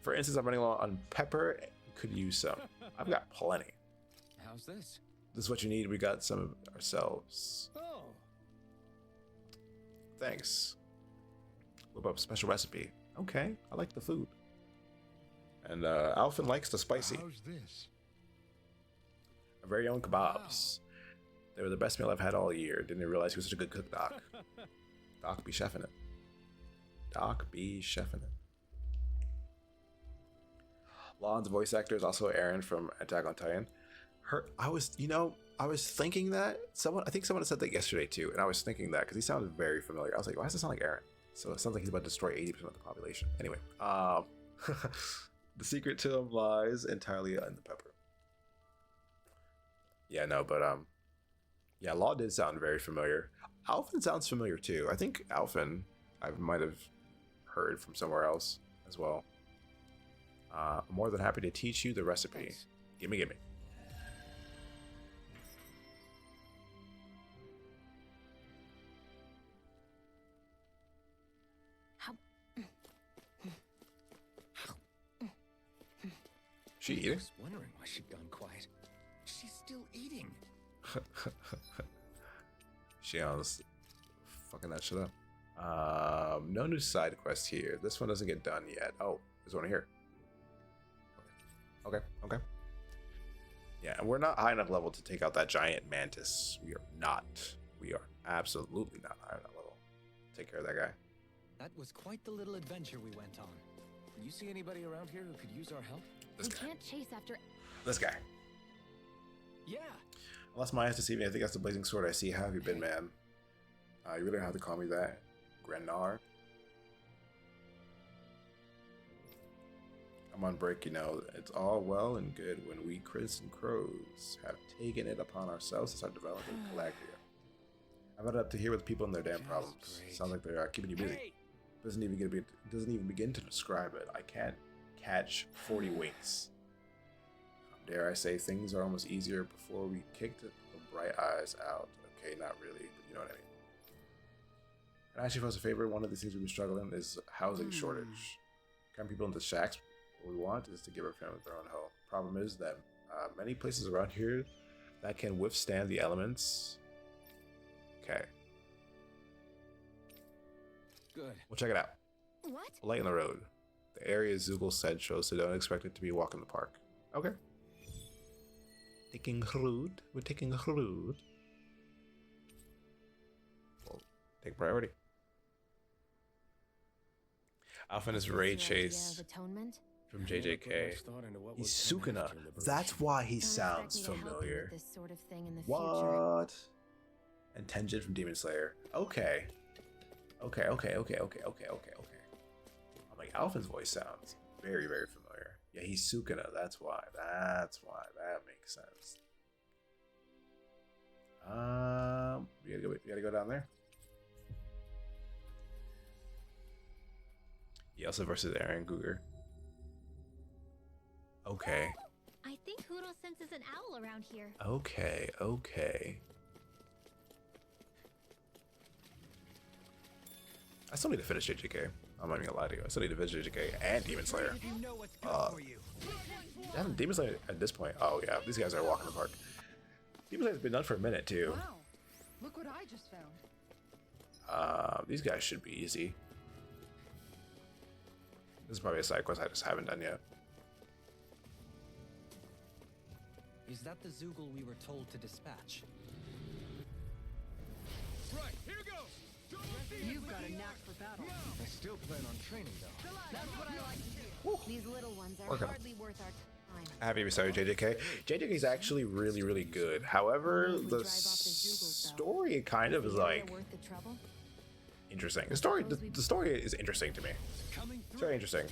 For instance, I'm running low on pepper. Could use some. I've got plenty. How's this? This is what you need. We got some ourselves. Oh. Thanks. Whip up special recipe. Okay, I like the food. And Alphen likes the spicy. How's this? Our very own kebabs. They were the best meal I've had all year. Didn't even realize he was such a good cook, Doc. Doc be chefing it. Lon's voice actor is also Aaron from Attack on Titan. I was thinking that I think someone said that yesterday too, and I was thinking that because he sounded very familiar. I was like, why does it sound like Aaron? So it sounds like he's about to destroy 80% of the population. Anyway, the secret to him lies entirely in the pepper. Yeah, no, but yeah, Law did sound very familiar. Alphen sounds familiar too. I think Alphen I might have heard from somewhere else as well. I'm more than happy to teach you the recipe. Thanks. Gimme. She eating? I was wondering why she'd gone quiet. She's still eating. She was fucking that shit up. No new side quest here. This one doesn't get done yet. Oh, there's one here. Okay. Yeah, and we're not high enough level to take out that giant mantis. We are not. We are absolutely not high enough level. Take care of that guy. That was quite the little adventure we went on. You see anybody around here who could use our help? This We guy. can't chase after. This guy. Yeah. Unless my eyes deceive me, I think that's the blazing sword I see. How have you been, man? You really don't have to call me that. Grenar. I'm on break, you know. It's all well and good when we, Chris and Crows, have taken it upon ourselves to start developing Calagria. I've had it up to here with people and their damn problems. great. Sounds like they're keeping you busy. Hey. Doesn't even begin to describe it. I can't catch 40 winks. Dare I say things are almost easier before we kicked the bright eyes out. Okay, not really, but you know what I mean. And actually, if I was a favor, one of the things we've been struggling is housing shortage. Kind of people into shacks. What we want is to give our families their own home. Problem is that many places around here that can withstand the elements. Okay, Good. we'll check it out. What? Light in the road. The area Zoogle said shows, so don't expect it to be a walk in the park. Okay. Taking route. We're taking a route. Well, take priority. Alphen is Ray Your idea Chase of atonement? from Never put JJK. much thought into what He's would come Sukuna. after liberation. That's why he Don't expect sounds me to help you with familiar. this sort of thing in the future. What? And Tenjin from Demon Slayer. Okay. Okay. I'm like, Alphen's voice sounds very, very familiar. Yeah, he's Sukuna. That's why. That makes sense. We gotta go down there. Elsa versus Aaron Guger. Okay. I think Hoodle senses an owl around here. Okay, okay. I still need to finish JJK. I'm not even gonna lie to you. I still need to finish JJK and Demon Slayer. Demon Slayer at this point. Oh yeah, these guys are walking the park. Demon Slayer's been done for a minute too. Wow, look what I just found. These guys should be easy. This is probably a side quest I just haven't done yet. Is that the Zoogle we were told to dispatch? Right, here goes! You've got a knack for battle. I still plan on training, though. That's what I like to do. These little ones are Okay. hardly worth our time. I haven't even started JJK. JJK is actually really, really good. However, Only if we the drive off the Zoogles, though. story kind of is like Worth the trouble? interesting. The story story is interesting to me. It's very interesting.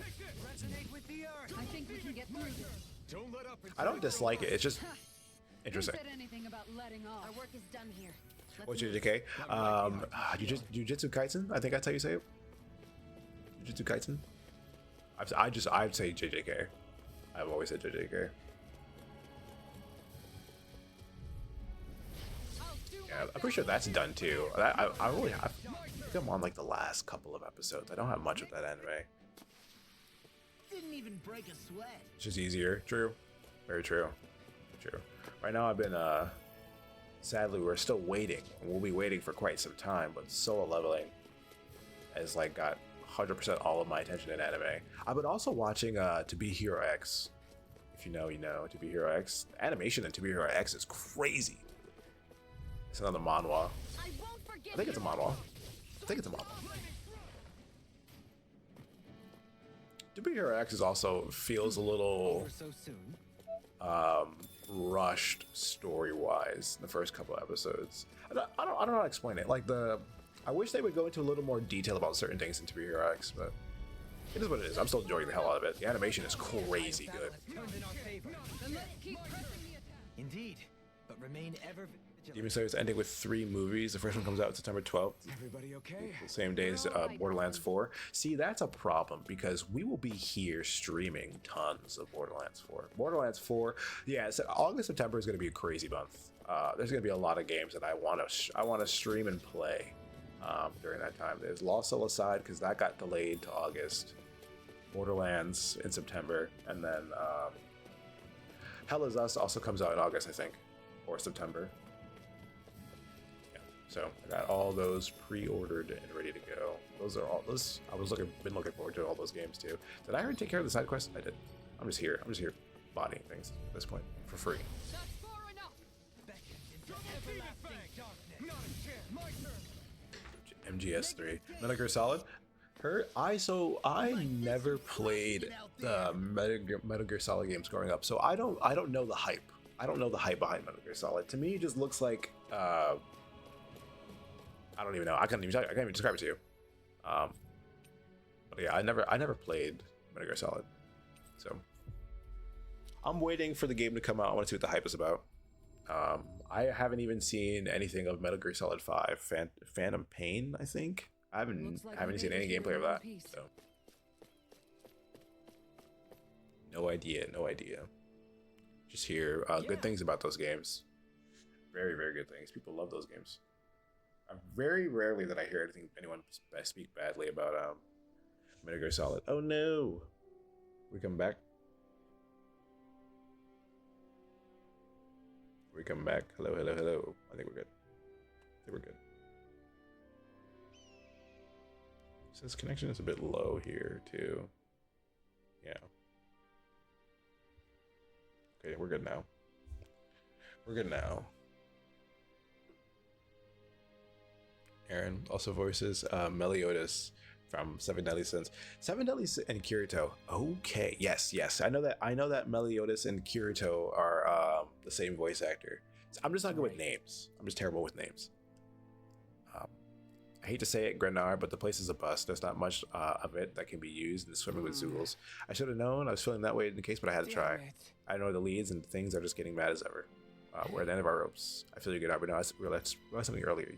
I think we can get through this. Don't let up. I don't dislike it. It's just Who interesting. said anything about letting off? Our work is done here. Let's What's move. JJK? Jujutsu Kaisen. I think that's how you say it. Jujutsu Kaisen. I'd say JJK. I've always said JJK. Yeah, I'm pretty sure that's done too. I think I'm on like the last couple of episodes. I don't have much of that anime. Didn't even break a sweat. It's just easier. True. Very true. True. Right now I've been sadly we're still waiting. We'll be waiting for quite some time, but solo leveling has like got 100% all of my attention in anime. I've been also watching To Be Hero X. If you know, you know. To Be Hero X. The animation in To Be Hero X is crazy. It's another manhwa. I think it's a manhwa. To Be Hero X is also feels a little Over so soon? rushed story-wise in the first couple episodes. I don't know how to explain it. Like I wish they would go into a little more detail about certain things in To Be Hero X, but it is what it is. I'm still enjoying the hell out of it. The animation is crazy good. Turned in our favor. Indeed, but remain ever vigilant. Demon Slayer is ending with 3 movies. The first one comes out September 12th. Everybody okay? The same day as Borderlands 4. See, that's a problem because we will be here streaming tons of Borderlands 4. Borderlands 4, yeah, so August, September is going to be a crazy month. There's going to be a lot of games that I want to stream and play during that time. There's Lost Soul aside because that got delayed to August. Borderlands in September, and then Hell Is Us also comes out in August, I think, or September. So I got all those pre-ordered and ready to go. Those are all those. Been looking forward to all those games too. Did I already take care of the side quest? I did. I'm just here bodying things at this point for free. That's far enough. MGS3, Metal Gear Solid. I never played the Metal Gear Solid games growing up, so I don't know the hype. I don't know the hype behind Metal Gear Solid. To me, it just looks like I don't even know. I can't even describe it to you. But yeah, I never played Metal Gear Solid, so I'm waiting for the game to come out. I want to see what the hype is about. I haven't even seen anything of Metal Gear Solid 5, Phantom Pain. I think I haven't seen any gameplay of that. So no idea. Just hear good things about those games. Very, very good things. People love those games. Very rarely that I hear anyone speak badly about Metal Gear Solid. Oh no! We come back. Hello. I think we're good. So this connection is a bit low here too. Yeah. Okay, we're good now. Aaron also voices Meliodas from Seven Deadly Sins. Seven Deadly Sins and Kirito. Okay, yes. I know that Meliodas and Kirito are the same voice actor. So I'm just not good with names. I'm just terrible with names. I hate to say it, Grenar, but the place is a bust. There's not much of it that can be used in swimming with Zoogles. I should have known. I was feeling that way in the case, but I had to try. I know the leads and things are just getting mad as ever. We're at the end of our ropes. I feel you, Grenar, but no, I realized something earlier.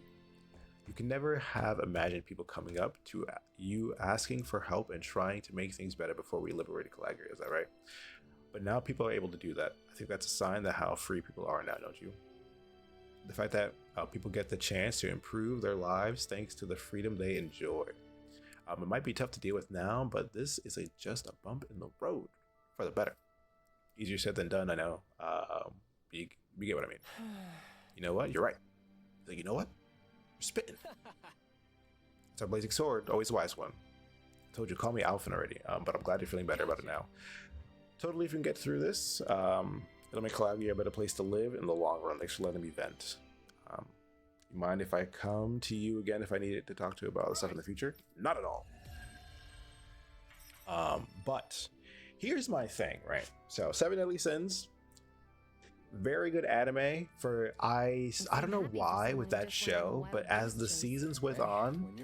You can never have imagined people coming up to you asking for help and trying to make things better before we liberated Calagria. Is that right? But now people are able to do that. I think that's a sign that how free people are now, don't you? The fact that people get the chance to improve their lives thanks to the freedom they enjoy. It might be tough to deal with now, but this is just a bump in the road for the better. Easier said than done, I know. You get what I mean. You know what? You're right. Like, you know what? You're spitting. It's our blazing sword, always a wise one. I told you, call me Alphen already, but I'm glad you're feeling better about it now. Totally, if you can get through this, it'll make Calagria a better place to live in the long run. Thanks for letting me vent. You mind if I come to you again if I needed to talk to you about other stuff in the future? Not at all. But here's my thing, right? So, Seven Deadly Sins, very good anime for I don't know why with that show, but as the seasons went on,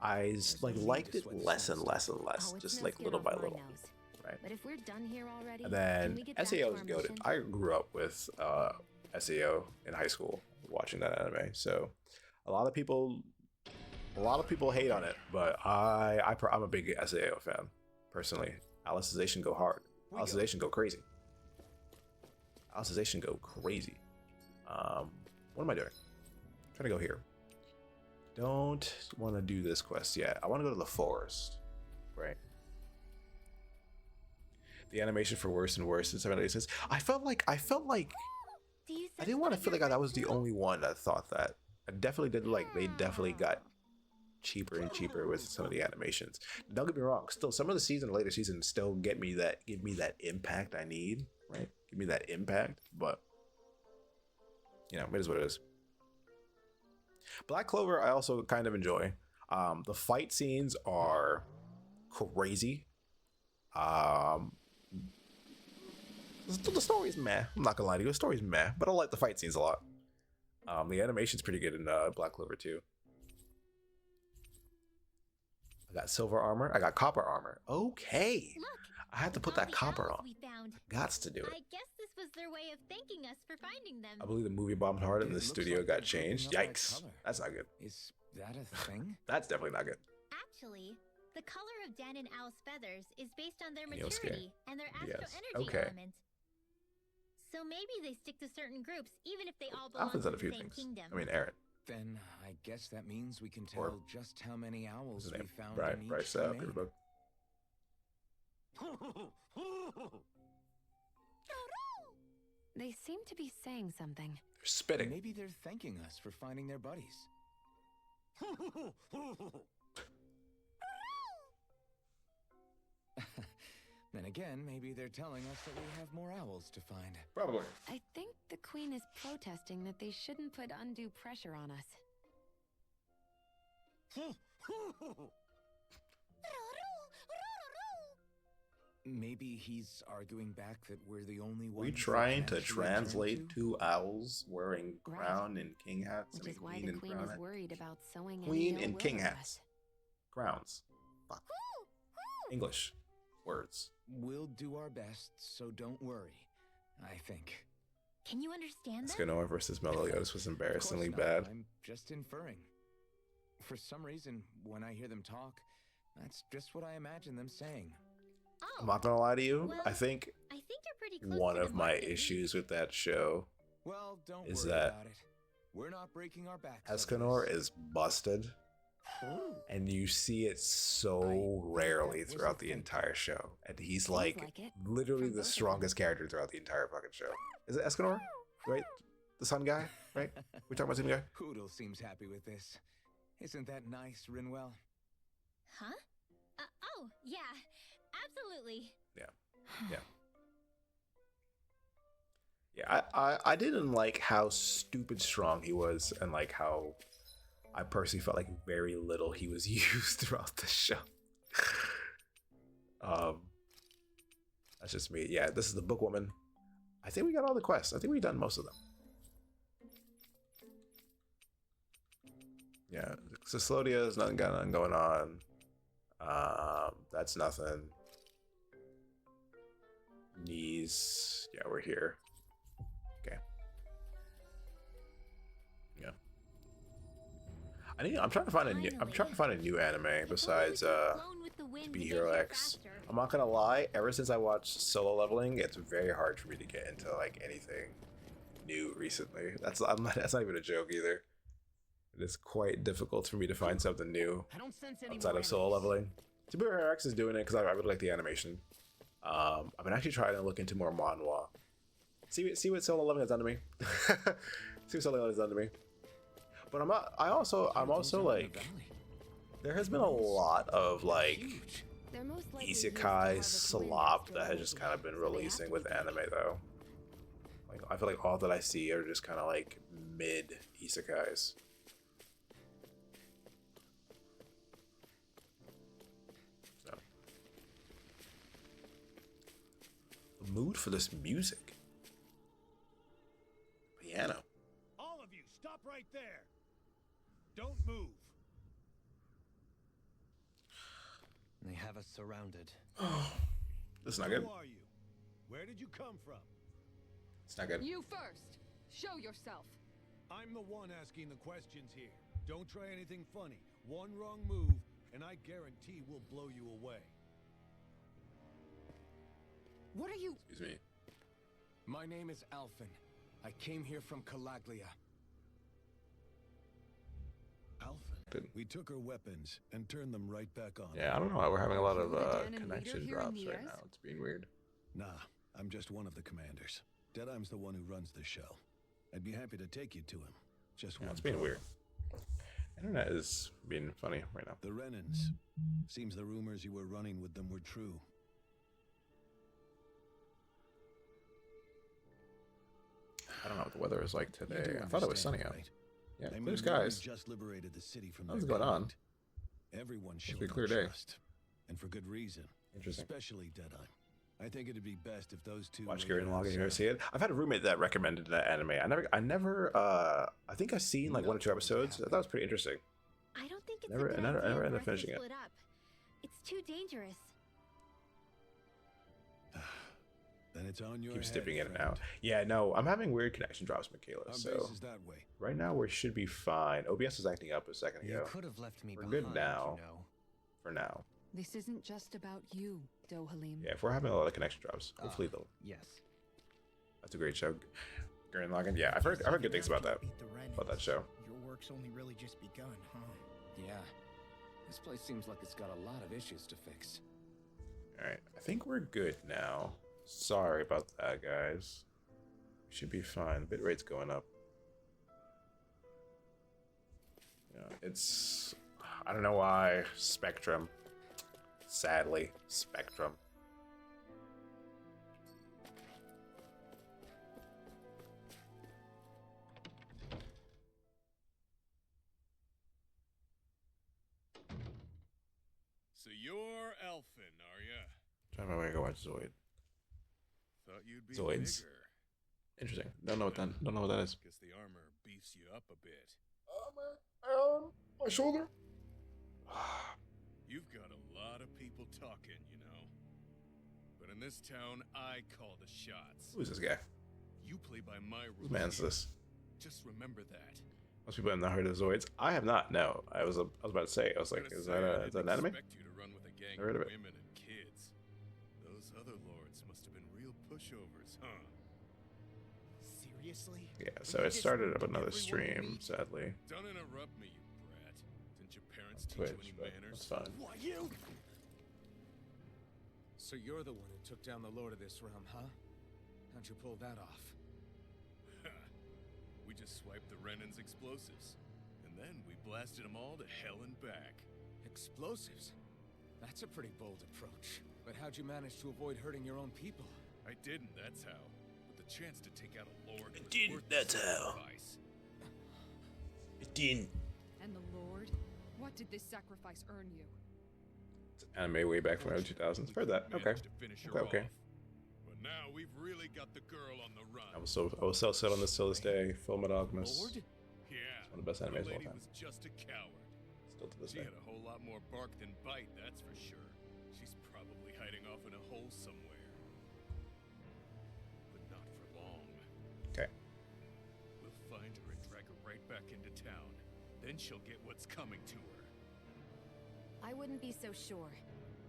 I liked it less and less and less, just like little by little. Right. But if we're done here already, and then SAO is goated. I grew up with SAO in high school watching that anime, so a lot of people hate on it, but I'm a big SAO fan personally. Alicization go hard. Alicization go crazy. Alicization go crazy. What am I doing? I'm trying to go here. Don't want to do this quest yet. I want to go to the forest, right? The animation for worse and worse in 7 Days. I felt like I didn't want to feel like I was the only one that thought that. I definitely did they definitely got cheaper and cheaper with some of the animations. Don't get me wrong, still some of the later seasons still give me that impact I need, right? Give me that impact, but you know, it is what it is. Black Clover I also kind of enjoy. The fight scenes are crazy. The story's meh. I'm not gonna lie to you. The story's meh, but I like the fight scenes a lot. The animation's pretty good in Black Clover too. I got silver armor. I got copper armor. Okay. Look, I have to put that copper on. We found. Gots to do it. I guess this was their way of thanking us for finding them. I believe the movie bombed hard and the studio got changed. Yikes. That's not good. Is that a thing? That's definitely not good. Actually, the color of Dan and Owl's feathers is based on their Neil's maturity and their astro energy element. So maybe they stick to certain groups, even if they all belong to the same kingdom. I mean, Aaron. Then I guess that means we can tell just how many owls we found in each Bryce, domain. They seem to be saying something. They're spitting. Maybe they're thanking us for finding their buddies. Then again, maybe they're telling us that we have more owls to find. Probably. I think the Queen is protesting that they shouldn't put undue pressure on us. Maybe he's arguing back that we're the only ones. We trying to translate two owls wearing crown and king hats. Which is why the Queen is worried about sowing Queen and king hats. Crowns. Fuck. English words. We'll do our best, so don't worry. I think. Can you understand that? Escanor versus Meliodas was embarrassingly bad. I'm just inferring. For some reason, when I hear them talk, that's just what I imagine them saying. Oh, I'm not gonna lie to you. well, I think you're pretty close one to of the my mark. issues with that show is worry that about it. We're not breaking our backs. Escanor is busted, and you see it so rarely throughout the entire show. And he's like literally the strongest character throughout the entire fucking show. Is it Escanor? Right? The sun guy? Right? We're talking about the same guy? Poodle seems happy with this. Isn't that nice, Rinwell? Huh? Oh, yeah. Absolutely. Yeah, I didn't like how stupid strong he was, and like how I personally felt like very little he was used throughout the show. That's just me. Yeah, this is the bookwoman. I think we got all the quests. I think we've done most of them. Yeah, Ciclodia is nothing going on. That's nothing. Knees. Yeah, we're here. Okay. Yeah. I'm trying to find a new. I'm trying to find a new anime besides Be Hero X. I'm not gonna lie. Ever since I watched Solo Leveling, it's very hard for me to get into like anything new recently. That's not even a joke either. It is quite difficult for me to find something new outside of Solo Leveling. Be Hero X is doing it because I really like the animation. I've been actually trying to look into more manhwa. See what Solo Leveling has done to me. See what Solo Leveling has done to me. But I'm also like, there has been a lot of like isekai slop that has just kind of been releasing with anime though. Like I feel like all that I see are just kind of like mid isekais. So the mood for this music. Piano. All of you, stop right there. Don't move. They have us surrounded. Oh, this is not good. Who are you? Where did you come from? It's not good. You first. Show yourself. I'm the one asking the questions here. Don't try anything funny. One wrong move, and I guarantee we'll blow you away. What are you? Excuse me. My name is Alphen. I came here from Calaglia. Alphen. We took her weapons and turned them right back on. Yeah, I don't know why we're having a lot of Danon connection leader here in drops the right East? now. It's being weird. Nah, I'm just one of the commanders. Deadeye's the one who runs the show. I'd be happy to take you to him. Just Yeah, one it's being problem. weird. Internet is being funny right now. The Renans. Seems the rumors you were running with them were true. I don't know what the weather is like You today. do I thought it was understand, sunny out. right? Yeah, I clear mean, we skies. just liberated the city from What's their going on? kind. Everyone showed be a clear no day. trust, and for good reason. Interesting. Especially Deadeye. I think it'd be best if those two Watch waited Gurren Lagann. You ever outside. see it? I've had a roommate that recommended that anime. I think I've seen like one or two episodes. I thought it was pretty interesting. I don't think it's Never- a good I never- I idea never ended for up us to finishing it. split up. It's too dangerous. Then it's on your Keep head, dipping in and friend. out. Yeah, no, I'm having weird connection drops, Michaela. Our So base is that way. right now we should be fine. OBS was acting up a second You ago. could have left me We're behind, good now. you know. For now. This isn't just about you, Dohalim. Yeah, if we're having a lot of connection drops, hopefully they'll. Yes. That's a great show. Gurren Lagann. Yeah, I've heard good things about that. About that show. Your work's only really just begun, huh? Yeah. This place seems like it's got a lot of issues to fix. Alright, I think we're good now. Sorry about that, guys. We should be fine. The bitrate's going up. Yeah, it's... I don't know why. Spectrum. Sadly, Spectrum. So you're Elfin, are ya? Trying my way to go watch Zoid. Thought you'd be Zoids. bigger. Interesting. Don't know what that is. Guess the armor beefs you up a bit. My shoulder. You've got a lot of people talking, you know. But in this town, I call the shots. Who's this guy? You play by my rules. Whose man's here. this? Just remember that. Most people have not heard of Zoids. I have not. No, I was about to say. I was like, Gotta is say, that I an didn't anime? expect you to run with a gang Never heard of of it. women and kids. Those other lords must have been real pushovers, huh? Seriously? Yeah. So it started up another stream. Sadly, Don't interrupt me, you brat. Didn't your parents teach Twitch, you any but manners? that's fine. What, you? So you're the one who took down the lord of this realm, huh? How'd you pull that off? We just swiped the Renan's explosives. And then we blasted them all to hell and back. Explosives? That's a pretty bold approach. But how'd you manage to avoid hurting your own people? I didn't, that's how. But the chance to take out a lord was didn't, worth the that's how. sacrifice. It didn't. And the Lord? What did this sacrifice earn you? Anime way back from the 2000s. Heard that. Okay. Managed to finish her Okay. off. But now we've really got the girl on the run. I was so set on this till this day. Full Metal Alchemist. Lord? Yeah. One of the best animes of all lady time. was just a coward. Still to this She day. had a whole lot more bark than bite, that's for sure. She's probably hiding off in a hole somewhere. But not for long. Okay. We'll find her and drag her right back into town. Then she'll get what's coming to her. I wouldn't be so sure.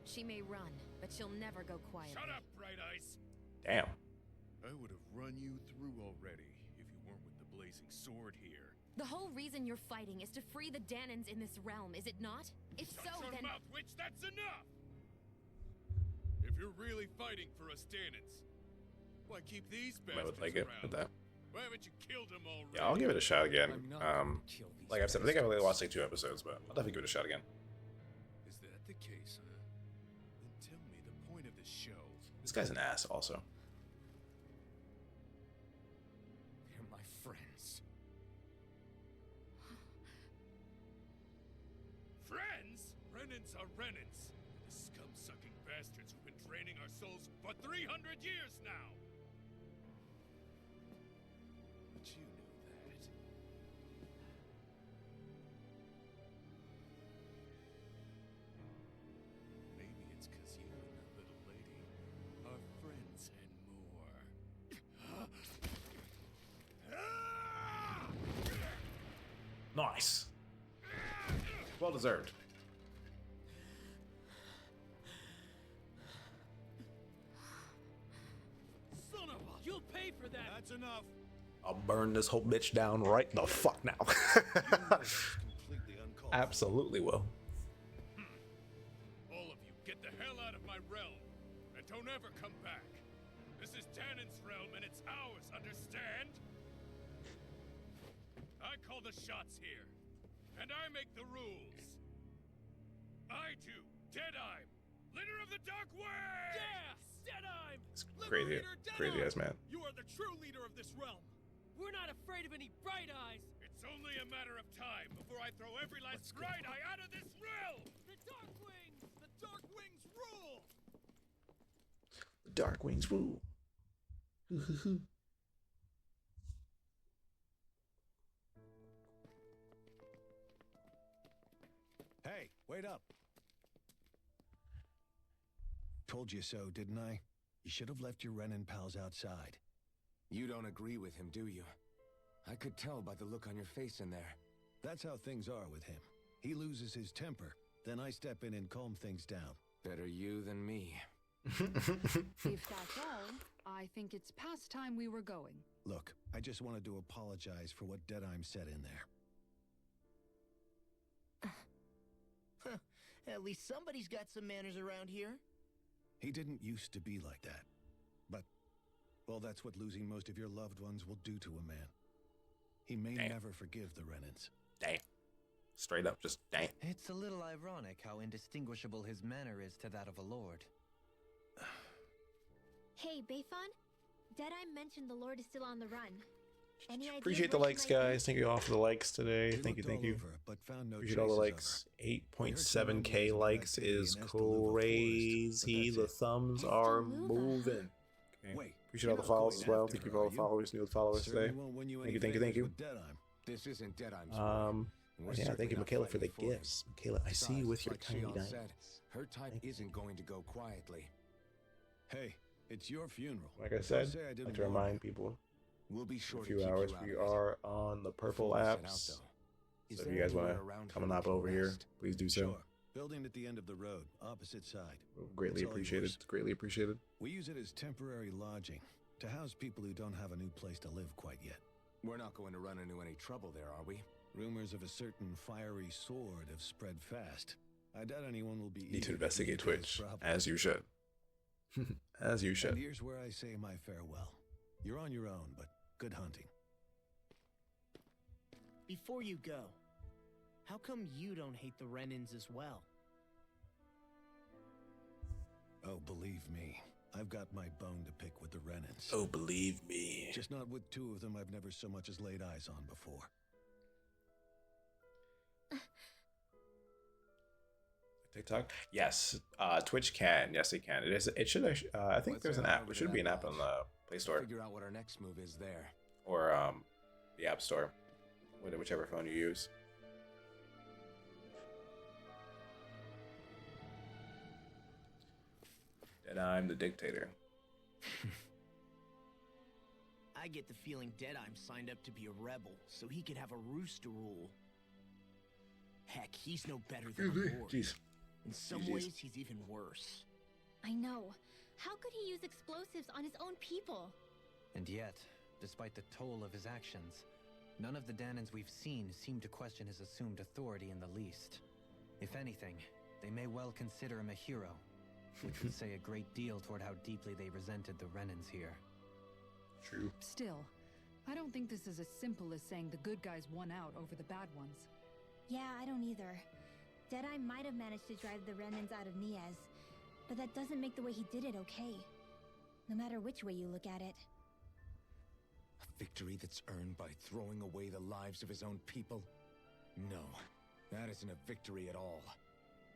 She may run, but she'll never go quiet. Shut up, Bright Eyes! Damn. I would have run you through already if you weren't with the blazing sword here. The whole reason you're fighting is to free the Danons in this realm, is it not? If Shut so, your then... mouth, witch! That's enough! If you're really fighting for us Danons, why keep these I bastards would like it around? with that. Why haven't you killed them already? Yeah, I'll give it a shot again. I'm not gonna kill these Like I said, I think I've only bastards. watched like 2 episodes, but I'll definitely give it a shot again. Is that the case, huh? Then tell me the point of the show. This guy's an ass, also. They're my friends. Friends? Renans are Renans. The scum-sucking bastards who've been draining our souls for 300 years now. But you knew that. Maybe it's 'cause you and that little lady are friends and more. Nice. Well deserved. Son of a... You'll pay for that! That's enough! I'll burn this whole bitch down right the fuck now. Completely uncalled. Absolutely will. All of you, get the hell out of my realm, and don't ever come back. This is Danon's realm, and it's ours, understand? I call the shots here, and I make the rules. I do, Deadeye, leader of the Dark Way! Yes, Deadeye! It's crazy, crazy ass man. You are the true leader of this realm. We're not afraid of any Bright Eyes. It's only a matter of time before I throw every last Bright Eye out of this realm. The Dark Wings! The Dark Wings rule! The Dark Wings rule. Hey, wait up. Told you so, didn't I? You should have left your Renin pals outside. You don't agree with him, do you? I could tell by the look on your face in there. That's how things are with him. He loses his temper, then I step in and calm things down. Better you than me. If that's all, I think it's past time we were going. Look, I just wanted to apologize for what Deadeye said in there. At least somebody's got some manners around here. He didn't used to be like that. But, well, that's what losing most of your loved ones will do to a man. He may never forgive the Renans. Damn. Straight up, just damn. It's a little ironic how indistinguishable his manner is to that of a lord. Hey, Bayfon? Deadeye mentioned the Lord is still on the run. Any ideas Appreciate the where she likes, might be? guys. Thank you all for the likes today. Thank you, thank you. But found no Appreciate all the likes. 8.7k likes is crazy. The thumbs are moving. Okay. Wait, Appreciate all the follows as well. Thank you for all the followers, new followers today. Thank you, thank you, thank you. This isn't Deadeye's Yeah, thank you, Michaela, for the gifts. Michaela, I see you with your tiny diamonds. Her type isn't going to go quietly. Hey, it's your funeral. Like I said, I'd like to remind people, We'll be in sure a to few keep you hours out we of it. are on the purple Before we set out, apps. though, is So if there you guys want anywhere to around come here on we up can over here, rest? please do so. Sure. Building at the end of the road, opposite side. Greatly It's all appreciated. yours. Greatly appreciated. We use it as temporary lodging to house people who don't have a new place to live quite yet. We're not going to run into any trouble there, are we? Rumors of a certain fiery sword have spread fast. I doubt anyone will be Need to eager investigate meet those Twitch, problems. as you should. As you And should. here's where I say my farewell. You're on your own, but good hunting. Before you go, how come you don't hate the Renans as well? Oh, believe me, I've got my bone to pick with the Renans. Oh, believe me. Just not with two of them I've never so much as laid eyes on before. TikTok? Yes. Twitch can. Yes, it can. It is. It should. I think Let's there's an head app. over There to should that be an app on lodge. the Play Store Figure out what our next move is there. or the App Store, whichever phone you use. And I'm the dictator. I get the feeling Deadeye signed up to be a rebel, so he could have a rooster rule. Heck, he's no better than a lord. Jeez. In some ways, he's even worse. I know. How could he use explosives on his own people? And yet, despite the toll of his actions, none of the Danans we've seen seem to question his assumed authority in the least. If anything, they may well consider him a hero, which would say a great deal toward how deeply they resented the Renans here. True. Still, I don't think this is as simple as saying the good guys won out over the bad ones. Yeah, I don't either. Deadeye might have managed to drive the remnants out of Niaz, but that doesn't make the way he did it okay. No matter which way you look at it. A victory that's earned by throwing away the lives of his own people? No, that isn't a victory at all.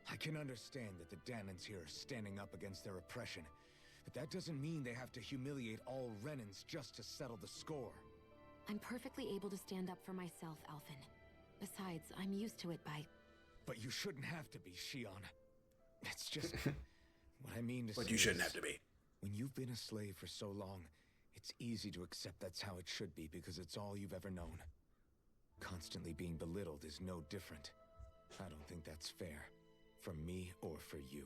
I can understand that the Danans here are standing up against their oppression, but that doesn't mean they have to humiliate all Renans just to settle the score. I'm perfectly able to stand up for myself, Alphen. Besides, I'm used to it by... But you shouldn't have to be, Shion. It's just... what I mean to say But you shouldn't is, have to be. when you've been a slave for so long, it's easy to accept that's how it should be because it's all you've ever known. Constantly being belittled is no different. I don't think that's fair. From me or for you.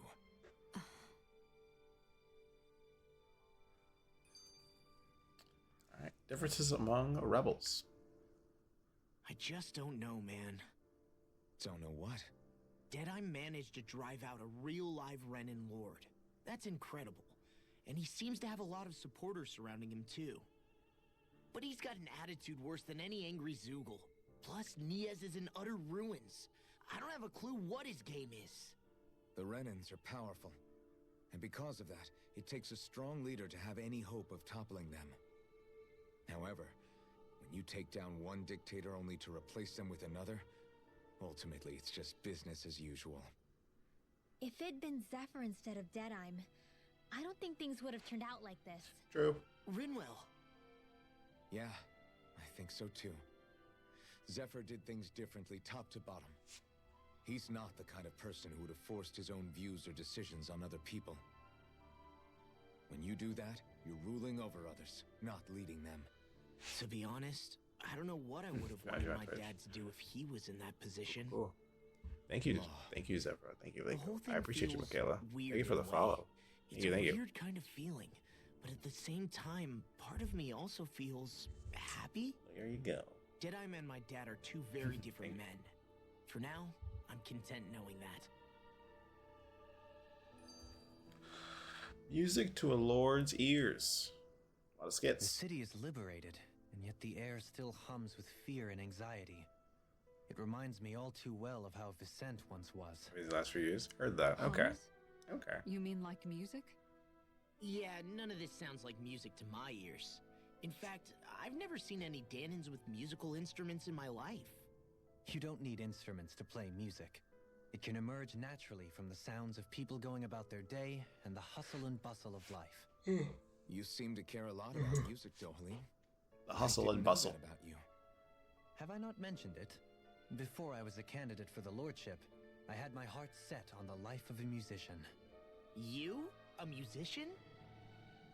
Alright. Differences among rebels. I just don't know, man. Don't know what? Deadeye managed to drive out a real live Renan Lord. That's incredible. And he seems to have a lot of supporters surrounding him too. But he's got an attitude worse than any angry Zoogle. Plus, Niaz is in utter ruins. I don't have a clue what his game is. The Renans are powerful. And because of that, it takes a strong leader to have any hope of toppling them. However, when you take down one dictator only to replace them with another, ultimately it's just business as usual. If it'd been Zephyr instead of Deadeye, I don't think things would have turned out like this. True. Rinwell. Yeah, I think so too. Zephyr did things differently top to bottom. He's not the kind of person who would have forced his own views or decisions on other people. When you do that, you're ruling over others, not leading them. To be honest, I don't know what I would have wanted my dad to do if he was in that position. Cool. Thank you, Zephyr. Thank you. The whole thing I appreciate you, feels Michaela. weird Thank you for the in a way. follow. It's Thank a you. weird kind of feeling, but at the same time, part of me also feels happy. There you go. Deadeye and my dad are two very different men. For now, I'm content knowing that. Music to a lord's ears. A lot of The skits. city is liberated, and yet the air still hums with fear and anxiety. It reminds me all too well of how Vicente once was. These last few years. Heard that. Okay. Hums? Okay. You mean like music? Yeah, none of this sounds like music to my ears. In fact, I've never seen any Danans with musical instruments in my life. You don't need instruments to play music. It can emerge naturally from the sounds of people going about their day and the hustle and bustle of life. You seem to care a lot about music, Dohalim. The hustle I and didn't know bustle. that about you. Have I not mentioned it? Before I was a candidate for the lordship, I had my heart set on the life of a musician. You? A musician?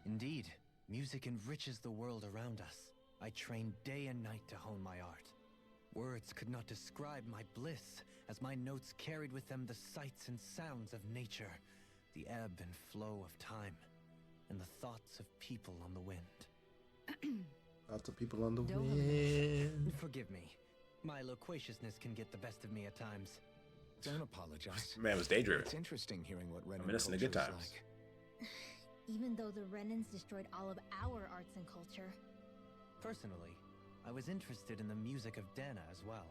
Indeed, music enriches the world around us. I trained day and night to hone my art. Words could not describe my bliss, as my notes carried with them the sights and sounds of nature, the ebb and flow of time, and the thoughts of people on the wind. Lots of people on the Dohalim. wind. Forgive me. My loquaciousness can get the best of me at times. Don't apologize. Man was daydreaming. It's interesting hearing what Renan Reminiscent of culture good is times. like. Even though the Renans destroyed all of our arts and culture. Personally, I was interested in the music of Dana as well.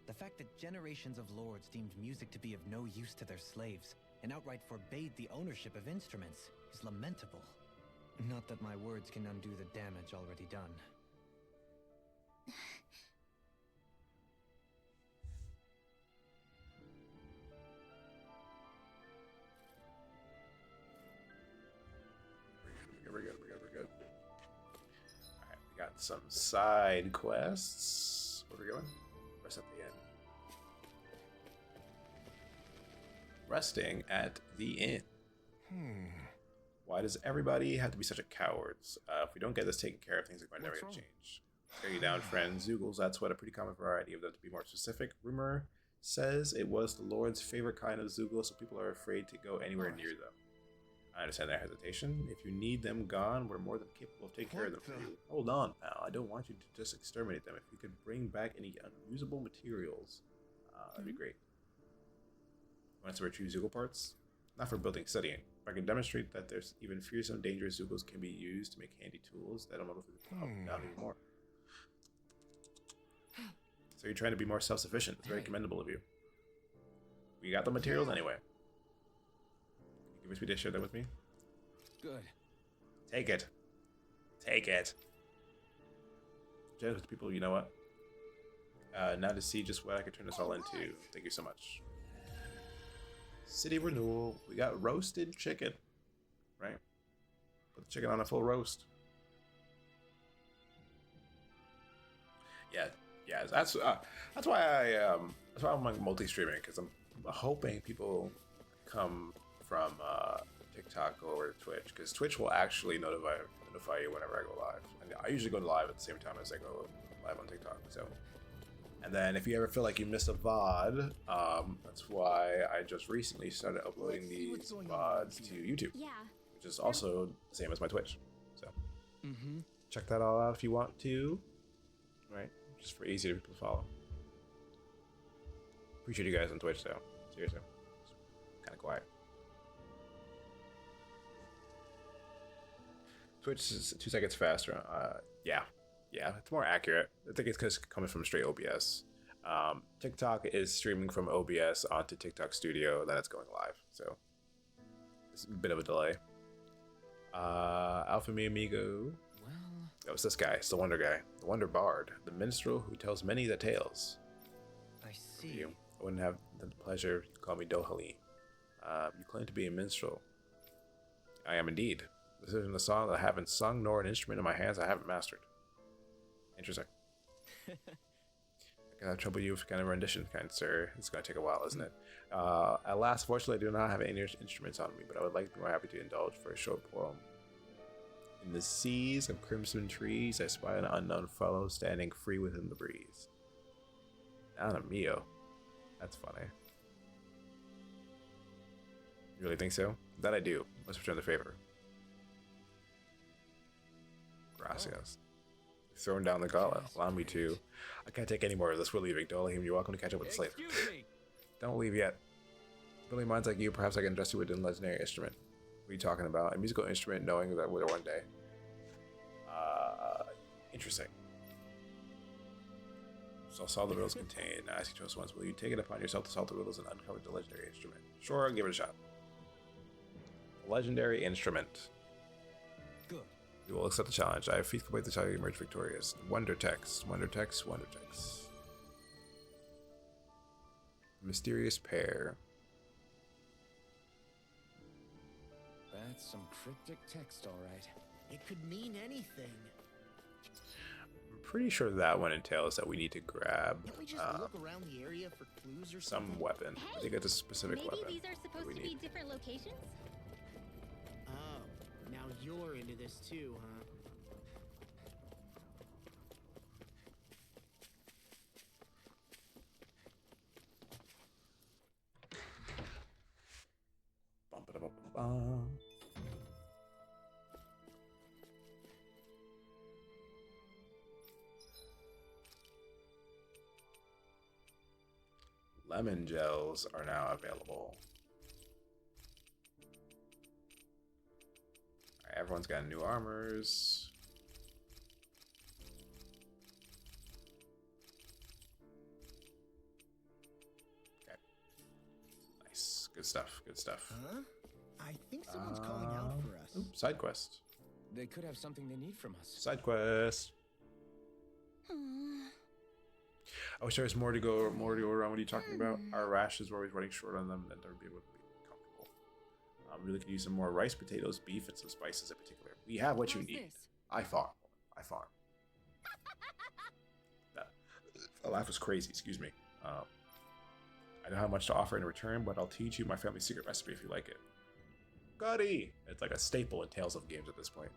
The fact that generations of lords deemed music to be of no use to their slaves and outright forbade the ownership of instruments is lamentable. Not that my words can undo the damage already done. We're good. Alright, we got some side quests. Where are we going? Rest at the end. Resting at the inn. Why does everybody have to be such a coward? If we don't get this taken care of, things are never What's going to wrong? change. Tear you down, friends. Zoogles, that's what a pretty common variety of them. To be more specific, rumor says it was the Lord's favorite kind of Zoogle, so people are afraid to go anywhere near them. I understand their hesitation. If you need them gone, we're more than capable of taking care of them for you. Hold on, pal. I don't want you to just exterminate them. If you could bring back any unusable materials, that'd be great. Want to retrieve Zoogle parts? Not for building, studying. If I can demonstrate that there's even fearsome, dangerous Zoogles can be used to make handy tools, that'll motivate me down even more. So you're trying to be more self-sufficient. It's very commendable of you. We got the materials anyway. Can you give me to share that with me? Good. Take it. Take it. Generous people, you know what? Now to see just what I could turn this all into. Thank you so much. City renewal. We got roasted chicken. Right? Put the chicken on a full roast. Yeah, that's why I'm like multi-streaming, because I'm hoping people come from TikTok or Twitch, because Twitch will actually notify you whenever I go live. And I usually go live at the same time as I go live on TikTok. So, and then if you ever feel like you missed a VOD, that's why I just recently started uploading these VODs to YouTube, which is also the same as my Twitch. So, check that all out if you want to. Right? Just for easier people to follow. Appreciate you guys on Twitch though. Seriously. It's kind of quiet. Twitch is 2 seconds faster. Yeah, it's more accurate. I think it's because coming from straight OBS. TikTok is streaming from OBS onto TikTok Studio, then it's going live. So it's a bit of a delay. Alpha Mi Amigo. Oh, it's this guy. It's the Wonder Guy. The Wonder Bard. The minstrel who tells many the tales. I see. I wouldn't have the pleasure to call me Dohalim. You claim to be a minstrel. I am indeed. This isn't a song that I haven't sung, nor an instrument in my hands I haven't mastered. Interesting. I cannot trouble you with kind of rendition, kind sir. It's going to take a while, isn't it? At last, fortunately, I do not have any instruments on me, but I would like to be more happy to indulge for a short poem. In the seas of crimson trees, I spy an unknown fellow standing free within the breeze. Anna mio. That's funny. You really think so? That I do. Let's return the favor. Gracias. Throwing down the gauntlet. Allow me to. I can't take any more of this. We're leaving. Dohalim, you're welcome to catch up with the slave. Don't leave yet. Brilliant minds like you, perhaps I can address you with a legendary instrument. What are you talking about? A musical instrument, knowing that we're one day. Interesting. So solve the riddles contain. I ask you to us once. Will you take it upon yourself to solve the riddles and uncover the legendary instrument? Sure, I'll give it a shot. Legendary instrument. Good. You will accept the challenge. I have faith complete the challenge to emerge victorious. Wonder text. Wonder text. Wonder text. Mysterious pair. That's some cryptic text, all right. It could mean anything. I'm pretty sure that one entails that we need to grab Can't we just look around the area for clues or some something? weapon. I think it's a specific Maybe weapon. these are supposed to be different locations? Oh, now you're into this too, huh? Bum-ba-da-bum-bum. Lemon gels are now available. Alright, everyone's got new armors. Okay. Nice. Good stuff. Good stuff. Huh? I think someone's calling out for us. Oops, side quest. They could have something they need from us. Side quest. I wish there was more to go around. What are you talking about? Our rashes were always running short on them, and never be able to be comfortable. Really could use some more rice, potatoes, beef, and some spices in particular. We have what you need. I farm. That laugh was crazy. Excuse me. I don't have much to offer in return, but I'll teach you my family's secret recipe if you like it. Curry! It's like a staple in Tales of games at this point.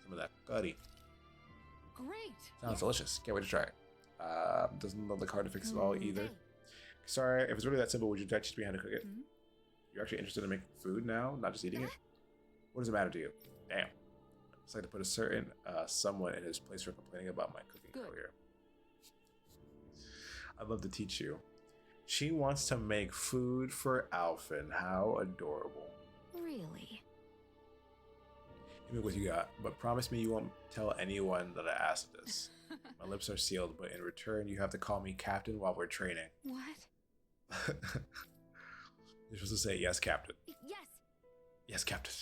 Some of that curry. Great. Sounds delicious. Can't wait to try it. Doesn't look like hard to fix at all either. Sorry, if it's really that simple, would you teach me how to cook it? You're actually interested in making food now, not just eating it? What does it matter to you? Damn. It's like to put a certain someone in his place for complaining about my cooking career. I'd love to teach you. She wants to make food for Alphen. How adorable. Really? Give me what you got, but promise me you won't tell anyone that I asked this. My lips are sealed, but in return, you have to call me Captain while we're training. What? You're supposed to say, yes, Captain. Yes. Yes, Captain.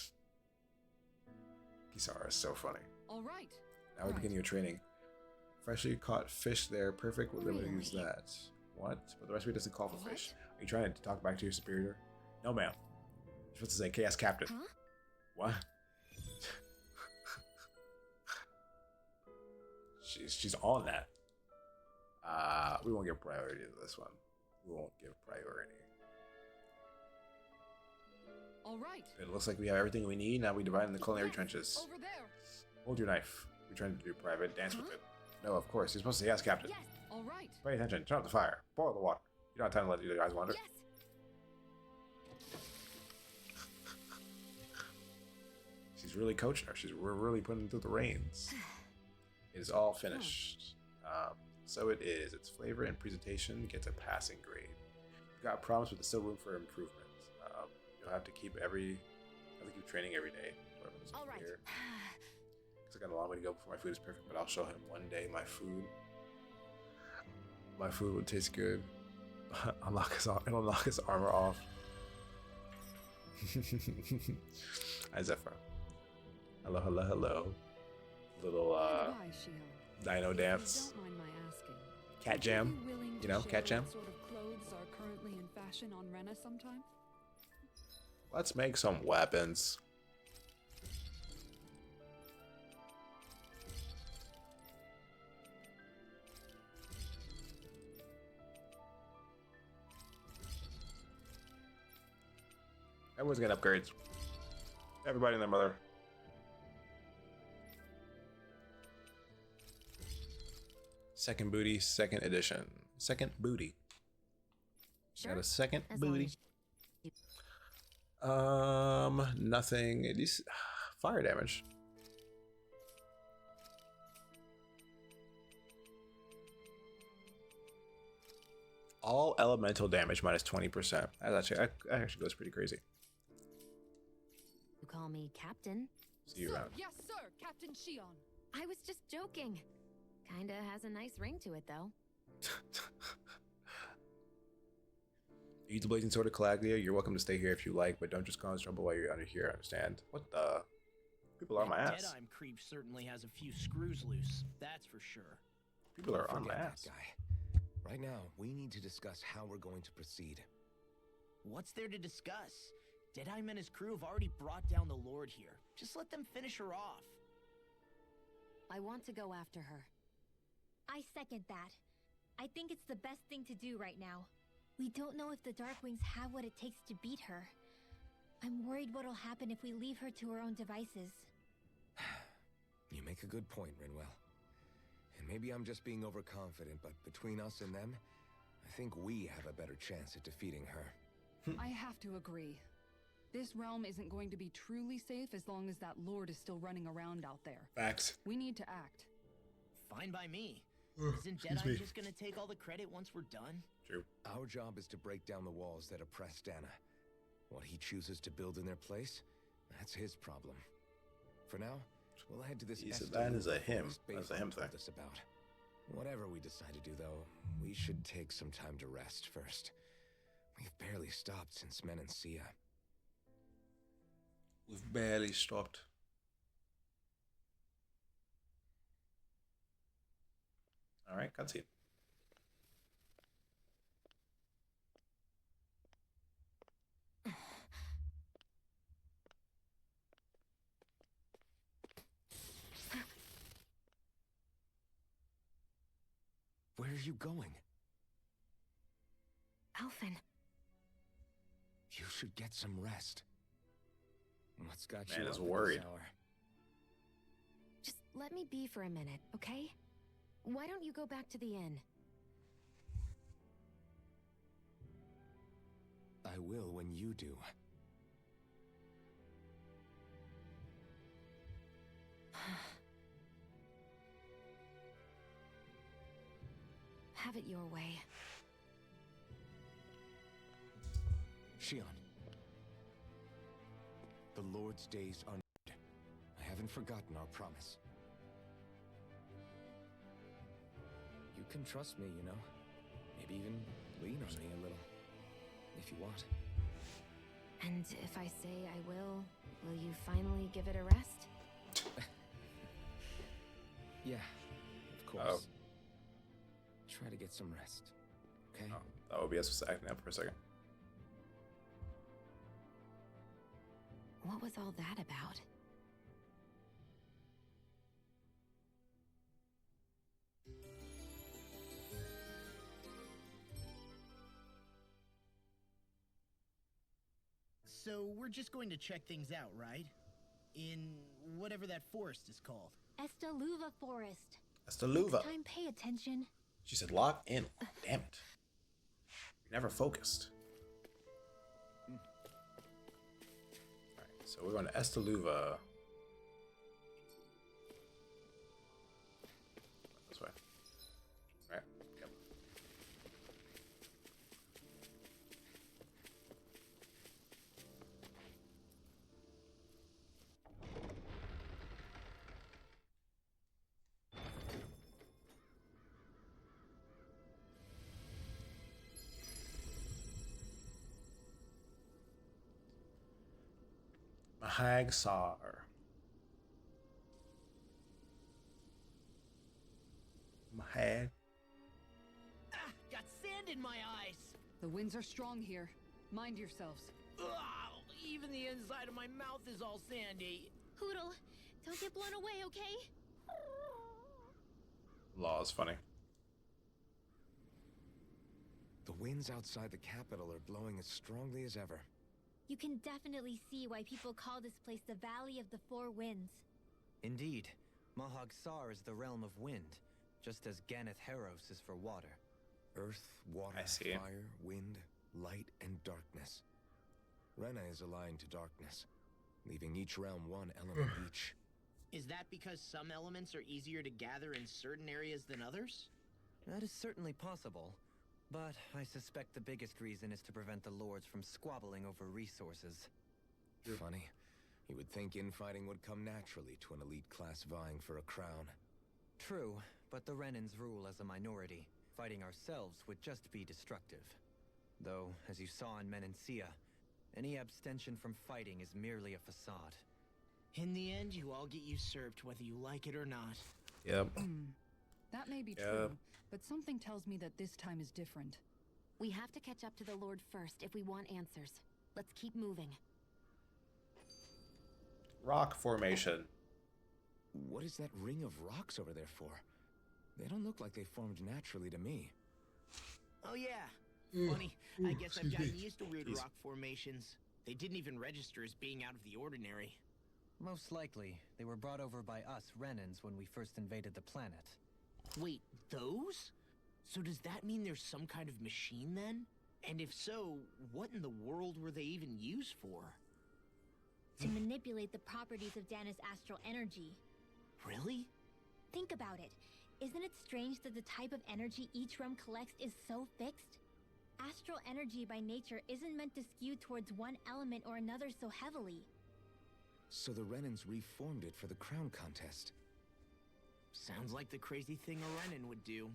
Kisara is so funny. All right. Now we're beginning your training. Freshly caught fish there. Perfect. We'll be able to use that. What? But the recipe doesn't call for fish. Are you trying to talk back to your superior? No, ma'am. You're supposed to say, yes, Captain. Huh? What? She's on that. We won't give priority to this one. We won't give priority. All right. It looks like we have everything we need. Now we divide in the culinary trenches. Over there. Hold your knife. We're trying to do private. Dance with it. No, of course. You're supposed to say yes, Captain. Yes. All right. Pay attention. Turn up the fire. Boil the water. You don't have time to let either eyes wander. Yes. She's really coaching her. We're really putting through the reins. It is all finished. So it is. Its flavor and presentation gets a passing grade. You've got problems, but there's still room for improvement. You'll have to keep training every day. All right. Because I got a long way to go before my food is perfect, but I'll show him one day my food will taste good. It'll knock his armor off. Hi, Zephyr. Hello, hello, hello. Little dino dance. Don't mind my asking. Cat jam. Would you be willing to You know, share cat jam. what sort of clothes are currently in fashion on Rena sometime? Let's make some weapons. Everyone's getting upgrades. Everybody and their mother. Second booty, second edition. Second booty. Sure. Got a second As long booty. as Nothing. At least fire damage. All elemental damage minus 20%. That actually goes pretty crazy. You call me Captain. See you Sir, around. yes, sir. Captain Shion. I was just joking. Kinda has a nice ring to it, though. Use the blazing sword of Calaglia. You're welcome to stay here if you like, but don't just cause trouble while you're under here. Understand? What the? People are on my ass. Deadeye creep certainly has a few screws loose. That's for sure. People are on my Forget that ass. guy. Right now, we need to discuss how we're going to proceed. What's there to discuss? Deadeye and his crew have already brought down the Lord here. Just let them finish her off. I want to go after her. I second that. I think it's the best thing to do right now. We don't know if the Darkwings have what it takes to beat her. I'm worried what'll happen if we leave her to her own devices. You make a good point, Rinwell. And maybe I'm just being overconfident, but between us and them, I think we have a better chance at defeating her. I have to agree. This realm isn't going to be truly safe as long as that Lord is still running around out there. Facts. We need to act. Fine by me. Isn't excuse Deadeye me. just gonna take all the credit once we're done? True. Our job is to break down the walls that oppress Dana. What he chooses to build in their place, that's his problem. For now, we'll head to this That is a him. forest That's a Basil him thing. told us about. Whatever we decide to do, though, we should take some time to rest first. We've barely stopped since Menancia. We've barely stopped. All right, cutscene. Where are you going? Alphen. You should get some rest. What's got Man you is up at this worried. hour? Just let me be for a minute, okay? Why don't you go back to the inn? I will when you do. Have it your way. Shion. The Lord's days are numbered. I haven't forgotten our promise. You can trust me, you know. Maybe even lean on me a little. If you want. And if I say I will you finally give it a rest? Yeah, of course. Try to get some rest, okay? Oh, that would be us acting up for a second. What was all that about? So we're just going to check things out, right? In whatever that forest is called. Estaluva Forest. Estaluva. Next time, pay attention. She said lock in. Damn it. You're never focused. Alright, so we're going to Estaluva. This way. Alright, yep. Mahagsar. Mahag. Ah, got sand in my eyes. The winds are strong here. Mind yourselves. Ugh, even the inside of my mouth is all sandy. Hoodle, don't get blown away, okay? Law is funny. The winds outside the capital are blowing as strongly as ever. You can definitely see why people call this place the Valley of the Four Winds. Indeed, Mahagsar is the realm of wind, just as Ganeth Heros is for water. Earth, water, I see. fire, wind, light, and darkness. Rena is aligned to darkness, leaving each realm one element each. Is that because some elements are easier to gather in certain areas than others? That is certainly possible, but I suspect the biggest reason is to prevent the lords from squabbling over resources. Funny. You would think infighting would come naturally to an elite class vying for a crown. True, but the Renans rule as a minority. Fighting ourselves would just be destructive. Though, as you saw in Menancia, any abstention from fighting is merely a facade. In the end, you all get usurped whether you like it or not. Yep. That may be Yep. true, but something tells me that this time is different. We have to catch up to the Lord first if we want answers. Let's keep moving. Rock formation. What is that ring of rocks over there for? They don't look like they formed naturally to me. Oh yeah. Funny. I guess I've gotten used to weird rock formations. They didn't even register as being out of the ordinary. Most likely, they were brought over by us Renans when we first invaded the planet. Wait, those? So does that mean there's some kind of machine then? And if so, what in the world were they even used for? To manipulate the properties of Dana's astral energy. Really? Think about it. Isn't it strange that the type of energy each realm collects is so fixed? Astral energy by nature isn't meant to skew towards one element or another so heavily. So the Renans reformed it for the crown contest. Sounds like the crazy thing a Renan would do.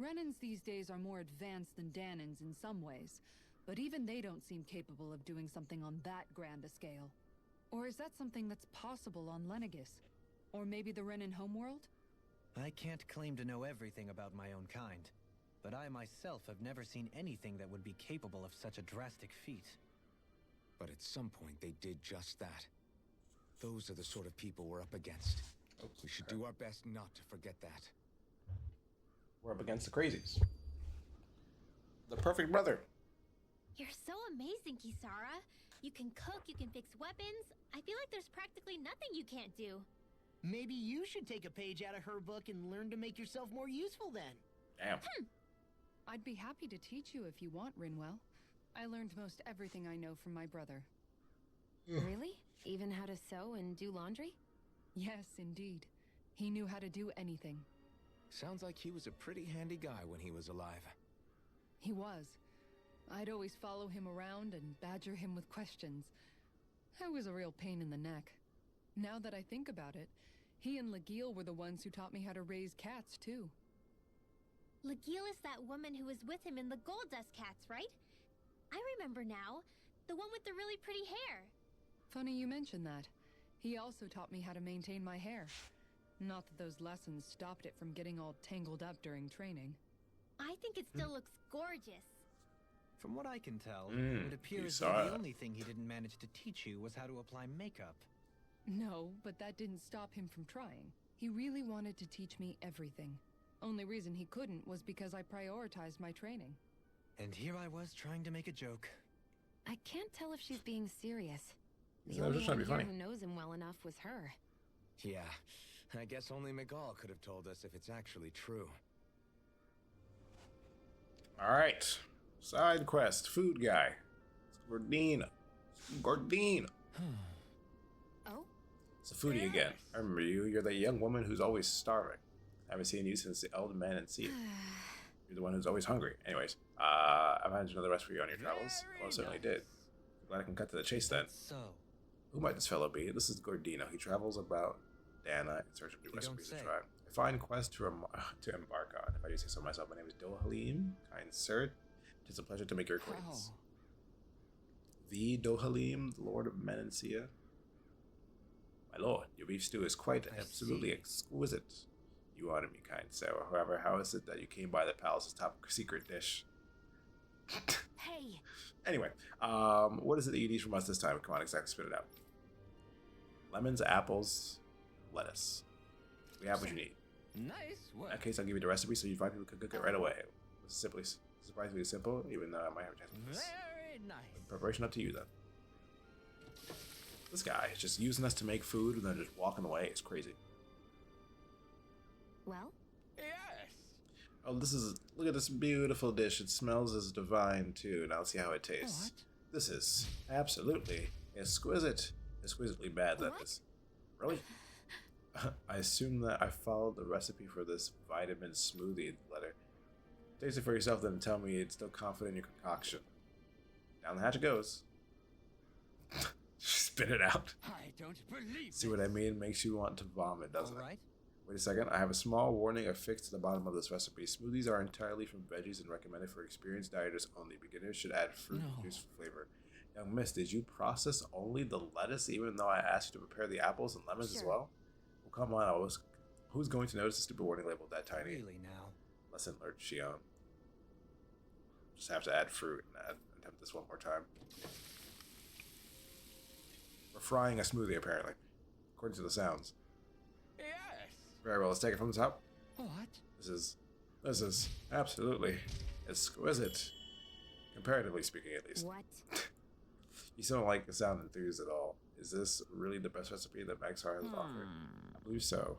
Renans these days are more advanced than Danans in some ways, but even they don't seem capable of doing something on that grand a scale. Or is that something that's possible on Lenegis? Or maybe the Renan homeworld? I can't claim to know everything about my own kind, but I myself have never seen anything that would be capable of such a drastic feat. But at some point they did just that. Those are the sort of people we're up against. We should do our best not to forget that. We're up against the crazies. The perfect brother. You're so amazing, Kisara. You can cook, you can fix weapons. I feel like there's practically nothing you can't do. Maybe you should take a page out of her book and learn to make yourself more useful then. Damn. I'd be happy to teach you if you want, Rinwell. I learned most everything I know from my brother. Really? Even how to sew and do laundry? Yes, indeed. He knew how to do anything. Sounds like he was a pretty handy guy when he was alive. He was. I'd always follow him around and badger him with questions. I was a real pain in the neck. Now that I think about it, he and Legil were the ones who taught me how to raise cats, too. Legil is that woman who was with him in the Gold Dust Cats, right? I remember now. The one with the really pretty hair. Funny you mention that. He also taught me how to maintain my hair. Not that those lessons stopped it from getting all tangled up during training. I think it still looks gorgeous. From what I can tell, it appears saw that it. the only thing he didn't manage to teach you was how to apply makeup. No, but that didn't stop him from trying. He really wanted to teach me everything. Only reason he couldn't was because I prioritized my training. And here I was trying to make a joke. I can't tell if she's being serious. The I was only just trying one to be here funny. who knows him well enough was her. Yeah, I guess only Miguel could have told us if it's actually true. Alright. Side quest. Food guy. It's Gordina. Gordina. Oh? It's a foodie again. I remember you. You're the young woman who's always starving. I haven't seen you since the old man and sea. You're the one who's always hungry. Anyways, I've managed another rest for you on your travels. I most certainly did. Glad I can cut to the chase then. So, Who might this fellow be? This is Gordino. He travels about Dana in search of new You don't recipes to say. try. A fine quest to embark on. If I do say so myself, my name is Dohalim. Kind sir, it is a pleasure to make your acquaintance. The Dohalim, the Lord of Menancia. My lord, your beef stew is quite I absolutely see. exquisite. You honor me, kind sir. However, how is it that you came by the palace's top secret dish? Hey, Anyway, what is it that you need from us this time? Come on, exactly, spit it out. Lemons, apples, lettuce. We have what you need. nice In work. that case, I'll give you the recipe so you find people can cook it right away. It's simply surprisingly simple, even though I might have a chance with this. Very nice. Preparation up to you then. This guy is just using us to make food and then just walking away. It's crazy. Well? Yes. Oh, look at this beautiful dish. It smells as divine too. Now let's see how it tastes. This is absolutely exquisite. Exquisitely bad, that What? is. Really? I assume that I followed the recipe for this vitamin smoothie letter. Taste it for yourself, then tell me it's still confident in your concoction. Down the hatch it goes. Spit it out. I don't believe See what I mean? Makes you want to vomit, doesn't All it? right. Wait a second. I have a small warning affixed to the bottom of this recipe. Smoothies are entirely from veggies and recommended for experienced dieters only. Beginners should add fruit No. juice for flavor. Young miss, did you process only the lettuce even though I asked you to prepare the apples and lemons as Sure. well? Well, come on. Who's going to notice a stupid warning label that tiny? Really now. Lesson learned, Shion. Just have to add fruit and attempt this one more time. We're frying a smoothie, apparently. According to the sounds. Yes. Very well, let's take it from the top. What? This is absolutely exquisite. Comparatively speaking, at least. What? You still don't like the sound enthused at all. Is this really the best recipe that Maxar has offered? I believe so.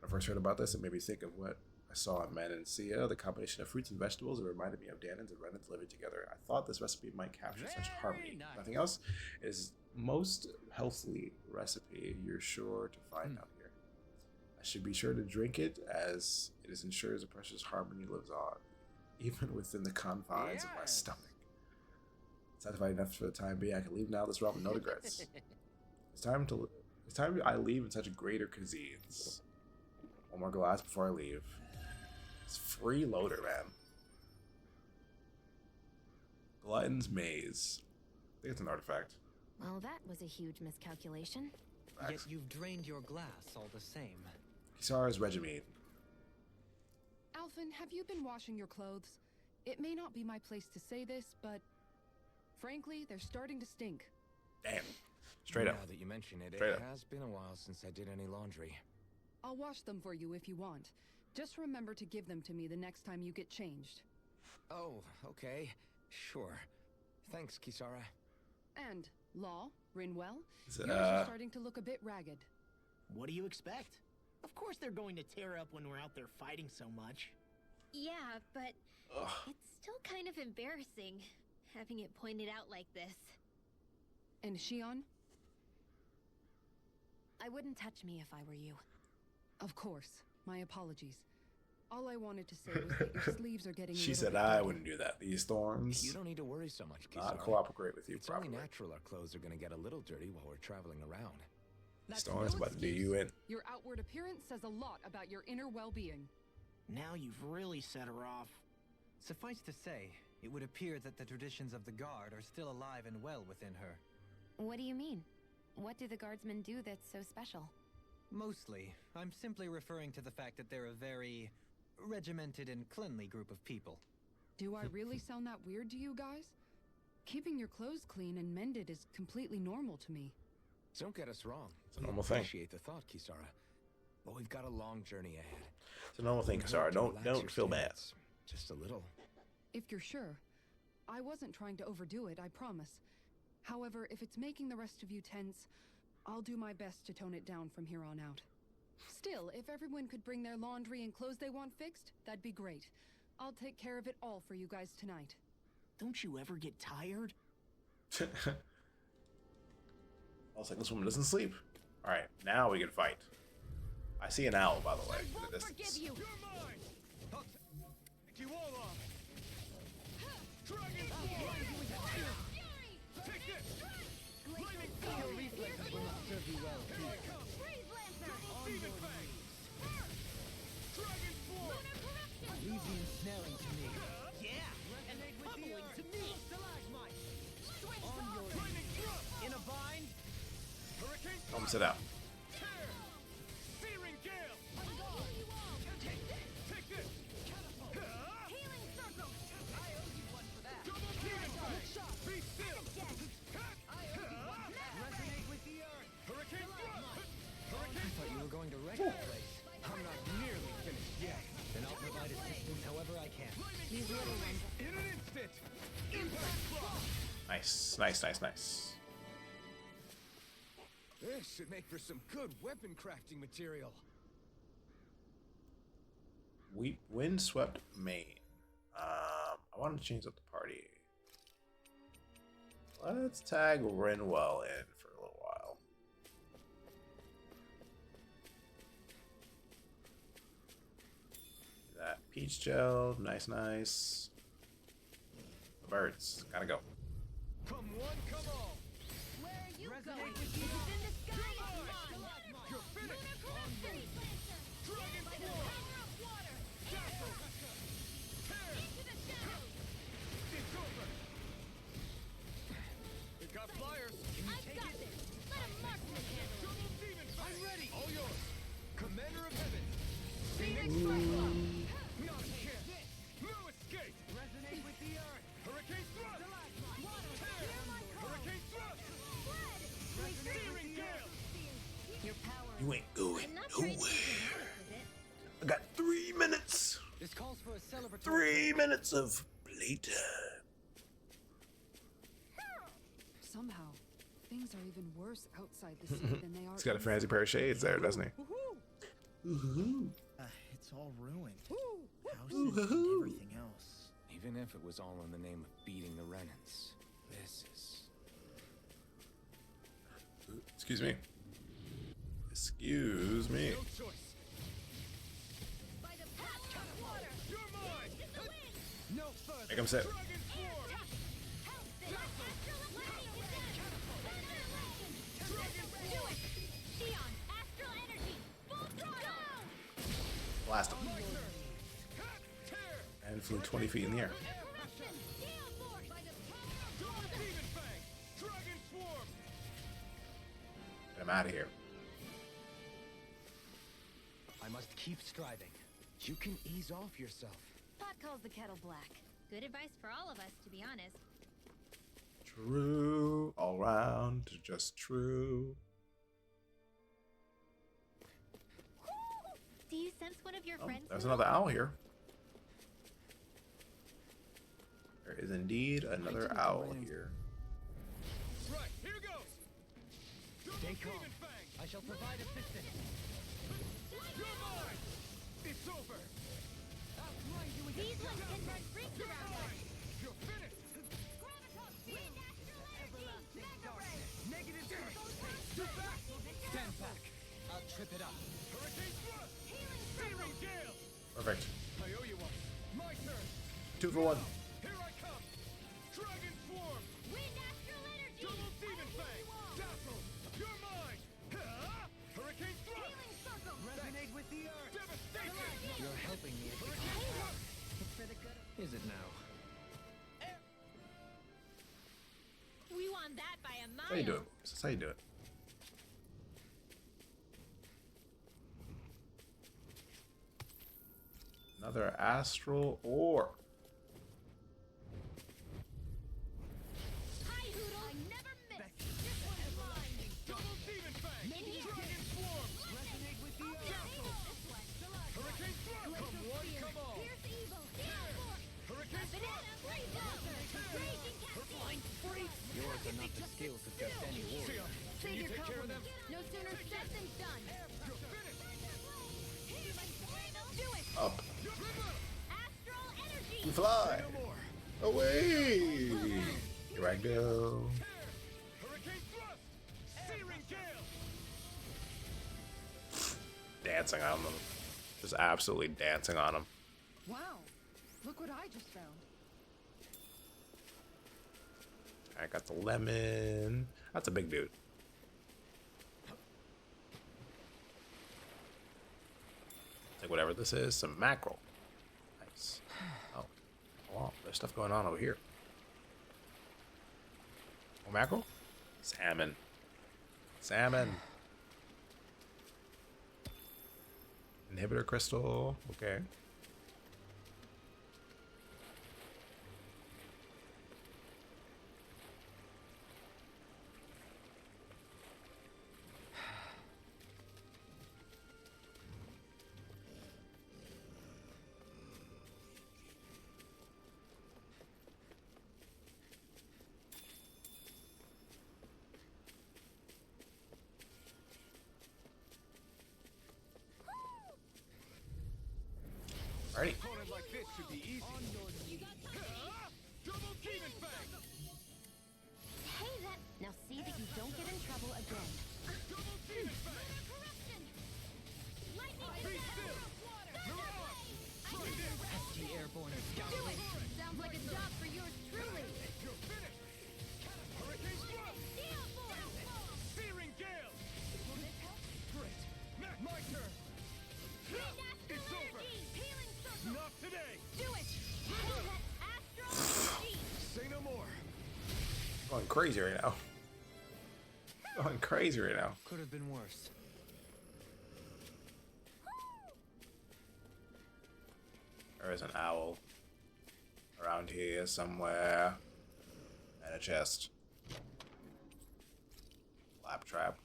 When I first heard about this, it made me think of what I saw in Manancia, the combination of fruits and vegetables. It reminded me of Danans and Renans living together. I thought this recipe might capture such Very harmony. nice. Nothing else is most healthy recipe you're sure to find out here. I should be sure to drink it, as it is ensures a precious harmony lives on, even within the confines of my Yes. stomach. Satisfied enough for the time being, I can leave now this realm with no regrets. It's time I leave in such greater cuisines. One more glass before I leave. It's freeloader, man. Glutton's Maze. I think it's an artifact. Well, that was a huge miscalculation. Yet Facts. you've drained your glass all the same. Kisara's Regiment. Alphen, have you been washing your clothes? It may not be my place to say this, but frankly, they're starting to stink. Damn. Straight up. Now that you mention it, Straight it up. has been a while since I did any laundry. I'll wash them for you if you want. Just remember to give them to me the next time you get changed. Oh, okay. Sure. Thanks, Kisara. And, Law, Rinwell, Is yours it, are starting to look a bit ragged. What do you expect? Of course they're going to tear up when we're out there fighting so much. Yeah, but Ugh. it's still kind of embarrassing. having it pointed out like this. And Shion? I wouldn't touch me if I were you. Of course. My apologies. All I wanted to say was that your sleeves are getting a She little said bit I dirty. wouldn't do that. These thorns You don't need to worry so much, Kisara. not cooperate with you It's properly. only natural our clothes are gonna get a little dirty while we're traveling around. These thorns about to do you in. Your outward appearance says a lot about your inner well-being. Now you've really set her off. Suffice to say, it would appear that the traditions of the Guard are still alive and well within her. What do you mean? What do the guardsmen do that's so special? Mostly, I'm simply referring to the fact that they're a very regimented and cleanly group of people. Do I really sound that weird to you guys? Keeping your clothes clean and mended is completely normal to me. Don't get us wrong. It's a normal thing. Appreciate the thought, Kisara. But we've got a long journey ahead. It's a normal thing, We hope Kasara. to Don't relax your feel bad. stance. Just a little. If you're sure. I wasn't trying to overdo it, I promise. However, if it's making the rest of you tense, I'll do my best to tone it down from here on out. Still, if everyone could bring their laundry and clothes they want fixed, that'd be great. I'll take care of it all for you guys tonight. Don't you ever get tired? Also, this woman doesn't sleep. All right, now we can fight. I see an owl, by the way, in the distance. You're mine! I'll take you all on! Dragon Force! Take this! Lightning Fury! Here I come! Double Demon Fang! Dragon Force! Leave the ensnaring to me. Yeah! And pummeling to me! Lightning Thrust! In a bind? Hurricane Tell him to sit out. Tear! Searing Gale! Take this! Healing circle. I owe you one for that. Double Demon Fang! Be still! Resonate with the earth! Hurricane Thrust! I Hurricane thought you were going to wreck the place. I'm not nearly finished yet. Then I'll provide assistance however I can. These little ones. In an instant! Impact Block! Nice, nice, nice, nice. This should make for some good weapon crafting material. Windswept Main. I want to change up the party. Let's tag Renwell in for a little while. That peach gel, nice, nice. The birds, gotta go. Come one, come all! Where are you Resonate going? with This the is in the sky. Come on. You're finished! Lunar corruption. Dragon By the Force! power of water. Castle! Tear! Into the shadows. It's over! We've got flyers! I've got this. Let a marksman handle it. Double Demon Fang! I'm ready. All yours! Commander of Heaven! Phoenix Cyclone. Not a chance! No escape! Resonate with the earth! Hurricane Thrust! Tear! Hurricane Thrust! Searing Gale! Your power. You ain't going I'm not trying to nowhere. be dramatic with it. I got 3 minutes. This calls for a celebratory. 3 minutes of playtime. Somehow, things are even worse outside the city than they are. He's got a fancy pair of shades there, doesn't he? It's all ruined. Houses Ooh-hoo. and everything else. Even if it was all in the name of beating the Renans, this is... Excuse me. Excuse me. No choice! By the power of water. You're mine! In the wind. No further. Make him sit. Dragon Air Force! attack. Help this. Astral lightning descent. Thunder rain. Do it. Shion, astral energy. Full throttle. Blast him. Tear! And flew 20 feet in the air. Lunar corruption. Gale force. By the power of Double water. Demon Fang! Dragon Swarm! Get him out of here. I must keep striving. You can ease off yourself. Pot calls the kettle black. Good advice for all of us, to be honest. True. All round. Just true. Do you sense one of your Oh, friends? there's now? another owl here. There is indeed another owl here. Right, here goes! Double Stay calm. Demon Fang! I shall provide assistance. You're mine! It's over! These ones can burn freaks around us. You're finished! Perfect. I owe you one. My turn. 2 for 1. Here I come. Dragon Swarm. Wind astral energy! Double Demon Fang. Dazzle. You're mine. Hurricane Thrust. Healing circle! Resonate with the earth. Devastation. You're helping me. It's for the good of... Is it now? We won that by a mile! How you do it? That's how you do it. Another astral ore. Hi, Hoodle! I never miss! This one's mine! Double Demon Fang. Dragon Swarm. Resonate with the earth. Dazzle. Hurricane Thrust. Come one, come all. Fierce evil! Steel force! Hurricane Banana freeze! Raging cascade! Yours are not the skills of just any warrior. Can you take care of them? No sooner said than done! You're finished. Do it! Up. Astral energy! We fly. No more. Away. Here I go. Hurricane Thrust. Searing Gale. Dancing on them. Just absolutely dancing on them. Wow. Look what I just found. I got the lemon. That's a big dude. Like whatever this is, some mackerel. Nice. Oh, wow. There's stuff going on over here. More mackerel? Salmon. Salmon. Inhibitor crystal. Okay. Alrighty. Opponent like this should be easy. Double Demon Fang. Hey, that... Now see that you don't get in trouble again. Double Demon Fang. Corruption! Lightning Be is still. Mirage. Try this. Pesky airborne scout. Do it! Sounds like a job for yours truly! You're finished. Hurricane Thrust. Steel force! Searing Gale. Great. My turn. Wind astral It's over. energy! Healing circle! Not today. Do it! Astral energy! Say no more. Going crazy right now. Going crazy right now. Could have been worse. There is an owl around here somewhere. And a chest. Lap trap.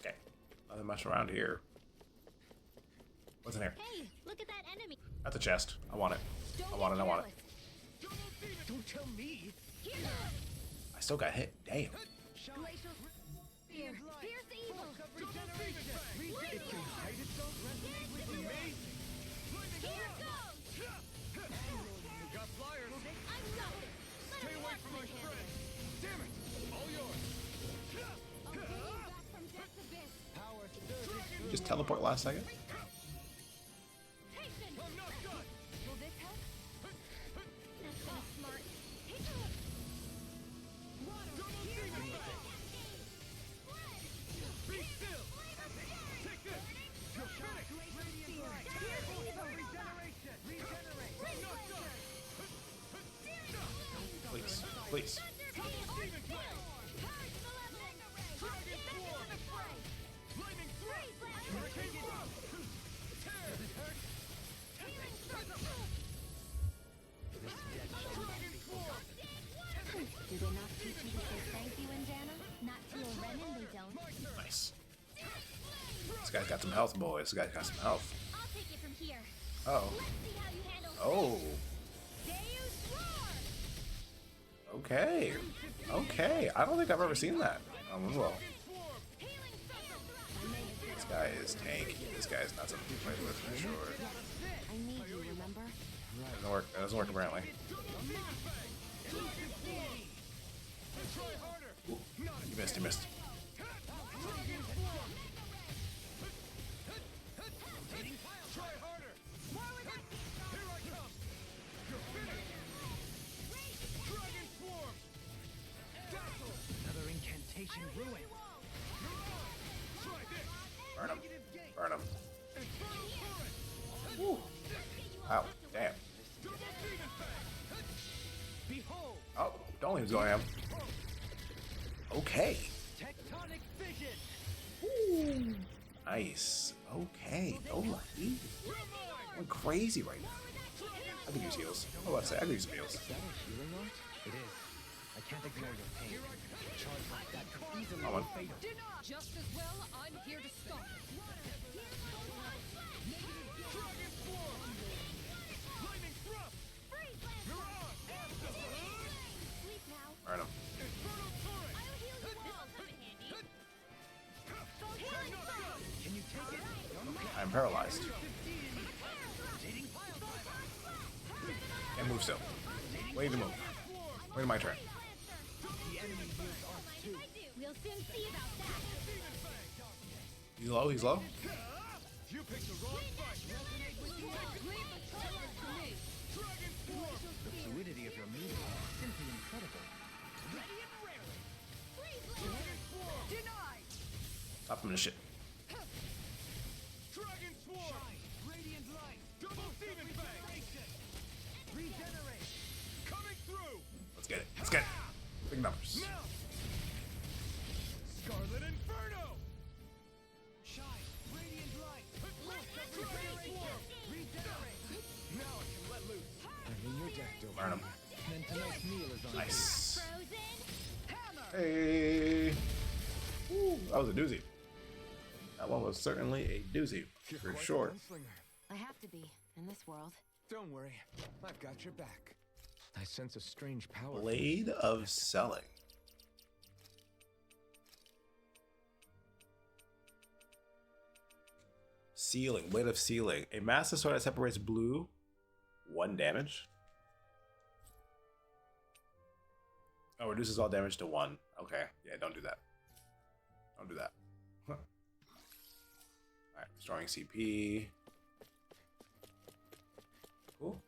Okay. Nothing much around here. What's in here? Hey, look at that enemy! That's a chest. I want it. Don't I want get it. I want it. careless. Don't tell me. Here! I still got hit. Damn. Glacial spear! Fierce evil! It can hide itself. Resonate with the earth. Here goes! Got flyers. I'm nothing! Stay away from my friend. Damn it. All yours. Back from death's abyss! Power surges. Just teleport last second. Hasten! I'm not done. Will this help? That's not smart. Double Demon Fang. Be still. Take this. You're finished. I'm not done. Please. Please. Demon Fang. Dragon Swarm. Lightning Thrust. Hurricane Thrust. Tear. Dragon Swarm. Do they not teach you to say thank you, Indiana? Not to a Renin, they guy's got some health, boys. This guy's got some health. I'll take it from here. Oh. Let's see how you handle Oh. Deus Roar! Okay. Okay. I don't think I've ever seen that. Well, this guy is tanky. This guy is not something to play with for sure. I need you, remember? Doesn't work. That doesn't work apparently. Ooh, you missed. You missed. Another incantation ruin. Burn him. Burn him. Woo. Ow. Damn. Oh, don't leave going ham. Okay. Tectonic vision. Ooh. Nice. Okay. Oh, he went crazy right now. I could use heals. Oh, let's say I could use some heals. Is that a healing art? It is. I can't ignore your pain. A charge like that could easily Come on. be fatal. Just as well, I'm here to stop. Sleep now. Burn him. I'll heal you all. Come in handy. Healing Spell! Can you take it? I'm paralyzed. Can't move still. Wait to move. Wait my turn. The enemy used art too. We'll soon see about that. He's low. He's low. You picked the wrong fight. The fluidity of your movement is simply incredible. Stop him to shit. Dragon Swarm. Radiant Light. Double Demon Fang. Regenerate. Coming through. Let's get it. Let's get it. Big numbers. Now. Scarlet Inferno. Shine. Radiant Light. Regenerate. Regenerate. Now I can let loose. I'm in your deck, Dover. Burn him. And tonight's meal is on Nice. Frozen. Hey. Ooh, that was a doozy. That one was certainly a doozy, You're for quite the sure. gunslinger. I have to be, in this world. Don't worry, I've got your back. I sense a strange power. Blade of Selling. Sealing. Blade of Sealing. A massive sword that separates blue. 1 damage. Oh, reduces all damage to 1. Okay. Yeah, don't do that. Don't do that. Alright, restoring CP. Cool.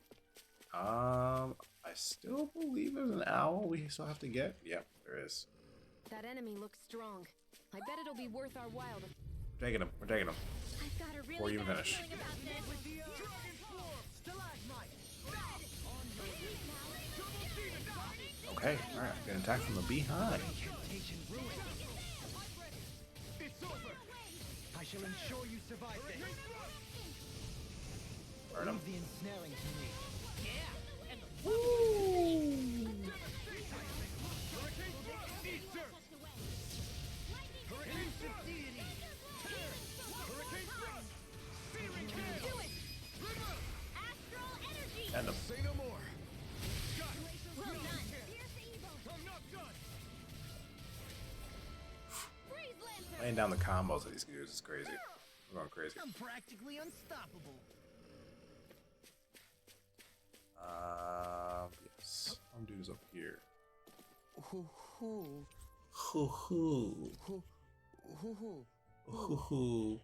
I still believe there's an owl we still have to get. Yep, there is. That enemy looks strong. I bet it'll be worth our while to... We're taking him. We're taking him. I've got a Before really you even bad finish. feeling about this. Dragon Swarm. Stalagmite. Okay, alright. Get an attack from the behind. Incantation ruin. It's over. I shall ensure you survive this. Burn him. Leave the ensnaring to me. Astral energy. End him. Say no more. Well done. Here's the evil. I'm not done. Freeze Lancer. Laying down the combos of these dudes is crazy. We're going crazy. I'm practically unstoppable. Yes. Some dudes up here. Hoo hoo. Hoo hoo. Hoo hoo hoo. Hoo hoo.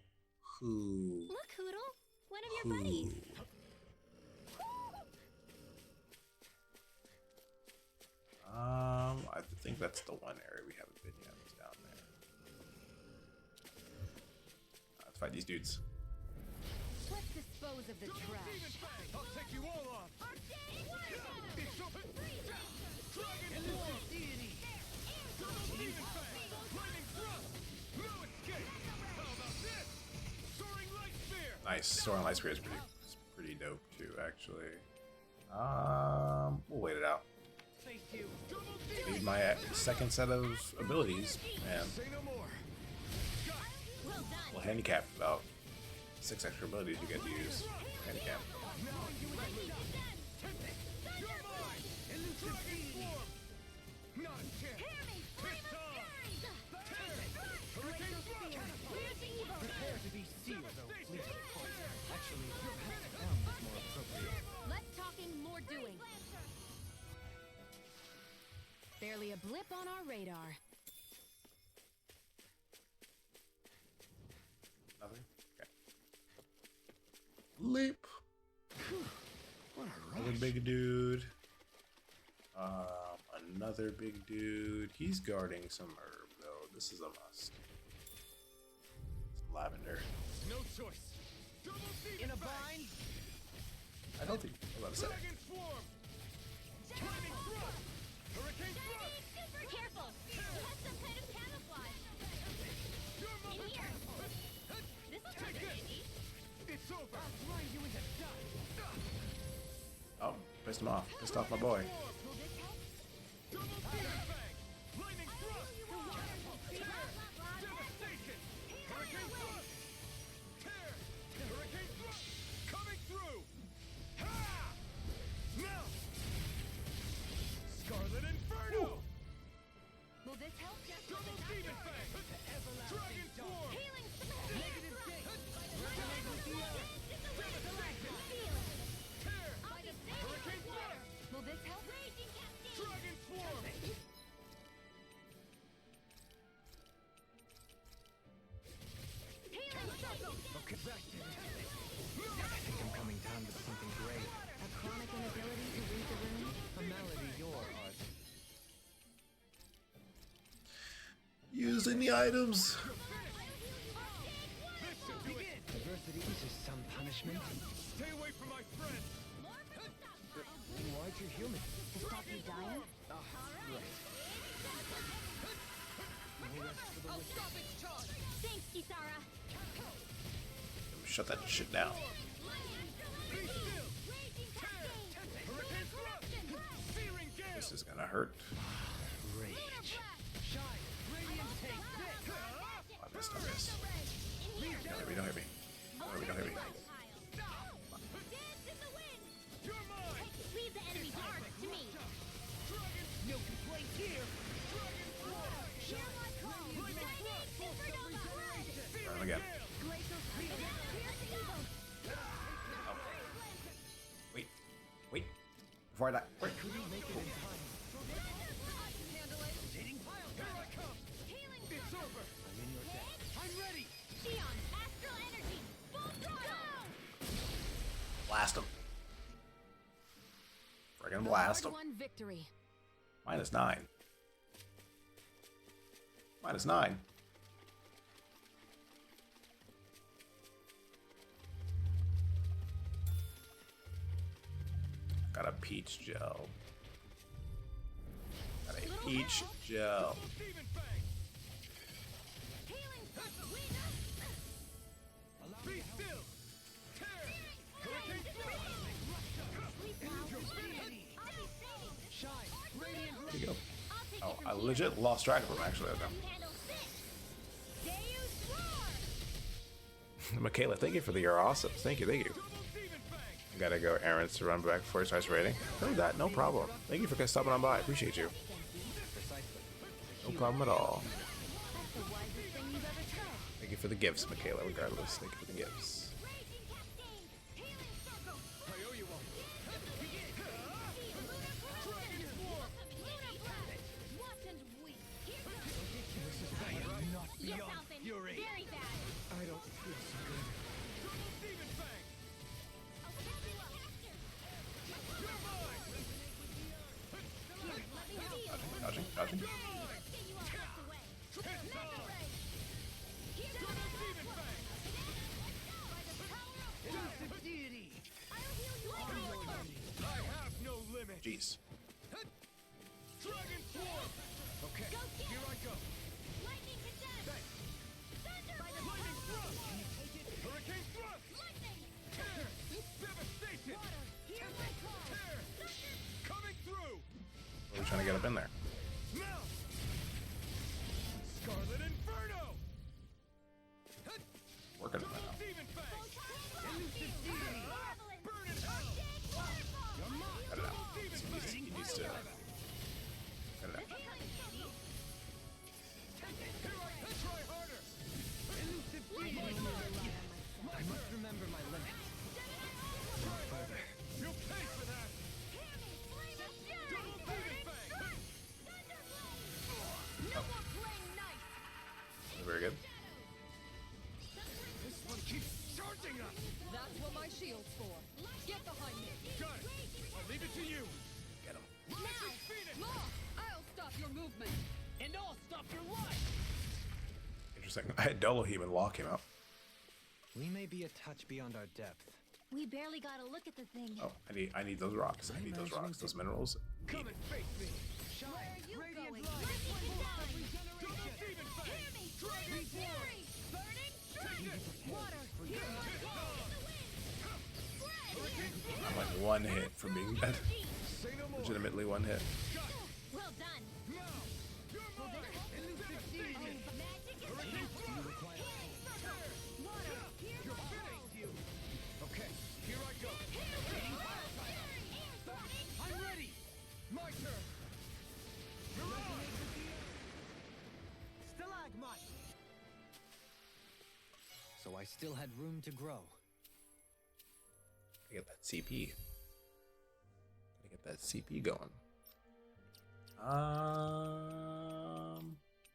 Hoo. Look, Hoodle. One of your buddies. I think that's the one area we haven't been yet. It's down there. Let's fight these dudes. Let's dispose of the trash. I'll take you all on. It's over. Dragon Swarm. Double Demon Fang. Lightning Thrust. No escape. How about this? Soaring Light Spear. Nice. Soaring Light Spear is pretty dope too, actually. We'll wait it out. Face you. Double Demon. Need my second set of abilities, man. Say no more. Well, handicapped about 6 extra abilities you get to use. Handicap. Less talking, more doing. Barely a blip on our radar. Nothing? Okay. Leap. Another big dude. Another big dude. He's guarding some herb, though. This is a must. Some lavender. No choice. In a bind? I don't think. I'm about to say. Dragon swarm. Lightning thrust. Hurricane thrust. Super careful! It has some kind of camouflage. In here! This'll come in handy. It's over. Oh, pissed him off. Pissed off my boy. Double demon fang. Lightning thrust. Devastation. Hurricane thrust. Tear. Hurricane thrust. Coming through. Ha! Now. Scarlet Inferno. Will this help? Double demon fang. Dragon swarm. Negative six. Devastation. Tear. Hurricane thrust. Will this help? Dragon swarm. I think I'm coming down with something great. A chronic inability to read the room? A malady your art. Using the items. Adversity is just some punishment. Stay away from my friend. Why'd you human? To stop you dying? Thanks, Kisara. Shut that shit down. This is gonna hurt. Rage. I missed. Don't hit me. Don't hit me. Don't hit me. You're mine. Leave the enemy dark to me. No complaints here! Hear my call. Supernova. Burn him again. Wait. Wait. Before I die. Wait. It's over. I'm ready! Shion, astral energy. Full throttle. Blast him. Friggin' blast him. Hard-won victory. -9. -9. Got a peach gel. Got a peach gel. Demon fang. Be still. Tear. Hurricane thrust. Here you go. Oh, I legit lost track of him actually. Okay. Michaela, thank you for the you're awesome. Thank you, thank you. I gotta go errands to run back before it starts raining. No, that, no problem. Thank you for stopping on by. Appreciate you. No problem at all. Thank you for the gifts, Michaela, regardless. Thank you for the gifts. Very bad. I don't feel so good. Demon fang. Dodging, dodging. I have no limit. Jeez. Dragon swarm. Okay, here I go. Lightning condemned. Lightning thrust. Hurricane thrust. Tear. Devastation. Tear. Coming through. We're trying to get up in there. Now. Scarlet Inferno. interesting. I had Dolohim and Law came out. We may be a touch beyond our depth. We barely got a look at the thing. Oh, I need those rocks. I need those rocks. Those minerals. Come and face me. Where are you going? Lightning design! Hear me! Fire fury! Burning trigger! Water! Here I'm like one hit from being dead. Legitimately one hit. Well done. Okay, here I go. I'm ready. My turn. Stalagmite. So I still had room to grow. Gotta get that CP. Gotta get that CP going.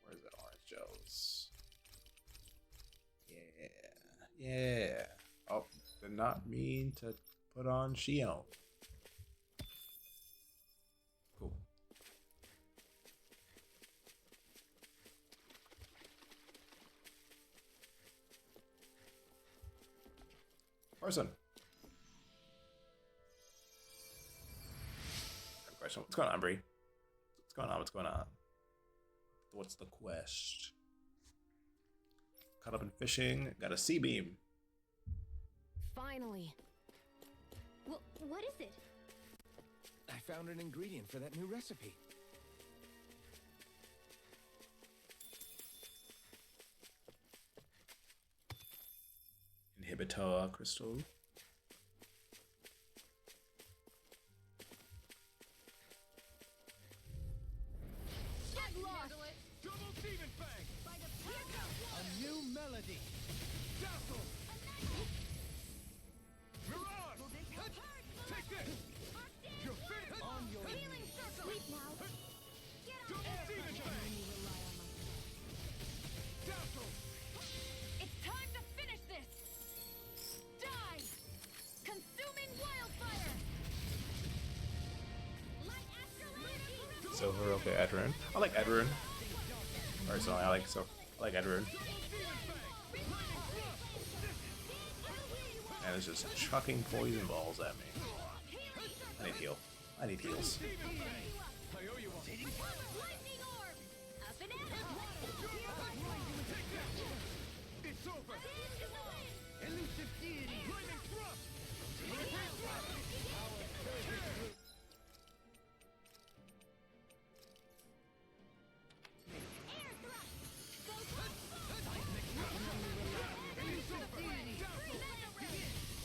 Where's that orange gels? Yeah. Oh, did not mean to put on Shion. Cool. Person. Question. What's going on, Bree? What's going on? What's going on? What's the quest? Caught up in fishing. Got a sea beam. Finally. What is it? I found an ingredient for that new recipe. Inhibitor crystal. Get lost! Double demon fang. By the power of A new melody. Dazzle. Mirage. Take this. You're finished. On your healing circle! Sleep now. Get out double there! demon fang. Dazzle. It's time to finish this! Die! Consuming wildfire! Light after light! Silver, okay, Edrune. I like Edrune. Personally, I like Edrune. And it's just chucking poison balls at me. I need heal. I need heals. I owe you one. Lightning orb! Up and at 'em! It's over. Stand in the wind! Elusive deity. Lightning thrust. Air thrust! Go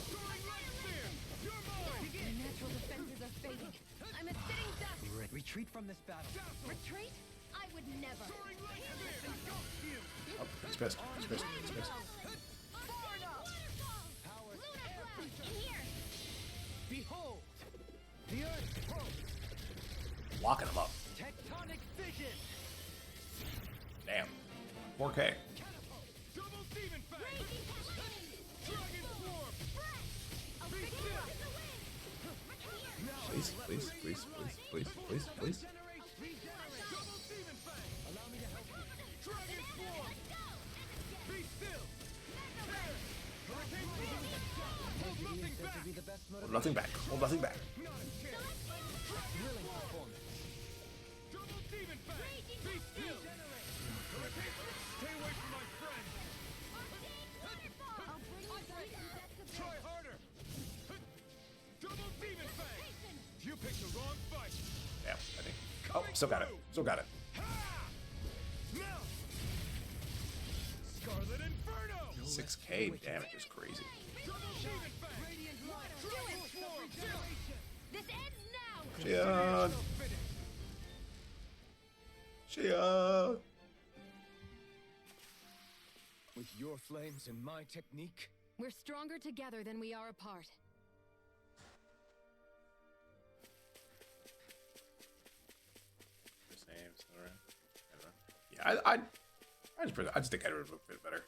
Soaring light spear. You're mine. My natural defenses are fading. I'm a sitting duck! Retreat from this battle. Retreat? I would never! Soaring light spear. Engulf you. Oh, he's pissed. He's pissed. He's pissed. Waterfall! Lunar cloud! In here! Behold. The earth pulse. Locking him up. Tectonic vision. Damn. 4K. Double demon fang. Raging lightning! Dragon swarm. I'll Be pick you still. up in the wind! Here! Please, please, please, please, please, please, please. Double demon fang. Allow me to help you. Dragon swarm. Let's go! Be still. Hurricane swarm. Hold nothing Said back. to be the best Hold nothing back. Hold nothing back. Not a chance. thrilling performance. Double demon fang. Be still. Hurricane. Stay away from my friend. Try harder. Double demon fang. You picked the wrong fight. Damn, I think. Oh, still got it. Still got it. Now. Scarlet Inferno. 6K damage is crazy. Double demon fang. Radiant light. Dragon swarm. This ends now! Shion! Shion! With your flames and my technique, We're stronger together than we are apart. Same, alright. Yeah, I just think Edward would fit better.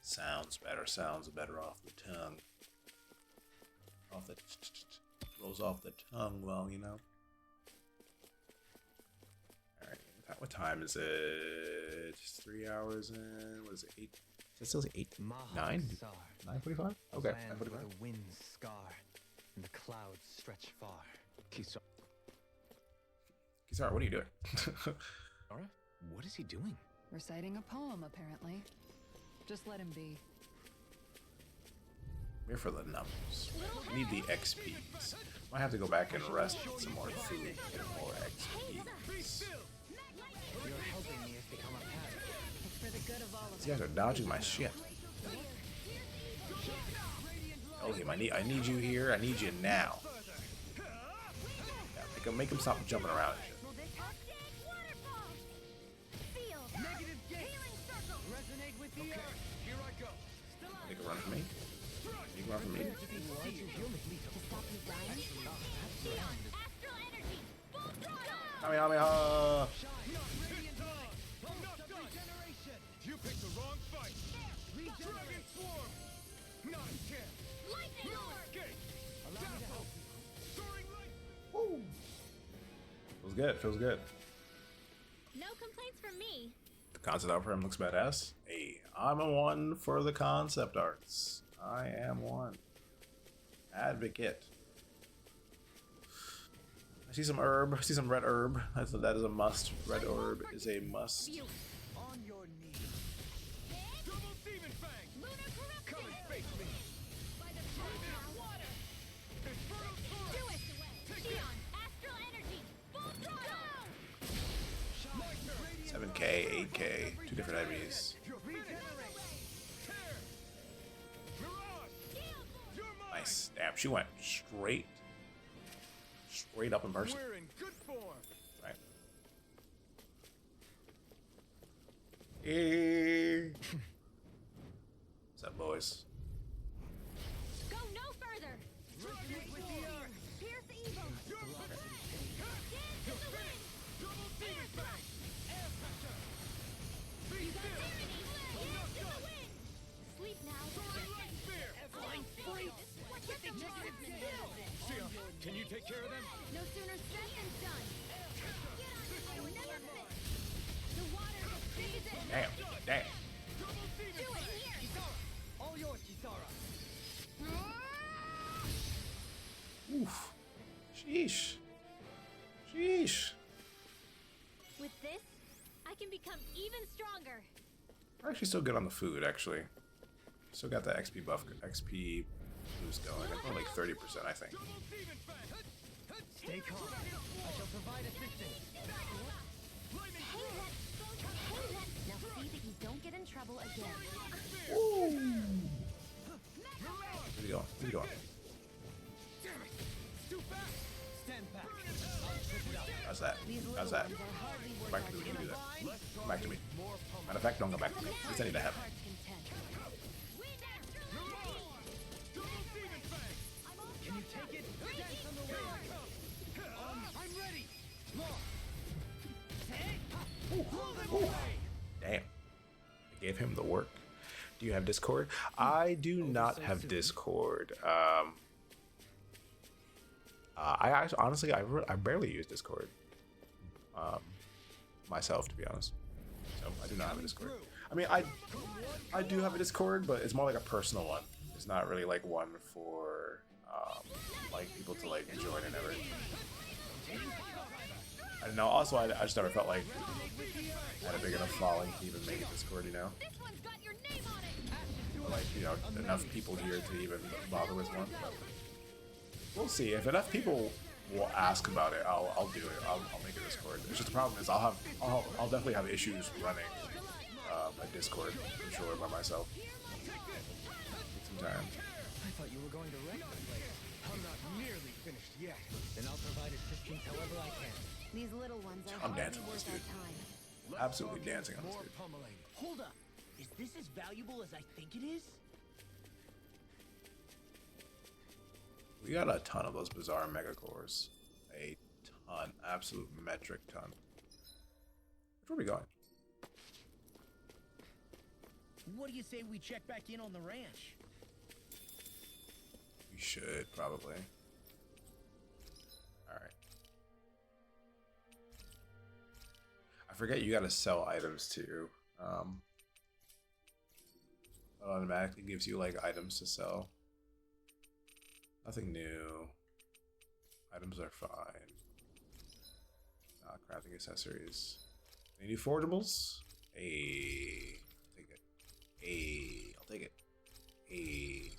Sounds better. Sounds better off the tongue. Off the rolls off the tongue. Well, you know. All right. What time is it? Just 3 hours in. What is it? 8? It still say 8? 9? 9:45? Okay, 9:45. The winds scar and the clouds stretch far. Kisara, what are you doing? Alright, what is he doing? Reciting a poem, apparently. Just let him be. I'm here for the numbers. I need the XPs. Might have to go back and rest with some more food and get more XPs. You're helping me if become a pattern. It's for the good of all of These guys are dodging my shit. Elohim, I need you here. I need you now. Yeah, make him stop jumping around and shit. Make a run for me. Make a run for me. Kamehameha! You picked the wrong fight. Dragon Swarm. Not a chance. Lightning No escape. Soaring light. Woo! Feels good. Feels good. No complaints from me. The concept art for him looks badass. Hey, I'm a one for the concept arts. I am one. Advocate. I see some herb. I see some red herb. That is a must. Red herb is a must. On your knees. Double Demon Fang. Lunar corruption. Come and face me. By the power of water. Infernal Torrent. Do it. Shion, astral energy. Full throttle. 7K, 8K, 2 different enemies. Nice. Damn, she went straight up in person. We're in good form. Right. Hey. What's up, boys? Go no further. Pierce evil. Dance in the wind. Double Demon Fang. Air pressure. Be still. Dance in the wind. Sleep now. Soaring light spear. Flying freak. Get the negative still. Sia, can you take care of them? No sooner said than done. Get on, never miss. The water is season. Damn, damn. Double Demon Do it here. All yours, Kisara. Oof. Sheesh. Sheesh. With this, I can become even stronger. We're actually still good on the food, actually. Still got that XP buff, XP boost going. I'm going like 30%, I think. Double Demon Fang. Stay calm. I shall provide assistance. Now see that you don't get in trouble again. Where you going? Where you going? Damn it. Too fast. Stand back. How's that? How's that? Come back to me when you do that. Come back to me. Matter of fact, don't come back to me. At least I need to have it. Can you take it? Dance on the wind. I'm ready. Damn. I gave him the work. Do you have Discord? I do not have Discord. I actually, honestly, I barely use Discord myself, to be honest. So I do not have a Discord. I mean, I do have a Discord, but it's more like a personal one. It's not really like one for like people to like join and everything. I don't know. Also, I just never felt like I had a big enough following to even make a Discord, you know? Or like, you know, enough people here to even bother with one. But we'll see. If enough people will ask about it, I'll do it. I'll make a Discord. It's just the problem is I'll definitely have issues running a Discord for sure by myself. Take some time. I thought you were going to wreck the place. I'm not nearly finished yet. Then I'll provide assistance however I can. These little ones are I'm hardly dancing with worth this our dude. time. Absolutely dancing on this More dude. pummeling. Hold up. Is this as valuable as I think it is? We got a ton of those bizarre megacores. A ton. Absolute metric ton. Where are we going? What do you say we check back in on the ranch? We should, probably. Alright. I I forget you gotta sell items too. It automatically gives you like items to sell. Nothing new. Items are fine. Crafting accessories. Any new forgeables? Hey, I'll take it. Hey, I'll take it. Hey.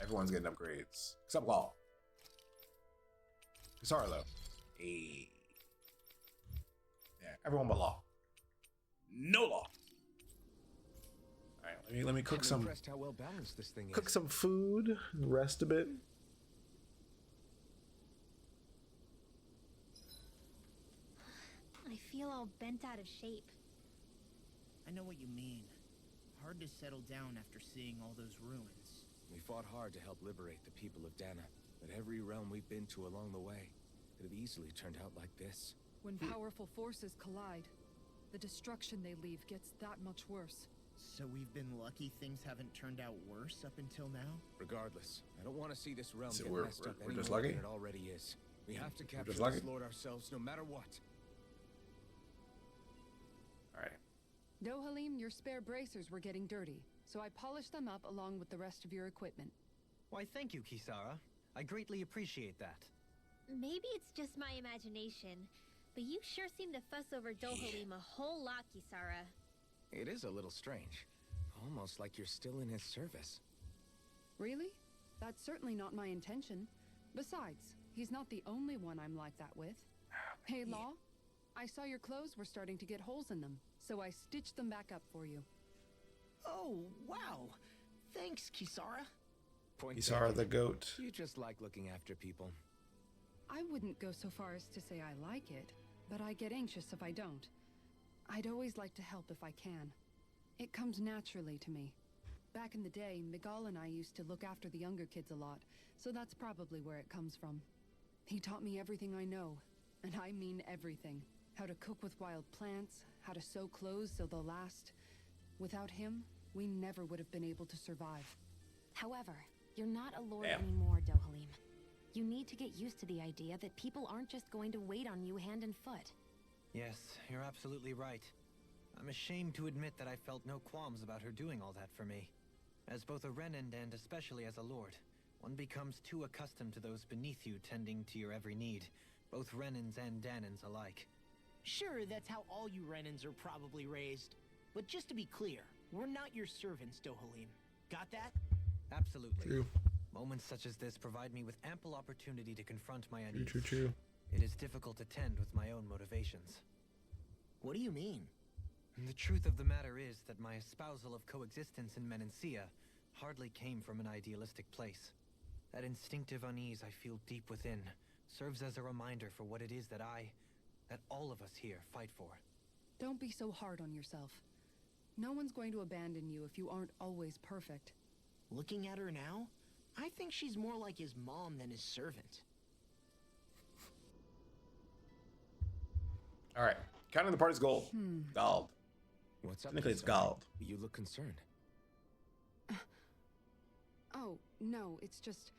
Everyone's getting upgrades. Except Law. Kisara though. Hey. Yeah, everyone but Law. No Law. Alright, let me cook some. Impressed how well balanced this thing Cook is. some food and rest a bit. I feel all bent out of shape. I know what you mean. Hard to settle down after seeing all those ruins. We fought hard to help liberate the people of Dana, but every realm we've been to along the way could have easily turned out like this. When powerful forces collide, the destruction they leave gets that much worse. So we've been lucky things haven't turned out worse up until now? Regardless, I don't want to see this realm So get messed up we're any just more lucky? than it already is. We have to capture just lucky? this lord ourselves no matter what. Alright. Dohalim, your spare bracers were getting dirty, so I polished them up along with the rest of your equipment. Why, thank you, Kisara. I greatly appreciate that. Maybe it's just my imagination, but you sure seem to fuss over Dohalim a whole lot, Kisara. It is a little strange. Almost like you're still in his service. Really? That's certainly not my intention. Besides, he's not the only one I'm like that with. Hey, Law, I saw your clothes were starting to get holes in them, so I stitched them back up for you. Oh, wow. Thanks, Kisara. Point Kisara taken. the goat. You just like looking after people. I wouldn't go so far as to say I like it, but I get anxious if I don't. I'd always like to help if I can. It comes naturally to me. Back in the day, Miguel and I used to look after the younger kids a lot, so that's probably where it comes from. He taught me everything I know, and I mean everything. How to cook with wild plants, how to sew clothes so they'll last. Without him, we never would have been able to survive. However, you're not a lord Damn. anymore, Dohalim. You need to get used to the idea that people aren't just going to wait on you hand and foot. Yes, you're absolutely right. I'm ashamed to admit that I felt no qualms about her doing all that for me. As both a Renan and especially as a lord, one becomes too accustomed to those beneath you tending to your every need, both Renans and Danans alike. Sure, that's how all you Renans are probably raised. But just to be clear, we're not your servants, Dohalim. Got that? Absolutely. True. Moments such as this provide me with ample opportunity to confront my unease. True. It is difficult to tend with my own motivations. What do you mean? And the truth of the matter is that my espousal of coexistence in Menancia hardly came from an idealistic place. That instinctive unease I feel deep within serves as a reminder for what it is that all of us here fight for. Don't be so hard on yourself. No one's going to abandon you if you aren't always perfect. Looking at her now, I think she's more like his mom than his servant. Alright. Counting the party's gold. Gald. What's up? Technically it's Kisara? Gald. You look concerned. Oh, no, it's just...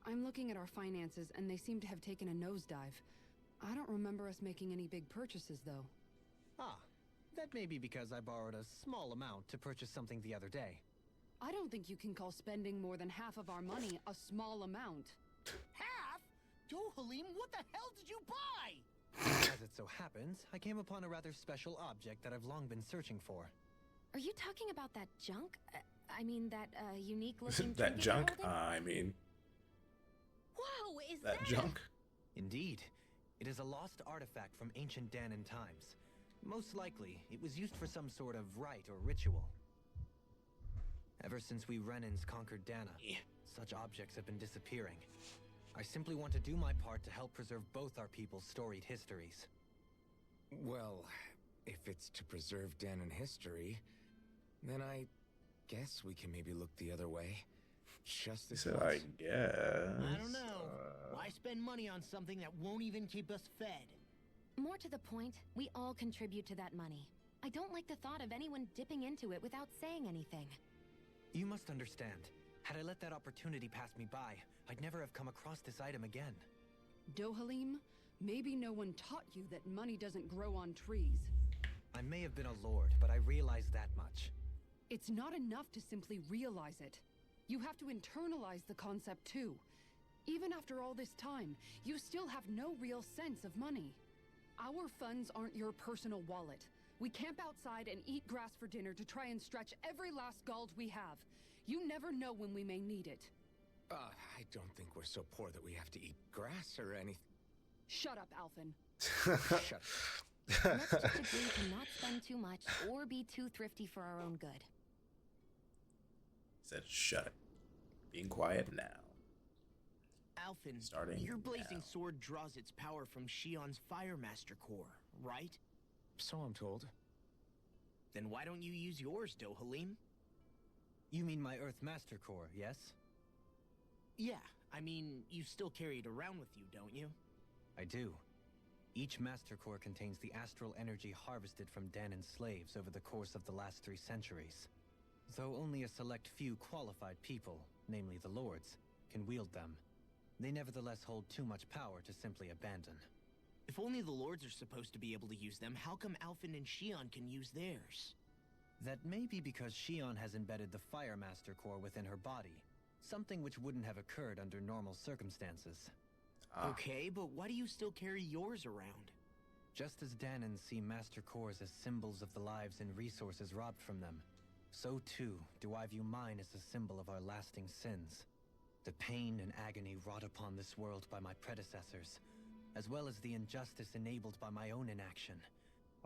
I'm looking at our finances and they seem to have taken a nosedive. I don't remember us making any big purchases, though. Ah, that may be because I borrowed a small amount to purchase something the other day. I don't think you can call spending more than half of our money a small amount. Half? Dohalim, what the hell did you buy? As it so happens, I came upon a rather special object that I've long been searching for. Are you talking about that junk? I mean, that unique-looking That trinket junk? you're holding? I mean, Whoa, is that junk? Indeed. It is a lost artifact from ancient Danan times. Most likely, it was used for some sort of rite or ritual. Ever since we Renans conquered Dana, such objects have been disappearing. I simply want to do my part to help preserve both our people's storied histories. Well, if it's to preserve Danan history, then I guess we can maybe look the other way. Just He this said, once. I guess. I don't know. Why spend money on something that won't even keep us fed? More to the point, we all contribute to that money. I don't like the thought of anyone dipping into it without saying anything. You must understand, had I let that opportunity pass me by, I'd never have come across this item again. Dohalim, Maybe no one taught you that money doesn't grow on trees. I may have been a lord, but I realize that much. It's not enough to simply realize it. You have to internalize the concept too. Even after all this time, you still have no real sense of money. Our funds aren't your personal wallet. We camp outside and eat grass for dinner to try and stretch every last gold we have. You never know when we may need it. I don't think we're so poor that we have to eat grass or anything. Shut up, Alphen. Shut Let's just agree to not spend too much or be too thrifty for our own good. Said shut it. Being quiet now. Alphen, Starting your blazing now. sword draws its power from Shion's Firemaster core, right? So I'm told. Then why don't you use yours, Dohalim? You mean my Earth Master Core, yes? Yeah, I mean, you still carry it around with you, don't you? I do. Each Master Core contains the astral energy harvested from Danan's slaves over the course of the last 3 centuries. Though only a select few qualified people, namely the Lords, can wield them, they nevertheless hold too much power to simply abandon. If only the Lords are supposed to be able to use them, how come Alphen and Shion can use theirs? That may be because Shion has embedded the Fire Master Core within her body, something which wouldn't have occurred under normal circumstances. Okay, but why do you still carry yours around? Just as Danans see Master Cores as symbols of the lives and resources robbed from them, so too do I view mine as a symbol of our lasting sins. The pain and agony wrought upon this world by my predecessors, as well as the injustice enabled by my own inaction,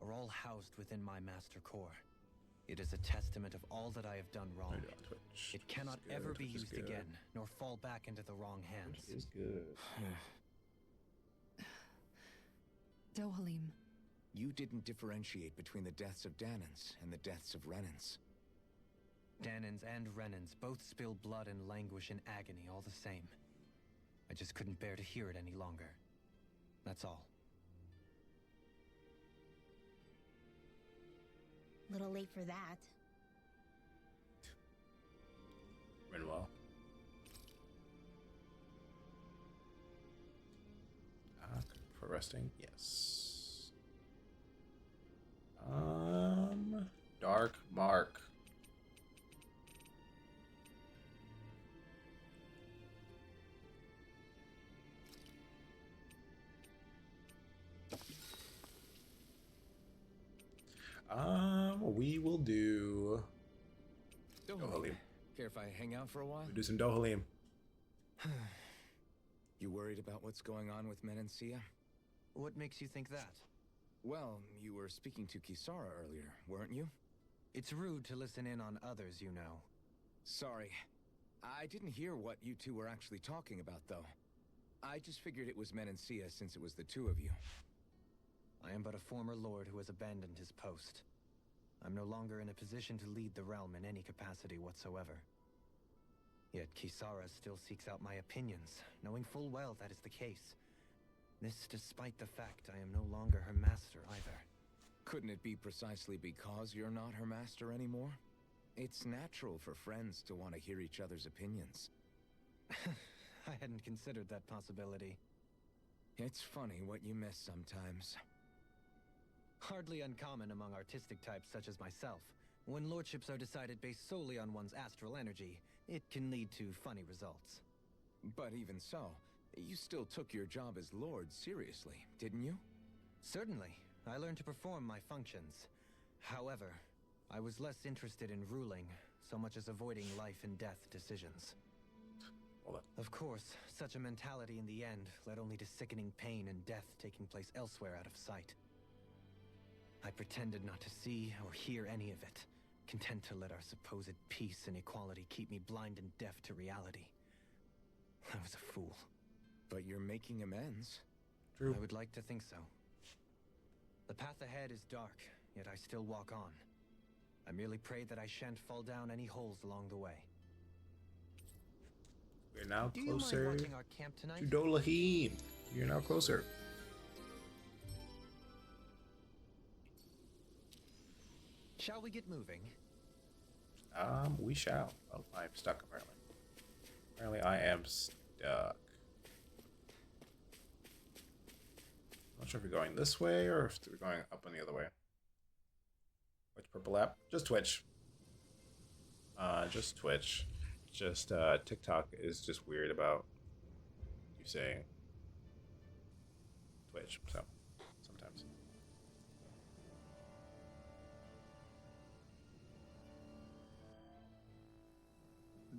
are all housed within my Master Core. It is a testament of all that I have done wrong. It cannot ever be used again, nor fall back into the wrong hands. Is good. Dohalim. You didn't differentiate between the deaths of Danans and the deaths of Renans. Danans and Renans both spill blood and languish in agony all the same. I just couldn't bear to hear it any longer. That's all. Little late for that. Renwell. For resting? Yes. Dark Mark. We will do Dohalim. Care if I hang out for a while? We'll do some Dohalim. You worried about what's going on with Menancia? What makes you think that? Well, you were speaking to Kisara earlier, weren't you? It's rude to listen in on others, you know. Sorry. I didn't hear what you two were actually talking about, though. I just figured it was Menancia since it was the two of you. I am but a former lord who has abandoned his post. I'm no longer in a position to lead the realm in any capacity whatsoever. Yet Kisara still seeks out my opinions, knowing full well that is the case. This despite the fact I am no longer her master either. Couldn't it be precisely because you're not her master anymore? It's natural for friends to want to hear each other's opinions. I hadn't considered that possibility. It's funny what you miss sometimes. Hardly uncommon among artistic types such as myself. When lordships are decided based solely on one's astral energy, it can lead to funny results. But even so, you still took your job as lord seriously, didn't you? Certainly. I learned to perform my functions. However, I was less interested in ruling, so much as avoiding life and death decisions. Of course, such a mentality in the end led only to sickening pain and death taking place elsewhere out of sight. I pretended not to see or hear any of it, content to let our supposed peace and equality keep me blind and deaf to reality. I was a fool. But you're making amends. True. I would like to think so. The path ahead is dark, yet I still walk on. I merely pray that I shan't fall down any holes along the way. We're now Do you mind closer watching our camp tonight? to Dohalim. You're now closer. Shall we get moving? We shall. Oh, I'm stuck apparently. Apparently I am stuck. Not sure if we're going this way or if we're going up and the other way. Which purple app? Just Twitch. Just Twitch. Just TikTok is just weird about you saying Twitch. So sometimes.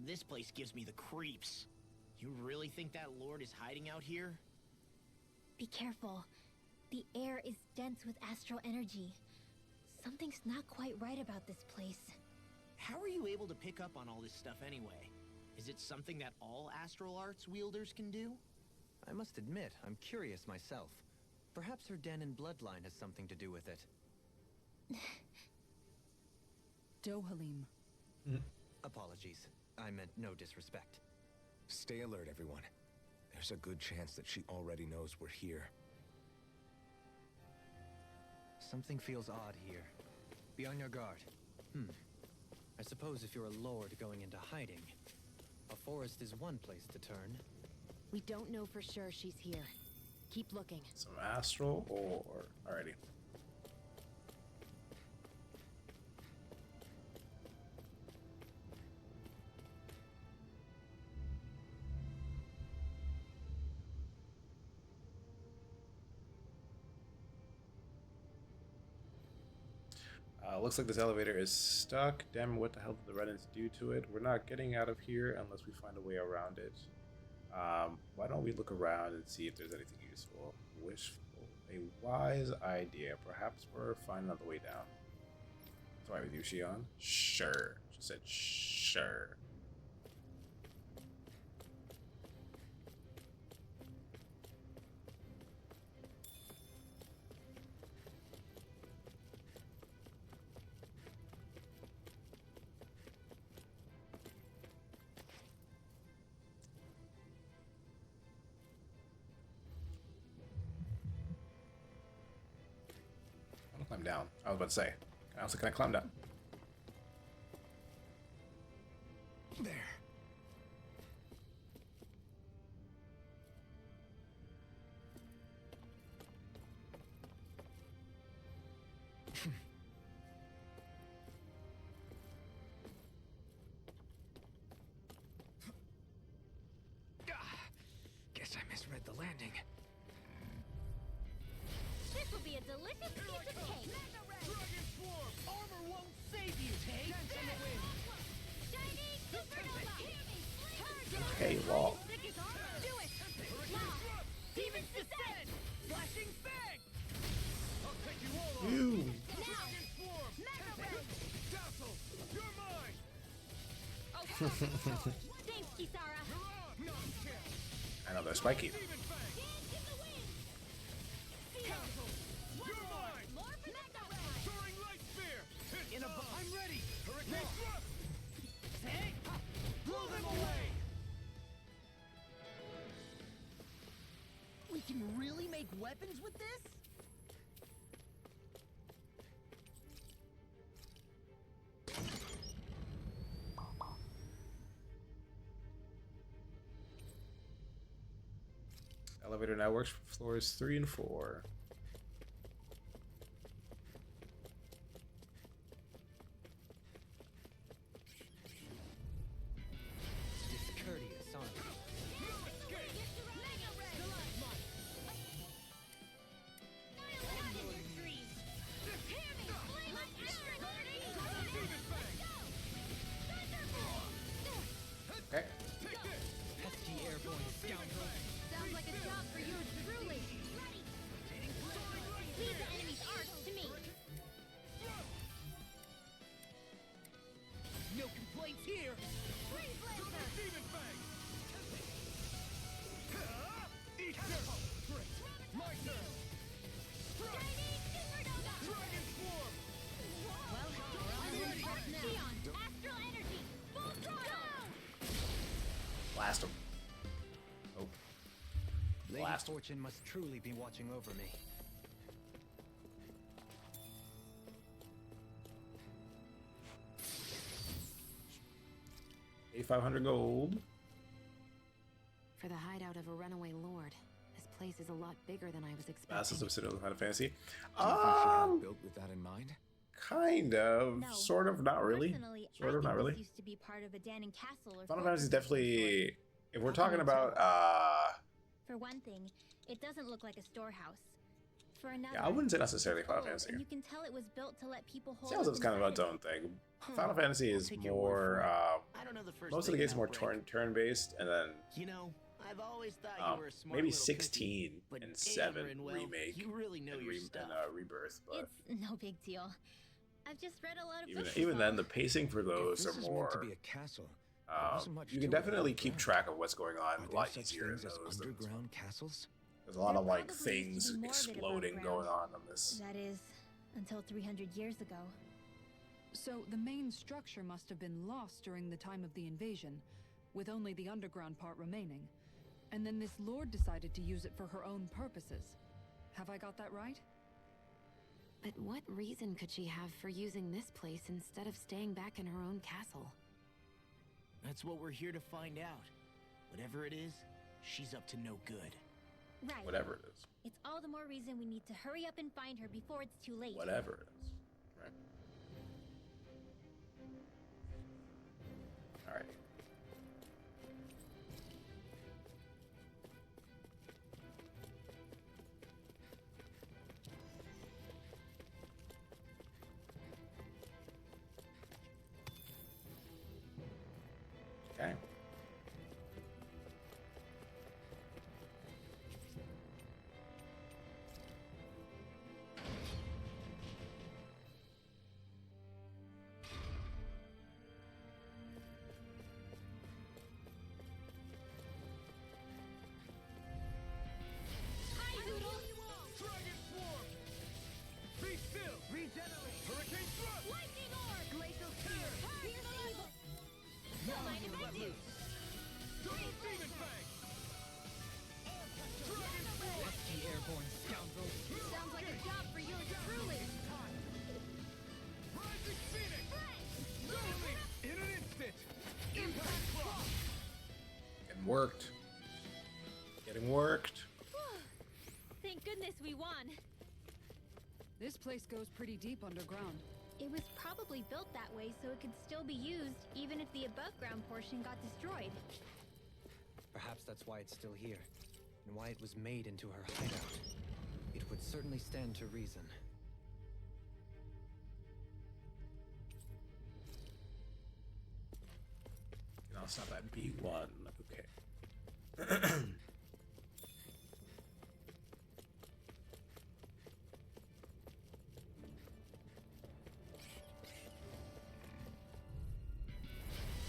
This place gives me the creeps. You really think that lord is hiding out here? Be careful. The air is dense with astral energy. Something's not quite right about this place. How are you able to pick up on all this stuff anyway? Is it something that all astral arts wielders can do? I must admit, I'm curious myself. Perhaps her Danon bloodline has something to do with it. Dohalim. Apologies. I meant no disrespect. Stay alert, everyone. There's a good chance that she already knows we're here. Something feels odd here. Be on your guard. I suppose if you're a lord going into hiding, a forest is one place to turn. We don't know for sure she's here. Keep looking. Some astral or alrighty. Looks like this elevator is stuck. Damn, what the hell did the Reddits do to it? We're not getting out of here unless we find a way around it. Why don't we look around and see if there's anything useful? Wishful. A wise idea. Perhaps we're finding another way down. That's why with you, Shion? Sure. She said sure. Climb down. I was about to say. Can I climb down? There. Guess I misread the landing. This will be a delicious piece of cake. Dragon Swarm! Armor won't save you, Tay! Shining supernova. Okay, lol. Do it. Demons descend! Flashing fang! I'll take you all on! Ew. Dragon Swarm! Dazzle! You're mine! Thanks, Kisara. You're on! I know they're spiky. Demon Fang! Dazzle! You're mine! Soaring Light Spear! I'm ready! Hurricane Thrust! Hey! Blow them away! We can really make weapons with this? Elevator now works for floors 3 and 4. Discourteous, aren't you? Okay. Pesky airborne scoundrel. Sounds like a job for you truly. Leave the enemy's arts to me. No complaints here! Freeze Lancer. Demon Fang! Eat this! My turn! Shining supernova. Dragon Swarm! Well, I'm ready. Neon, astral energy, full throttle. Blast him. Oh. Lady Blast him. Fortune must truly be watching over me. $8,500 gold. For the hideout of a runaway lord, this place is a lot bigger than I was Masters expecting. of Final Fantasy. Do you think she had it built with that in mind? Kind of, No. sort of, not really. Personally, Sort of, I not think really. this used to be part of a Danon castle or Final fortress Fantasy is of some definitely. If we're How can talking you about, For one thing, it doesn't look like a storehouse. For another, yeah, I wouldn't say necessarily it's Final old, Fantasy. and you can tell it was built to let people hold Sounds up it's kind of its inside own thing. Hmm. Final Fantasy I'll is take your word more. for it. I don't know the first Most of the thing games are more about Brick. turn-based, and then You know, I've always thought you were a smart maybe little 16 cookie, but and damn, 7 Rinwell, remake You really know and, your stuff. Rebirth, but It's no big deal. I've just read a lot of even books. even is then, all. the pacing for If those this are is meant to more. be a castle, there wasn't much You to can it definitely without keep that. track of what's going on Are a there lot such easier in things as those. Than this one. underground castles? There's a lot There of like probably used to things be more of it above exploding ground. going on this. That is, until 300 years ago. So the main structure must have been lost during the time of the invasion, with only the underground part remaining. And then this lord decided to use it for her own purposes. Have I got that right? But what reason could she have for using this place instead of staying back in her own castle? That's what we're here to find out. Whatever it is, she's up to no good. Right. Whatever it is. It's all the more reason we need to hurry up and find her before it's too late. Whatever it is. Right. All right. Okay. Hi, Doodle! Dragon Swarm! Be still! Regenerate! Hurricane Thrust! Lightning Orb! Glacial Tear! Here's the evil! Now mind if you're I let do? loose! Double Demon Fang! Dragon Swarm! The airborne scoundrel. Sounds like a job for yours truly! Rising Phoenix! Double in an instant! Impact Cross! Getting worked. Getting worked. Thank goodness we won. This place goes pretty deep underground. It was probably built that way so it could still be used even if the above ground portion got destroyed. Perhaps that's why it's still here, and why it was made into her hideout. It would certainly stand to reason. And I'll stop at B1. Okay.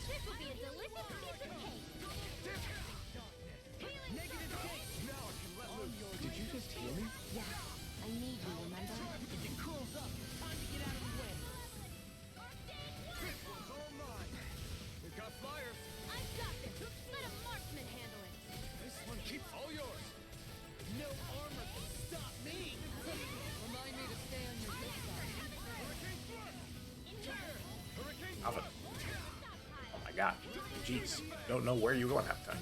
This will be a delicious piece of cake. Did you just heal me? Yeah, I need you, remember? We've got flyers! I've got this! Let a marksman handle it! This one keeps all yours! No armor can stop me! Remind me to stay on your good side. Hurricane Thrust! Trigger! Hurricane Alpha. Thrust! Oh my god. Jeez. Don't know where you're going half the time.